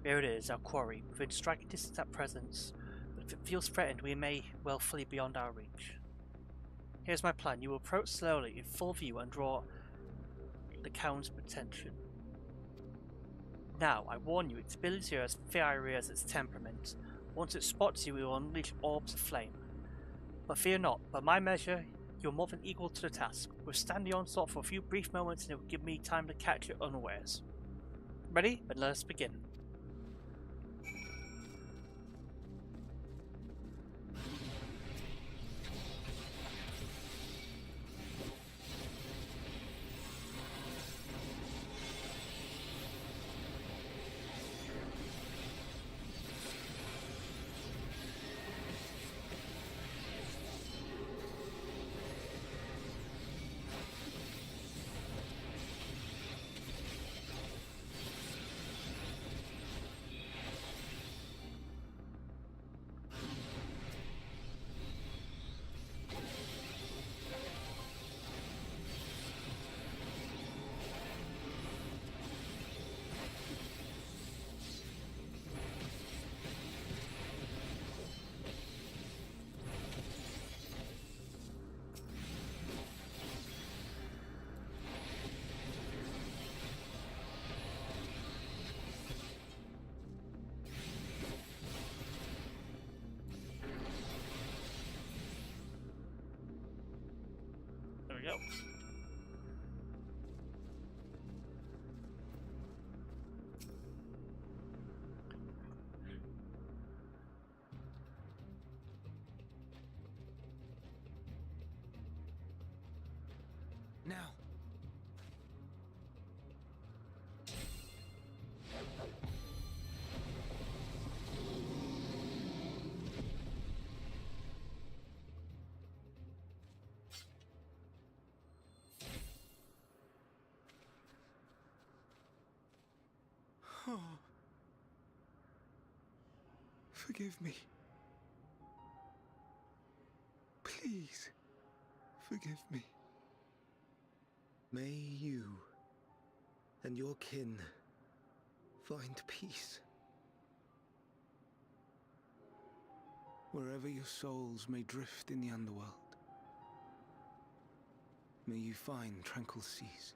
There it is, our quarry, within striking distance at present, but if it feels threatened we may well flee beyond our reach. Here's my plan. You will approach slowly in full view and draw the Count's attention. Now, I warn you, its ability are as fiery as its temperament. Once it spots you, it will unleash orbs of flame. But fear not, by my measure, you're more than equal to the task. Withstand the onslaught for a few brief moments and it will give me time to catch you unawares. Ready? Then let us begin. There we go. Now. Oh. Forgive me. Please, forgive me. May you and your kin find peace. Wherever your souls may drift in the underworld, may you find tranquil seas.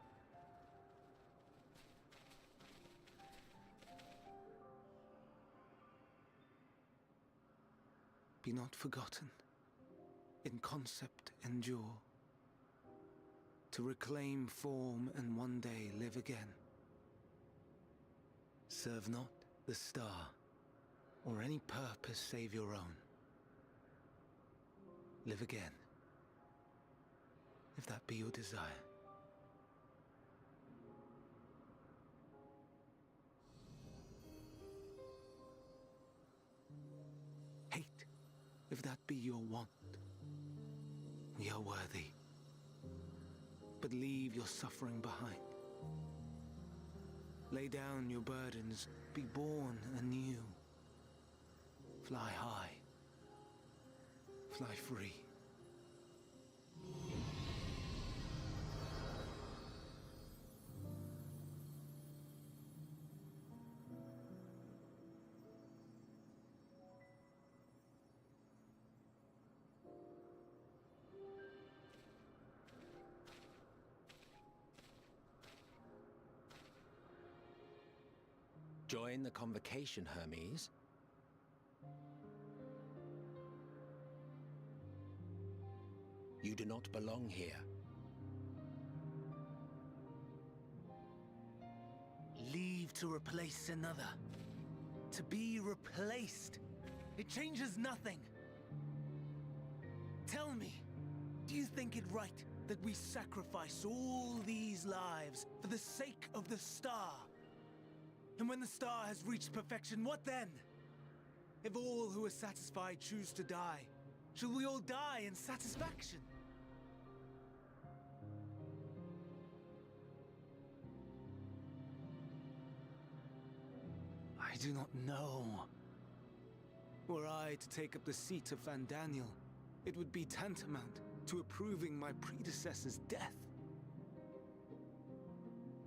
Be not forgotten, in concept endure, to reclaim form and one day live again. Serve not the star, or any purpose save your own. Live again, if that be your desire. Hate, if that be your want. We are worthy. But leave your suffering behind. Lay down your burdens, be born anew. Fly high, fly free. Join the convocation, Hermes. You do not belong here. Leave to replace another. To be replaced. It changes nothing. Tell me, do you think it right that we sacrifice all these lives for the sake of the star? And when the star has reached perfection, what then? If all who are satisfied choose to die, shall we all die in satisfaction? I do not know. Were I to take up the seat of Van Daniel, it would be tantamount to approving my predecessor's death.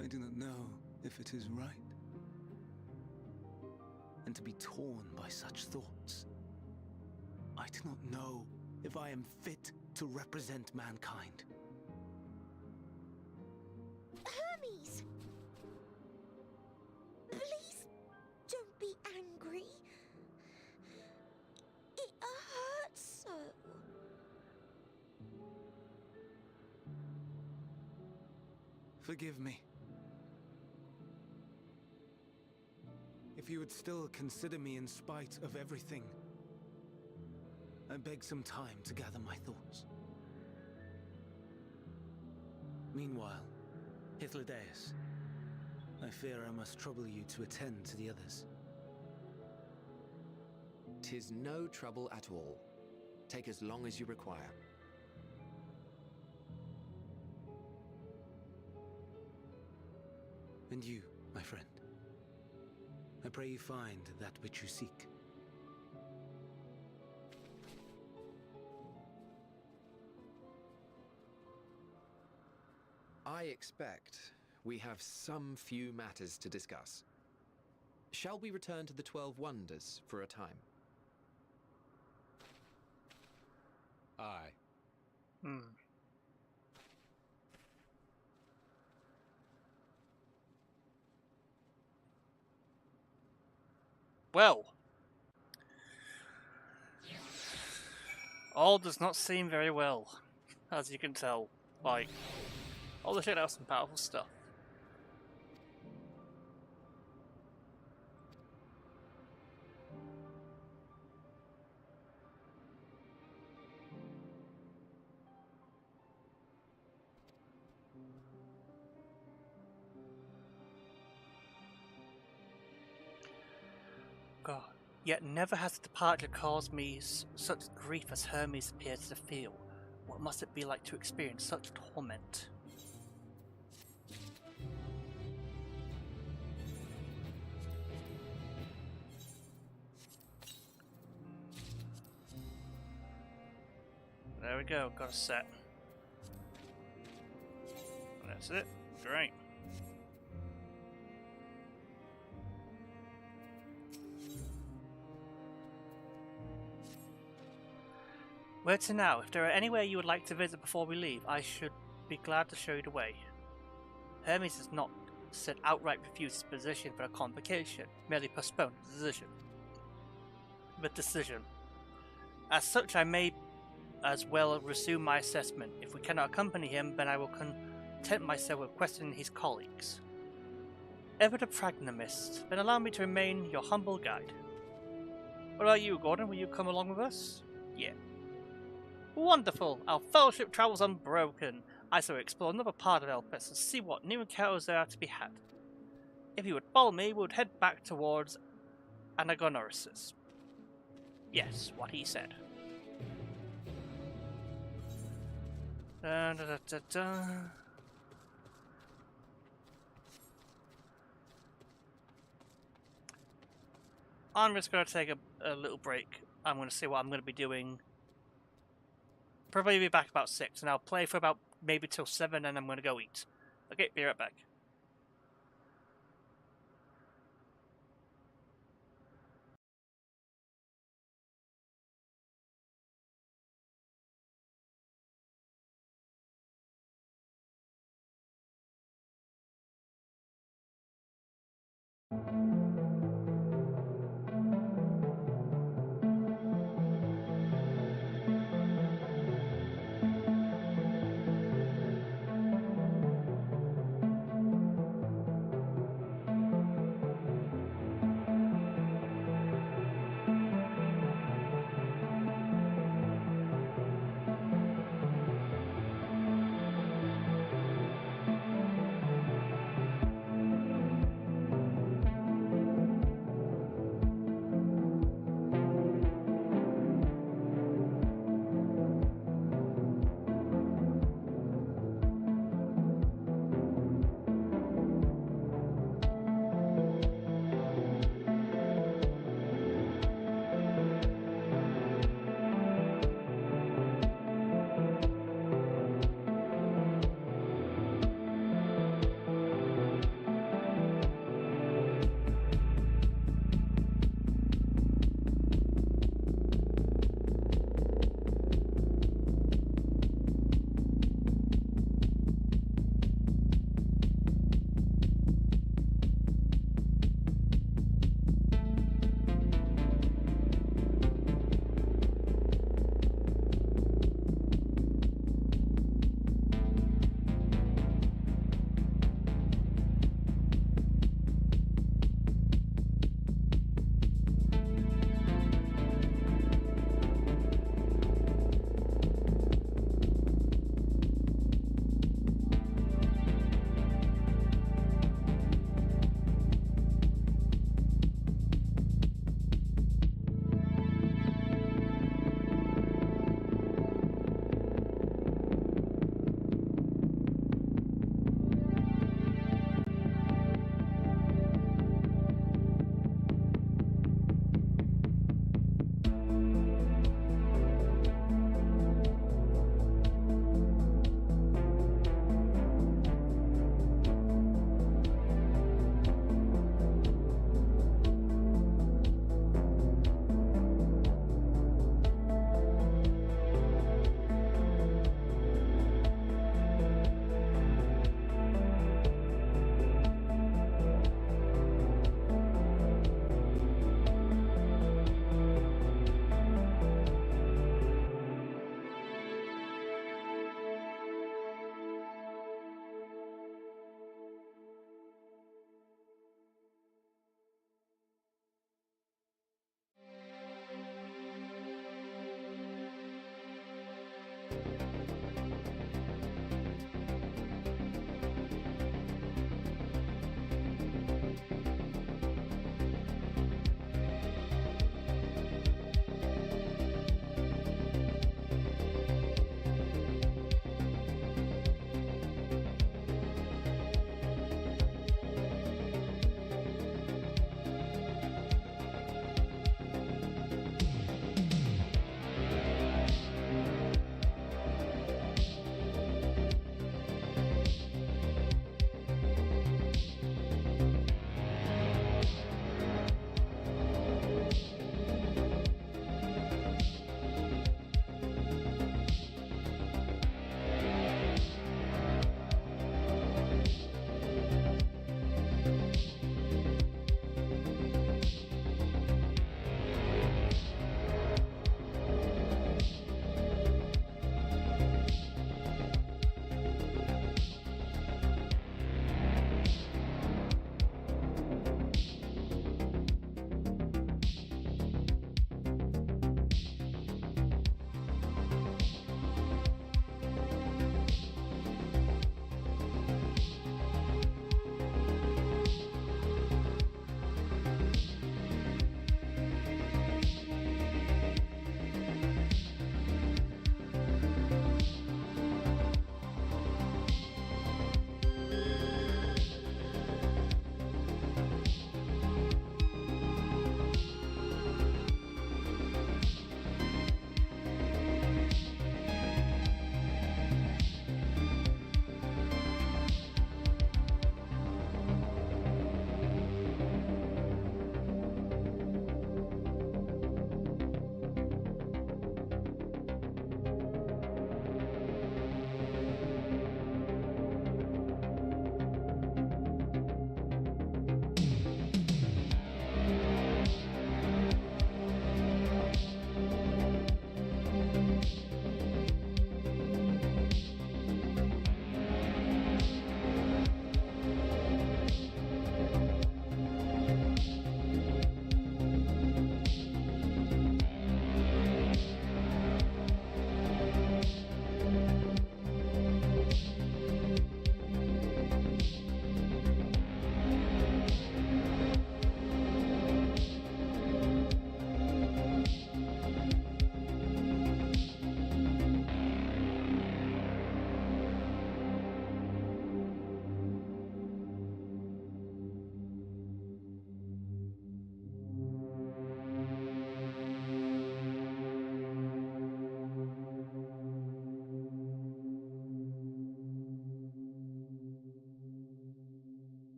I do not know if it is right. And to be torn by such thoughts, I do not know if I am fit to represent mankind. Hermes! Please don't be angry. It hurts so. Forgive me. If you would still consider me in spite of everything, I beg some time to gather my thoughts. Meanwhile, Hythlodaeus, I fear I must trouble you to attend to the others. 'Tis no trouble at all. Take as long as you require. And you, my friend, I pray you find that which you seek. I expect we have some few matters to discuss. Shall we return to the 12 Wonders for a time? Aye. Well, all does not seem very well, as you can tell. Like, all the shit out some powerful stuff. God. Yet never has the departure caused me such grief as Hermes appears to feel. What must it be like to experience such torment? There we go, got a set. That's it. Great. Where to now? If there are anywhere you would like to visit before we leave, I should be glad to show you the way. Hermes has not said outright refuse his position for a convocation, merely postponed the decision. As such, I may as well resume my assessment. If we cannot accompany him, then I will content myself with questioning his colleagues. Ever the pragmaticist, then allow me to remain your humble guide. What about you, Gordon? Will you come along with us? Yeah. Wonderful! Our fellowship travels unbroken. I shall explore another part of Elpis and see what new encounters there are to be had. If you would follow me, we would head back towards Anagonorisis. Yes, what he said. I'm just going to take a little break. I'm going to see what I'm going to be doing. Probably be back about 6, and I'll play for about maybe till 7, and I'm going to go eat. Okay, be right back.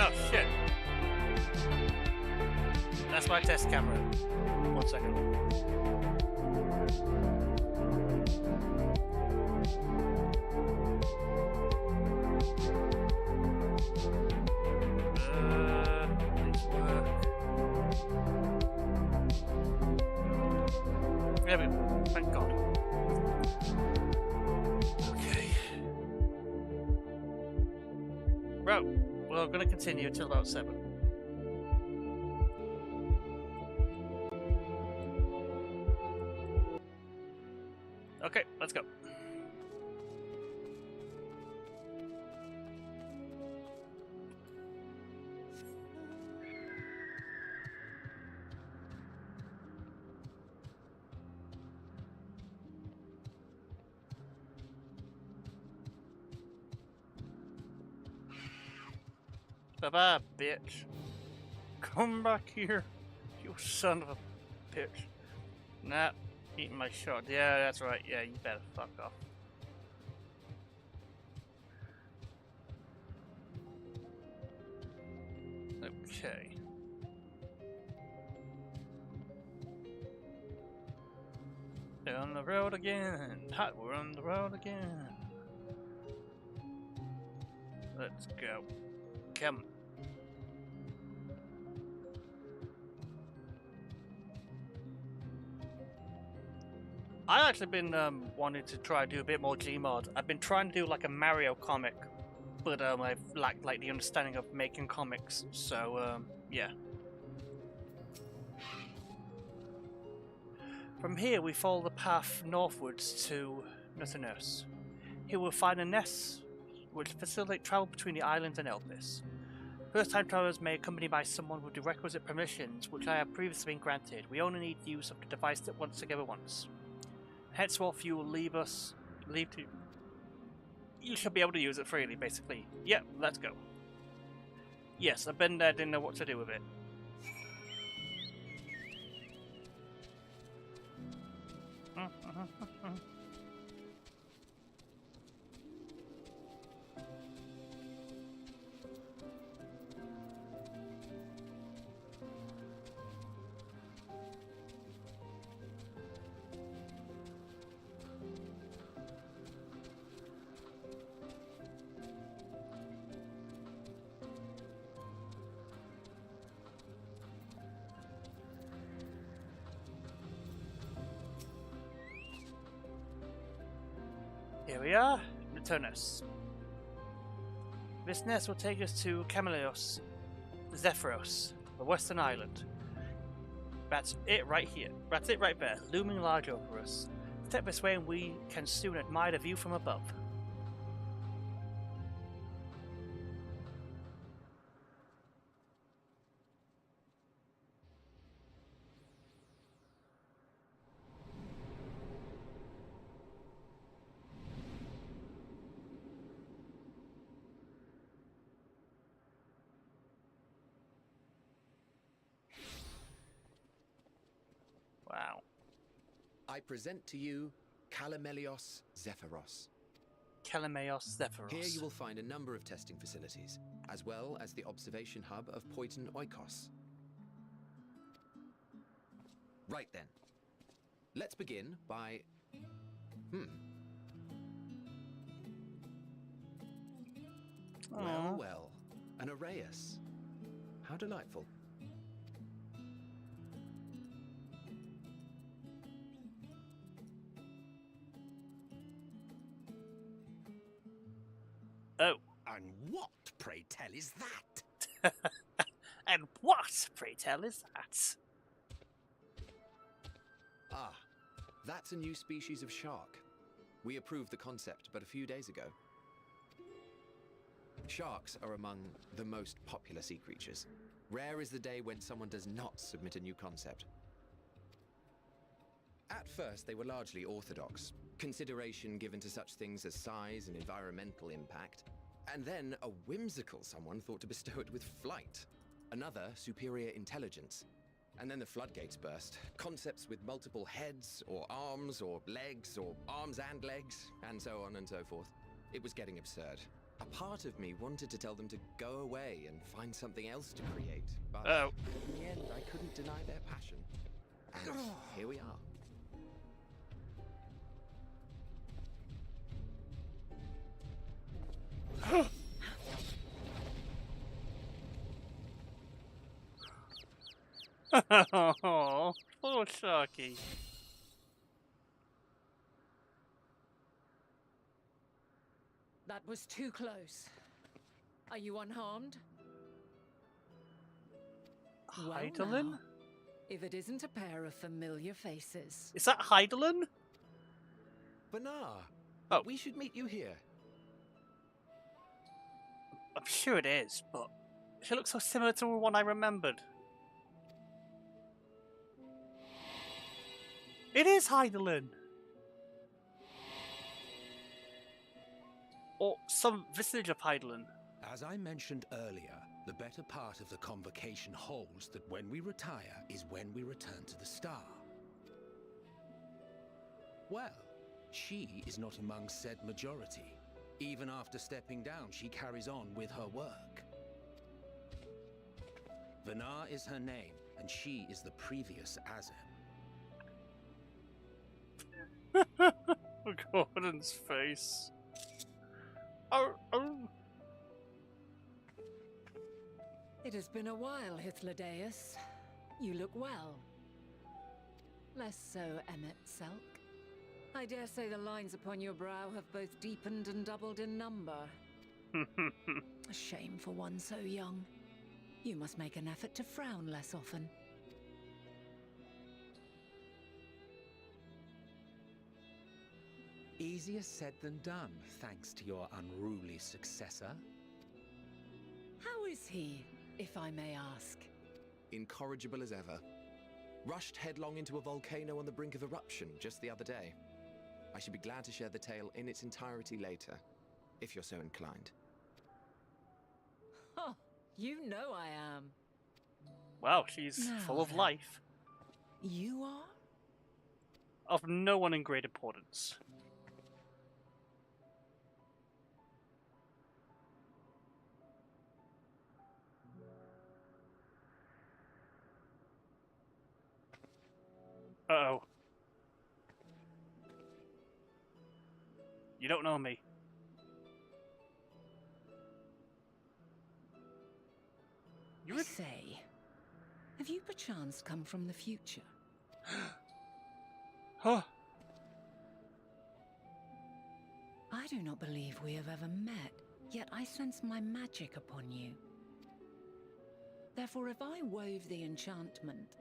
Oh shit! That's my test camera. 1 second. Please work. There we go. Thank God. Okay. Right. We're going to continue until about 7. Okay, let's go. Bye-bye, bitch. Come back here, you son of a bitch. Nah, eating my shot. Yeah, that's right. Yeah, you better fuck off. Okay. We're on the road again. Hot, we're on the road again. Let's go. Come. I've actually been wanting to try to do a bit more Gmod. I've been trying to do like a Mario comic, but I've lacked like the understanding of making comics. So yeah. From here, we follow the path northwards to Nothingness. Here we'll find a nest which facilitate travel between the islands and Elpis. First-time travelers may accompany by someone with the requisite permissions, which I have previously been granted. We only need use of the device that together once. Henceforth, you will leave to. You should be able to use it freely, basically. Yep, let's go. Yes, I've been there, didn't know what to do with it. Here we are, Returnus. This nest will take us to Camelios Zephyros, the western island. That's it right here. That's it right there, looming large over us. Step this way and we can soon admire the view from above. Wow. I present to you Calamelios Zephyros. Calameos Zephyros. Here you will find a number of testing facilities, as well as the observation hub of Poiton Oikos. Right then. Let's begin by... Well, well. An Arrayus. How delightful. Oh. And what, pray tell, is that? And what, pray tell, is that? Ah, that's a new species of shark. We approved the concept but a few days ago. Sharks are among the most popular sea creatures. Rare is the day when someone does not submit a new concept. At first, they were largely orthodox, consideration given to such things as size and environmental impact, and then a whimsical someone thought to bestow it with flight, another superior intelligence. And then the floodgates burst. Concepts with multiple heads, or arms and legs, and so on and so forth. It was getting absurd. A part of me wanted to tell them to go away and find something else to create, but Oh. in the end I couldn't deny their passion. And here we are. Oh, poor Sharky. That was too close. Are you unharmed? Well Heidelin? now, if it isn't a pair of familiar faces. Is that Heidelin? Banar, Oh. we should meet you here. I'm sure it is, but she looks so similar to the one I remembered. It is Heidelin! Or some vestige of Heidelin. As I mentioned earlier, the better part of the convocation holds that when we retire is when we return to the star. Well, she is not among said majority. Even after stepping down, she carries on with her work. Vanar is her name, and she is the previous Azem. Gordon's face. Oh. It has been a while, Hythlodaeus. You look well. Less so, Emmet Selk. I dare say the lines upon your brow have both deepened and doubled in number. A shame for one so young. You must make an effort to frown less often. Easier said than done, thanks to your unruly successor. How is he, if I may ask? Incorrigible as ever. Rushed headlong into a volcano on the brink of eruption just the other day. I should be glad to share the tale in its entirety later, if you're so inclined. Oh, you know I am. Wow, she's Now full of then. life. You are? Of no one in great importance. Uh-oh. You don't know me. I say, have you perchance come from the future? Huh. I do not believe we have ever met, yet I sense my magic upon you. Therefore, if I wove the enchantment,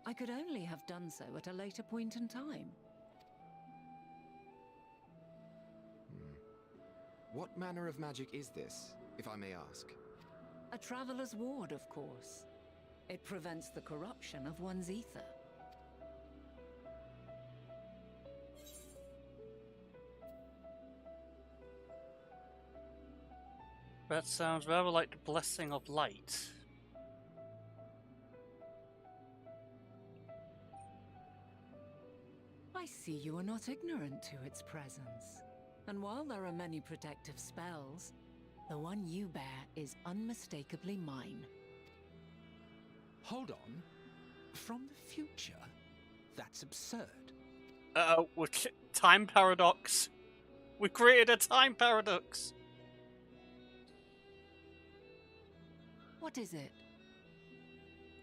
I could only have done so at a later point in time. What manner of magic is this, if I may ask? A traveler's ward, of course. It prevents the corruption of one's ether. That sounds rather like the blessing of light. I see you are not ignorant to its presence. And while there are many protective spells, the one you bear is unmistakably mine. Hold on. From the future? That's absurd. Time paradox. We created a time paradox. What is it?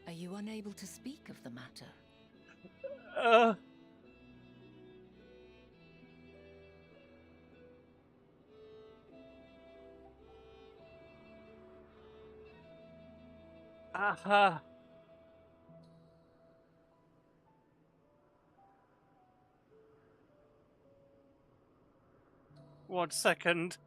Are you unable to speak of the matter? Aha. 1 second.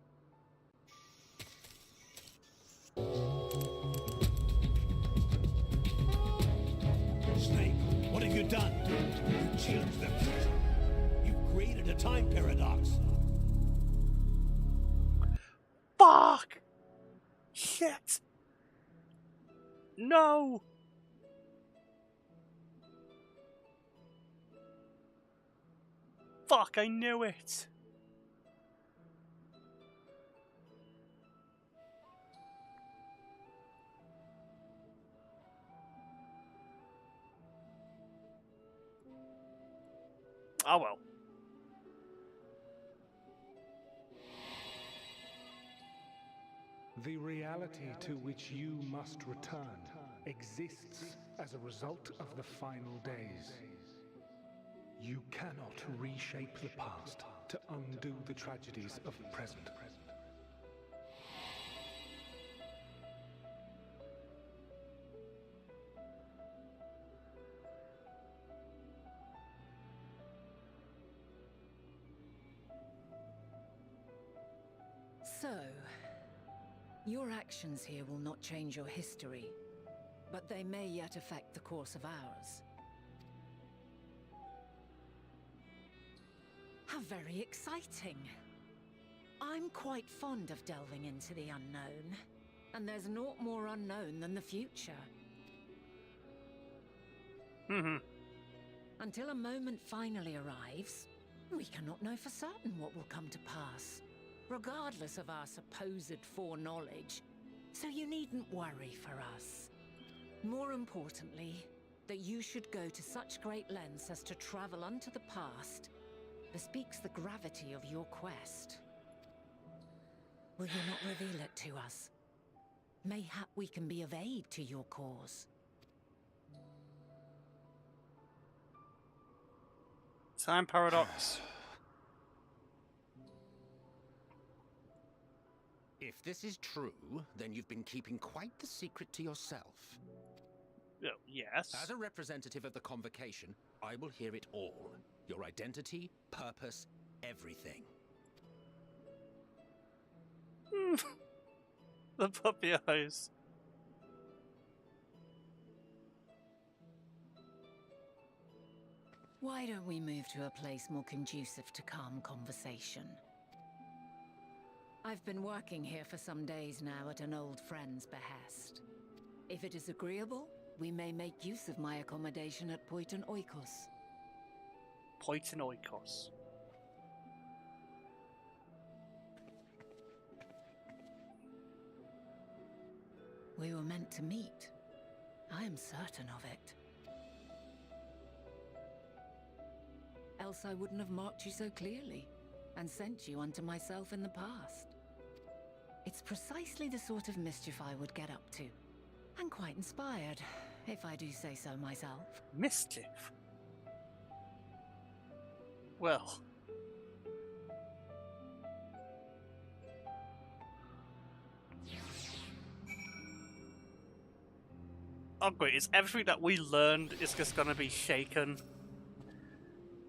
Snake, what have you done? You changed the future. You've created a time paradox. Fuck! Shit! No! Fuck, I knew it! Oh well. The reality to which you must return exists as a result of the final days. You cannot reshape the past to undo the tragedies of the present. So, your actions here will not change your history, but they may yet affect the course of ours. How very exciting! I'm quite fond of delving into the unknown, and there's naught more unknown than the future. Until a moment finally arrives, we cannot know for certain what will come to pass, regardless of our supposed foreknowledge, so you needn't worry for us. More importantly, that you should go to such great lengths as to travel unto the past bespeaks the gravity of your quest. Will you not reveal it to us? Mayhap we can be of aid to your cause. Time paradox. If this is true, then you've been keeping quite the secret to yourself. Oh, yes. As a representative of the Convocation, I will hear it all. Your identity, purpose, everything. The puppy eyes. Why don't we move to a place more conducive to calm conversation? I've been working here for some days now at an old friend's behest. If it is agreeable, we may make use of my accommodation at Poiton Oikos. Poiton Oikos. We were meant to meet. I am certain of it. Else I wouldn't have marked you so clearly, and sent you unto myself in the past. It's precisely the sort of mischief I would get up to, and quite inspired, if I do say so myself. Mischief? Well... Oh great, is everything that we learned is just gonna be shaken?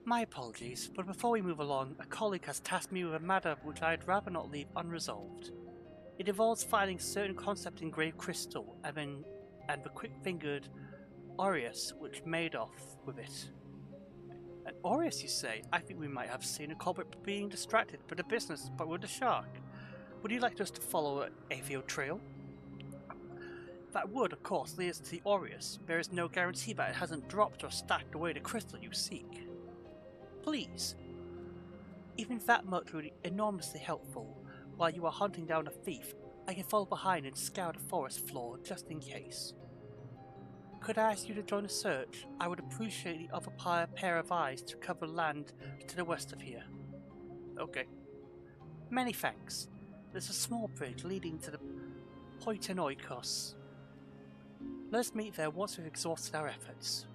My apologies, but before we move along, a colleague has tasked me with a matter which I'd rather not leave unresolved. It involves finding certain concept engraved crystal and the quick-fingered Aureus which made off with it. An Aureus, you say? I think we might have seen a culprit being distracted by the business but with the shark. Would you like us to follow a field trail? That would, of course, lead us to the Aureus. There is no guarantee that it hasn't dropped or stacked away the crystal you seek. Please. Even that much would be enormously helpful. While you are hunting down a thief, I can follow behind and scour the forest floor just in case. Could I ask you to join the search? I would appreciate the other pair of eyes to cover land to the west of here. Okay. Many thanks. There's a small bridge leading to the Poiton Oikos. Let's meet there once we've exhausted our efforts.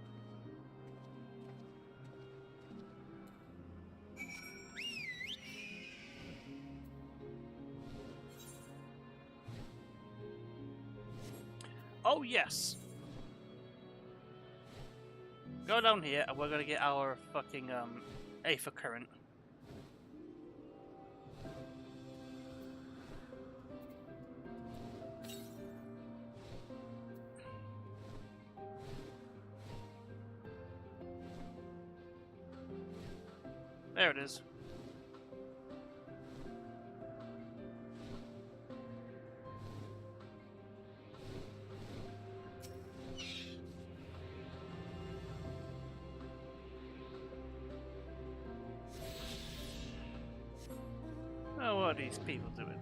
Oh yes! Go down here and we're gonna get our fucking Aether Current. There it is. Oh, what are these people doing?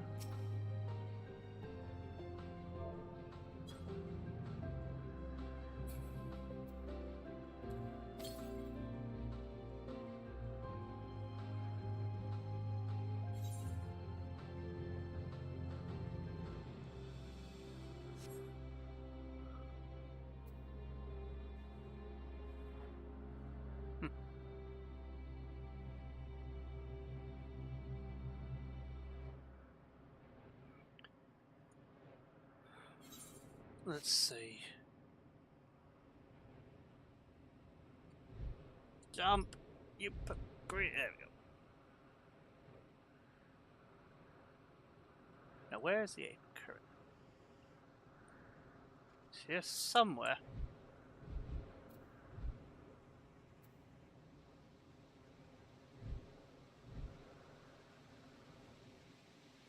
Let's see. Jump! You great. There we go. Now, where is the ape current? It's here somewhere.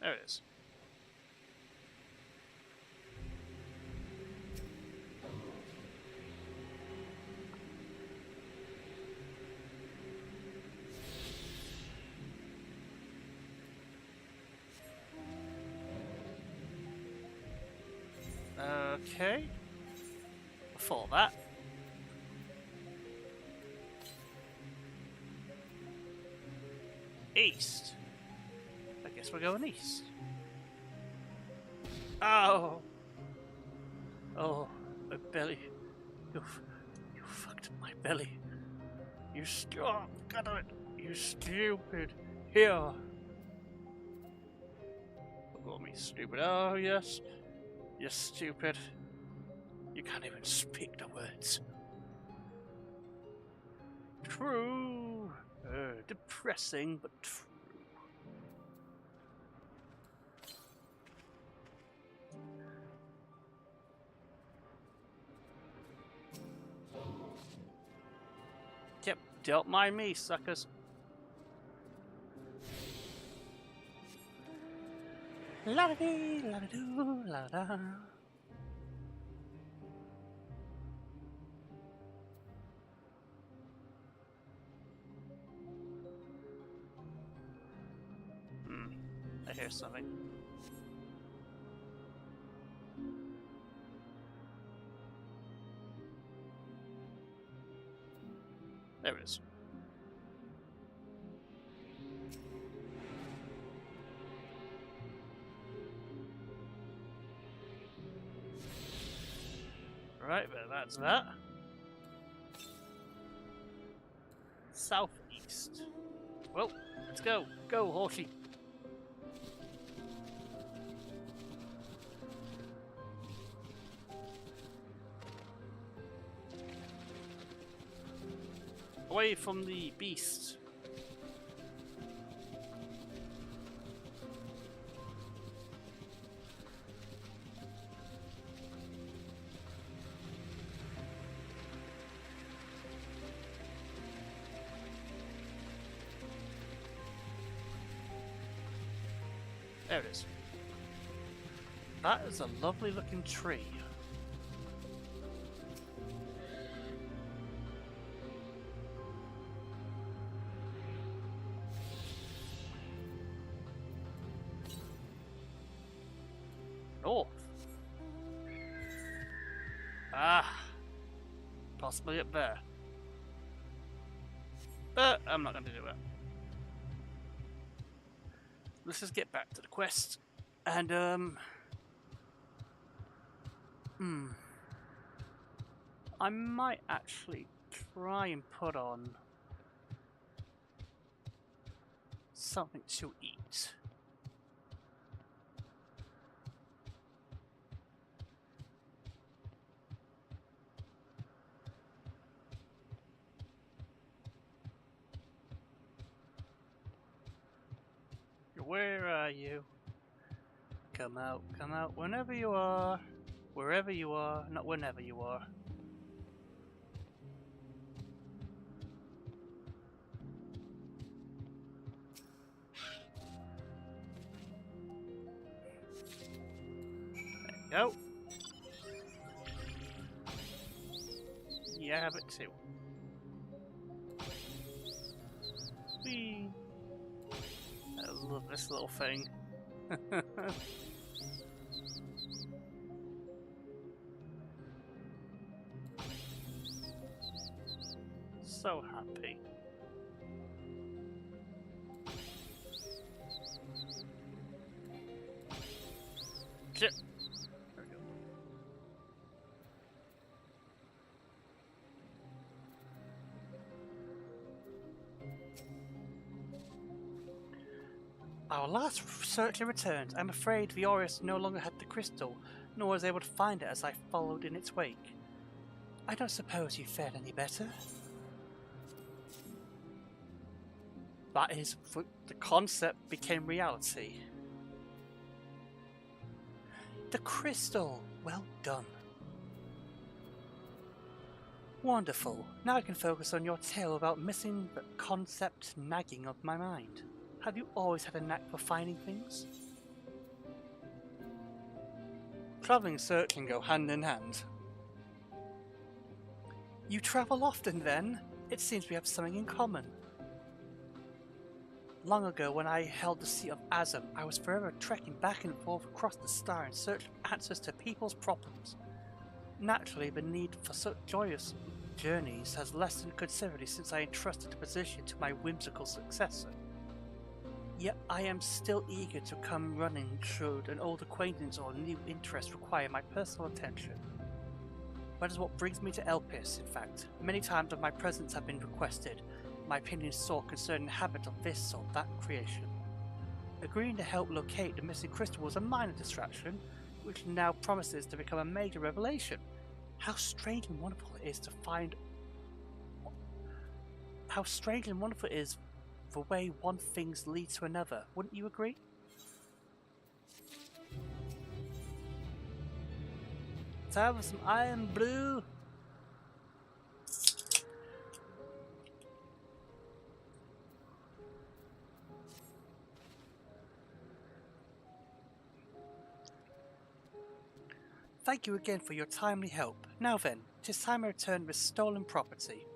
There it is. Okay. Before that. East. I guess we're going east. Oh! Oh, my belly. You fucked up my belly. You oh, God damn it. You stupid. Here. Call me stupid. Oh, yes. You're stupid. You can't even speak the words. True. Depressing, but true. Yep, don't mind me, suckers. La-da-dee, la-da-doo, la-da. I hear something. There it is. Right, but that's that. Southeast. Well, let's go. Go, horsey. Away from the beast. There it is. That is a lovely looking tree. North. Ah. Possibly up there. But I'm not going to do it. Let's just get back to the quest. And, I might actually try and put on something to eat. Where are you? Come out, whenever you are. Wherever you are, not whenever you are. There you go. You have it too. Whee! I love this little thing. So happy. Shit. There we go. Our last searcher returned. I'm afraid Viorius no longer had the crystal, nor was able to find it as I followed in its wake. I don't suppose you fared any better? That is, the concept became reality. The crystal! Well done. Wonderful. Now I can focus on your tale without missing the concept nagging of my mind. Have you always had a knack for finding things? Travelling and searching go hand in hand. You travel often then? It seems we have something in common. Long ago, when I held the seat of Azam, I was forever trekking back and forth across the star in search of answers to people's problems. Naturally, the need for such joyous journeys has lessened considerably since I entrusted the position to my whimsical successor. Yet I am still eager to come running should an old acquaintance or new interest require my personal attention. That is what brings me to Elpis, in fact. Many times of my presence have been requested, my opinions sought concerning the habit of this or that creation. Agreeing to help locate the missing crystal was a minor distraction, which now promises to become a major revelation. How strange and wonderful it is to find... How strange and wonderful it is the way one thing leads to another, wouldn't you agree? Let's have some iron blue. Thank you again for your timely help. Now then, 'tis time I return with stolen property.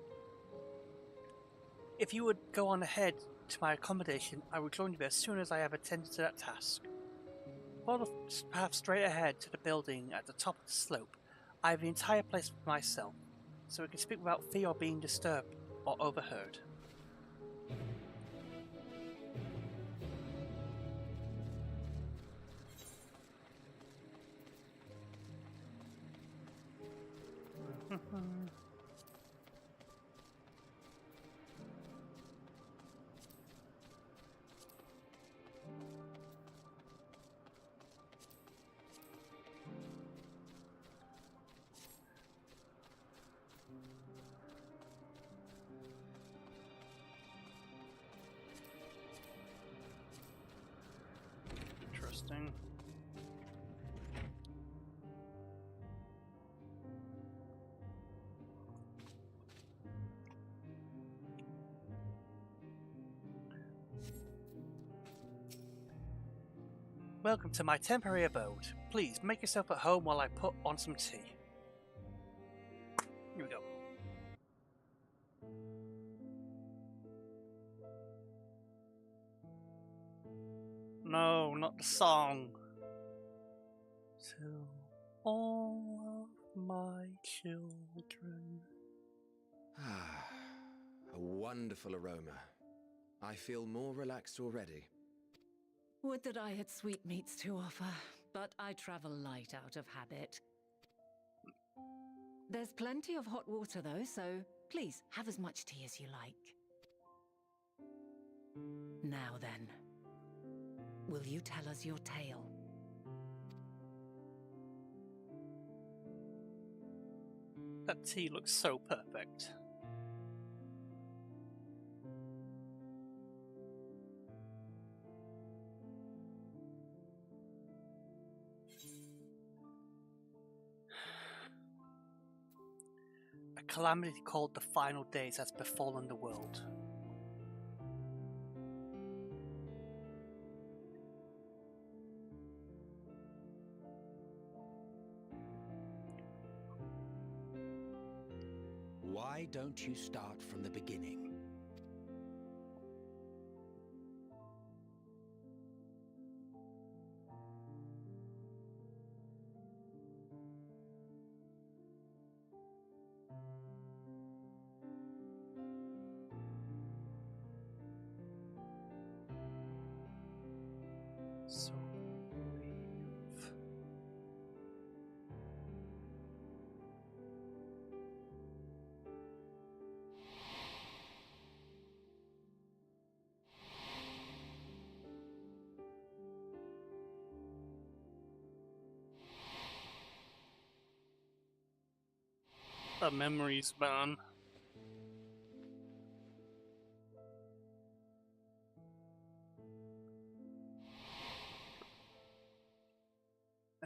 If you would go on ahead to my accommodation, I will join you as soon as I have attended to that task. Follow the path straight ahead to the building at the top of the slope. I have the entire place for myself, so we can speak without fear of being disturbed or overheard. Interesting. Welcome to my temporary abode. Please make yourself at home while I put on some tea. Here we go. No, not the song. To all of my children. Ah, a wonderful aroma. I feel more relaxed already. Would that I had sweetmeats to offer, but I travel light out of habit. There's plenty of hot water though, so please have as much tea as you like. Now then, will you tell us your tale? That tea looks so perfect. A calamity called the Final Days has befallen the world. Why don't you start from the beginning? So brave. The memories, man.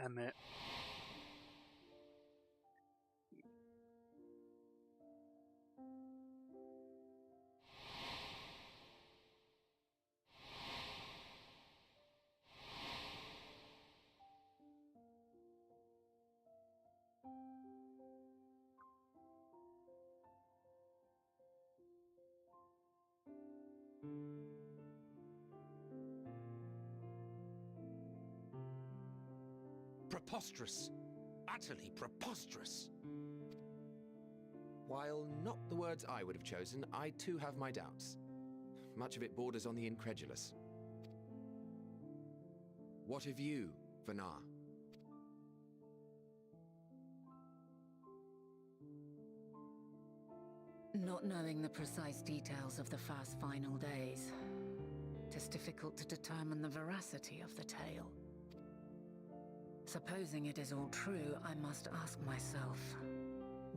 Emmett. Preposterous. Utterly preposterous. While not the words I would have chosen, I too have my doubts. Much of it borders on the incredulous. What of you, Vanar? Not knowing the precise details of the first final days, it is difficult to determine the veracity of the tale. Supposing it is all true, I must ask myself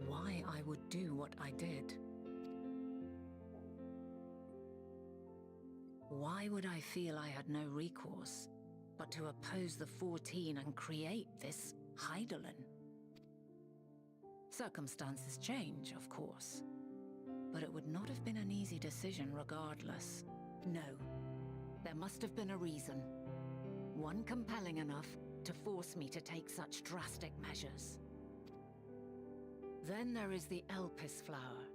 why I would do what I did. Why would I feel I had no recourse but to oppose the 14 and create this Hydaelyn? Circumstances change, of course, but it would not have been an easy decision regardless. No, there must have been a reason. One compelling enough to force me to take such drastic measures. Then there is the Elpis flower,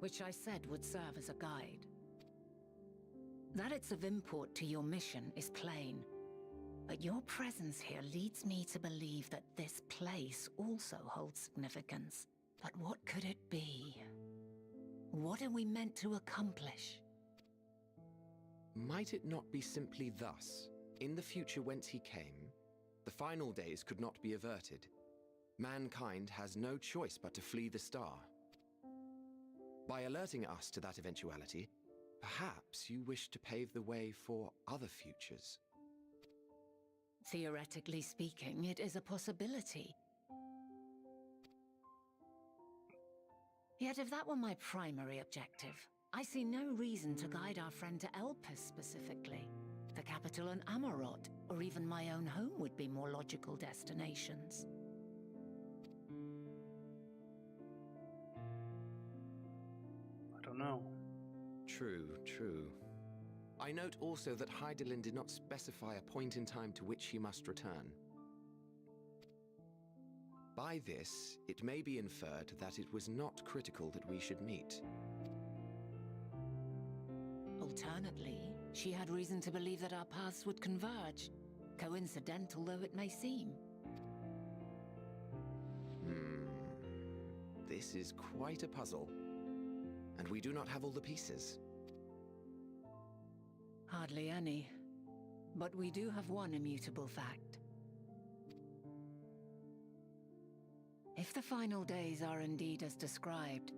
which I said would serve as a guide. That it's of import to your mission is plain, but your presence here leads me to believe that this place also holds significance. But what could it be? What are we meant to accomplish? Might it not be simply thus? In the future whence he came, the final days could not be averted. Mankind has no choice but to flee the star. By alerting us to that eventuality, perhaps you wish to pave the way for other futures. Theoretically speaking, it is a possibility. Yet if that were my primary objective, I see no reason to guide our friend to Elpis specifically. The capital and Amarot, or even my own home would be more logical destinations. I don't know. True, true. I note also that Hydaelyn did not specify a point in time to which he must return. By this, it may be inferred that it was not critical that we should meet. Alternately, she had reason to believe that our paths would converge, coincidental though it may seem. This is quite a puzzle, and we do not have all the pieces. Hardly any, but we do have one immutable fact. If the final days are indeed as described,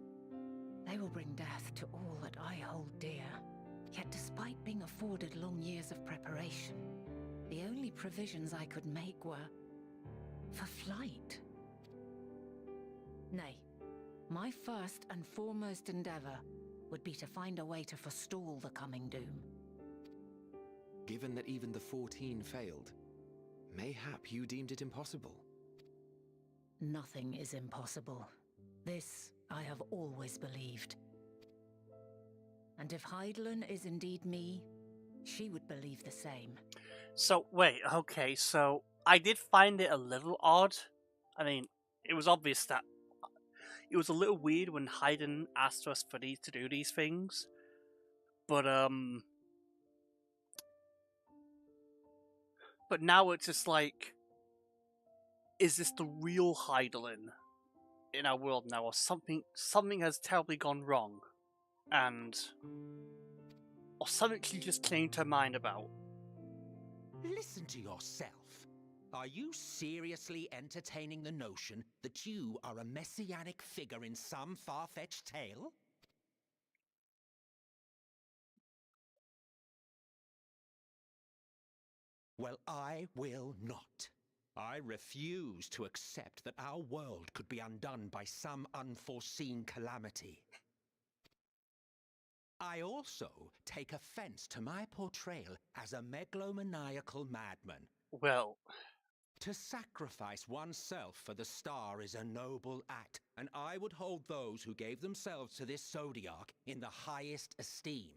they will bring death to all that I hold dear. Yet despite being afforded long years of preparation, the only provisions I could make were for flight. Nay, my first and foremost endeavor would be to find a way to forestall the coming doom. Given that even the 14 failed, mayhap you deemed it impossible. Nothing is impossible. This I have always believed. And if Hydaelyn is indeed me, she would believe the same. So, wait, okay, so I did find it a little odd. I mean, it was obvious that it was a little weird when Hydaelyn asked us for these to do these things. But now it's just like, is this the real Hydaelyn in our world now, or something has terribly gone wrong, or something she just changed her mind about? Listen to yourself. Are you seriously entertaining the notion that you are a messianic figure in some far-fetched tale? Well, I will not. I refuse to accept that our world could be undone by some unforeseen calamity. I also take offense to my portrayal as a megalomaniacal madman. Well, to sacrifice oneself for the star is a noble act, and I would hold those who gave themselves to this zodiac in the highest esteem.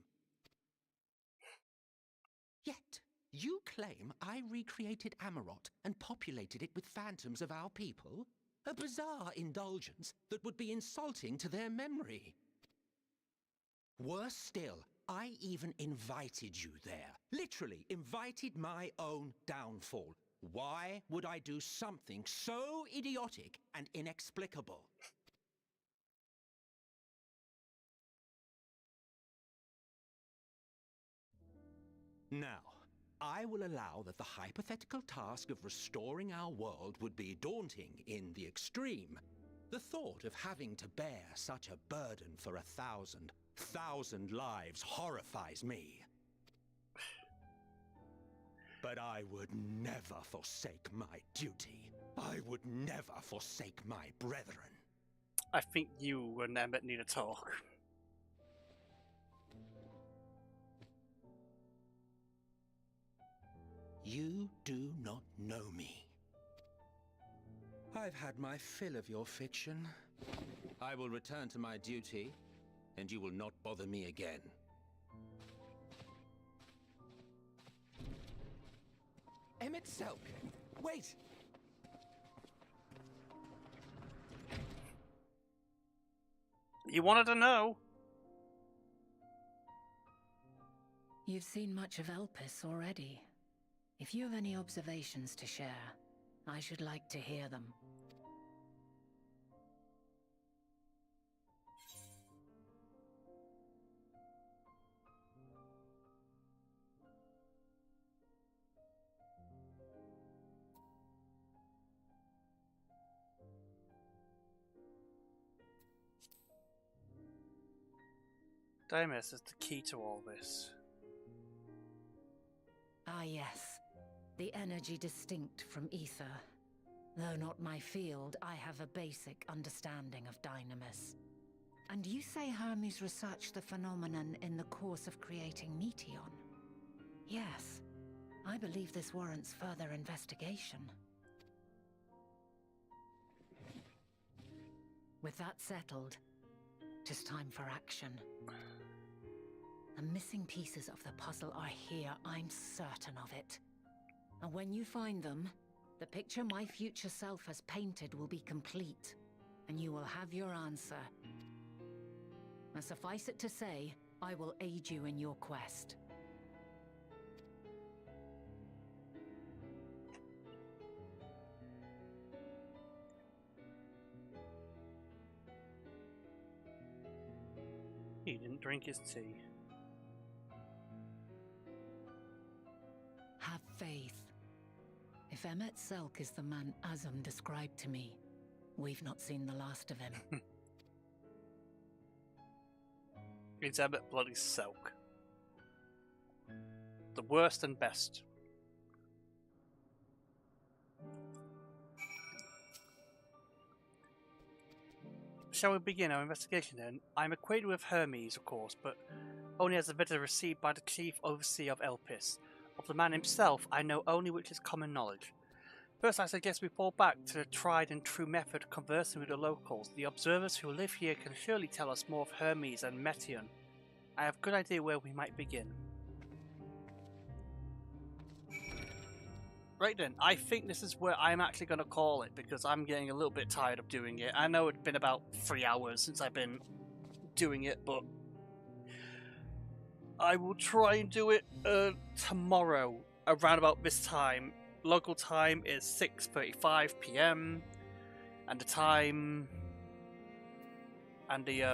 Yet, you claim I recreated Amarot and populated it with phantoms of our people? A bizarre indulgence that would be insulting to their memory. Worse still, I even invited you there. Literally invited my own downfall. Why would I do something so idiotic and inexplicable? Now, I will allow that the hypothetical task of restoring our world would be daunting in the extreme. The thought of having to bear such a burden for 1,000 lives horrifies me. But I would never forsake my duty. I would never forsake my brethren. I think you and Emmett need to talk. You do not know me. I've had my fill of your fiction. I will return to my duty, and you will not bother me again. Emmett Selk! Wait! You wanted to know? You've seen much of Elpis already. If you have any observations to share, I should like to hear them. Deimos is the key to all this. Ah yes, the energy distinct from ether. Though not my field, I have a basic understanding of Dynamis. And you say Hermes researched the phenomenon in the course of creating Meteon? Yes, I believe this warrants further investigation. With that settled, it is time for action. The missing pieces of the puzzle are here, I'm certain of it. And when you find them, the picture my future self has painted will be complete, and you will have your answer. And suffice it to say, I will aid you in your quest. He didn't drink his tea. Have faith. If Emmett Selk is the man Azam described to me, we've not seen the last of him. It's Emmett bloody Selk. The worst and best. Shall we begin our investigation then? I'm acquainted with Hermes, of course, but only as a visit received by the chief overseer of Elpis. Of the man himself, I know only which is common knowledge. First, I suggest we fall back to the tried and true method of conversing with the locals. The observers who live here can surely tell us more of Hermes and Meteon. I have a good idea where we might begin. Right then, I think this is where I'm actually going to call it, because I'm getting a little bit tired of doing it. I know it's been about 3 hours since I've been doing it, but I will try and do it tomorrow, around about this time. Local time is 6:35 PM, and the time and the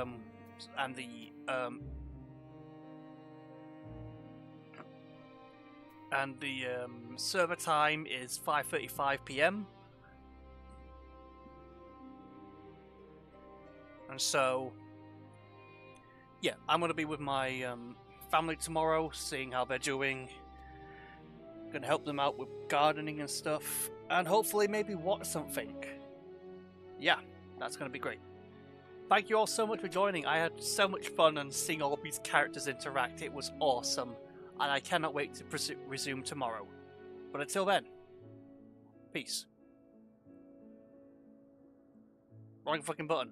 server time is 5:35 PM. And so, yeah, I'm gonna be with my family tomorrow, seeing how they're doing. Gonna help them out with gardening and stuff. and hopefully maybe watch something. Yeah, that's going to be great. Thank you all so much for joining. I had so much fun and seeing all these characters interact. It was awesome, and I cannot wait to resume tomorrow. But until then, peace. Wrong fucking button.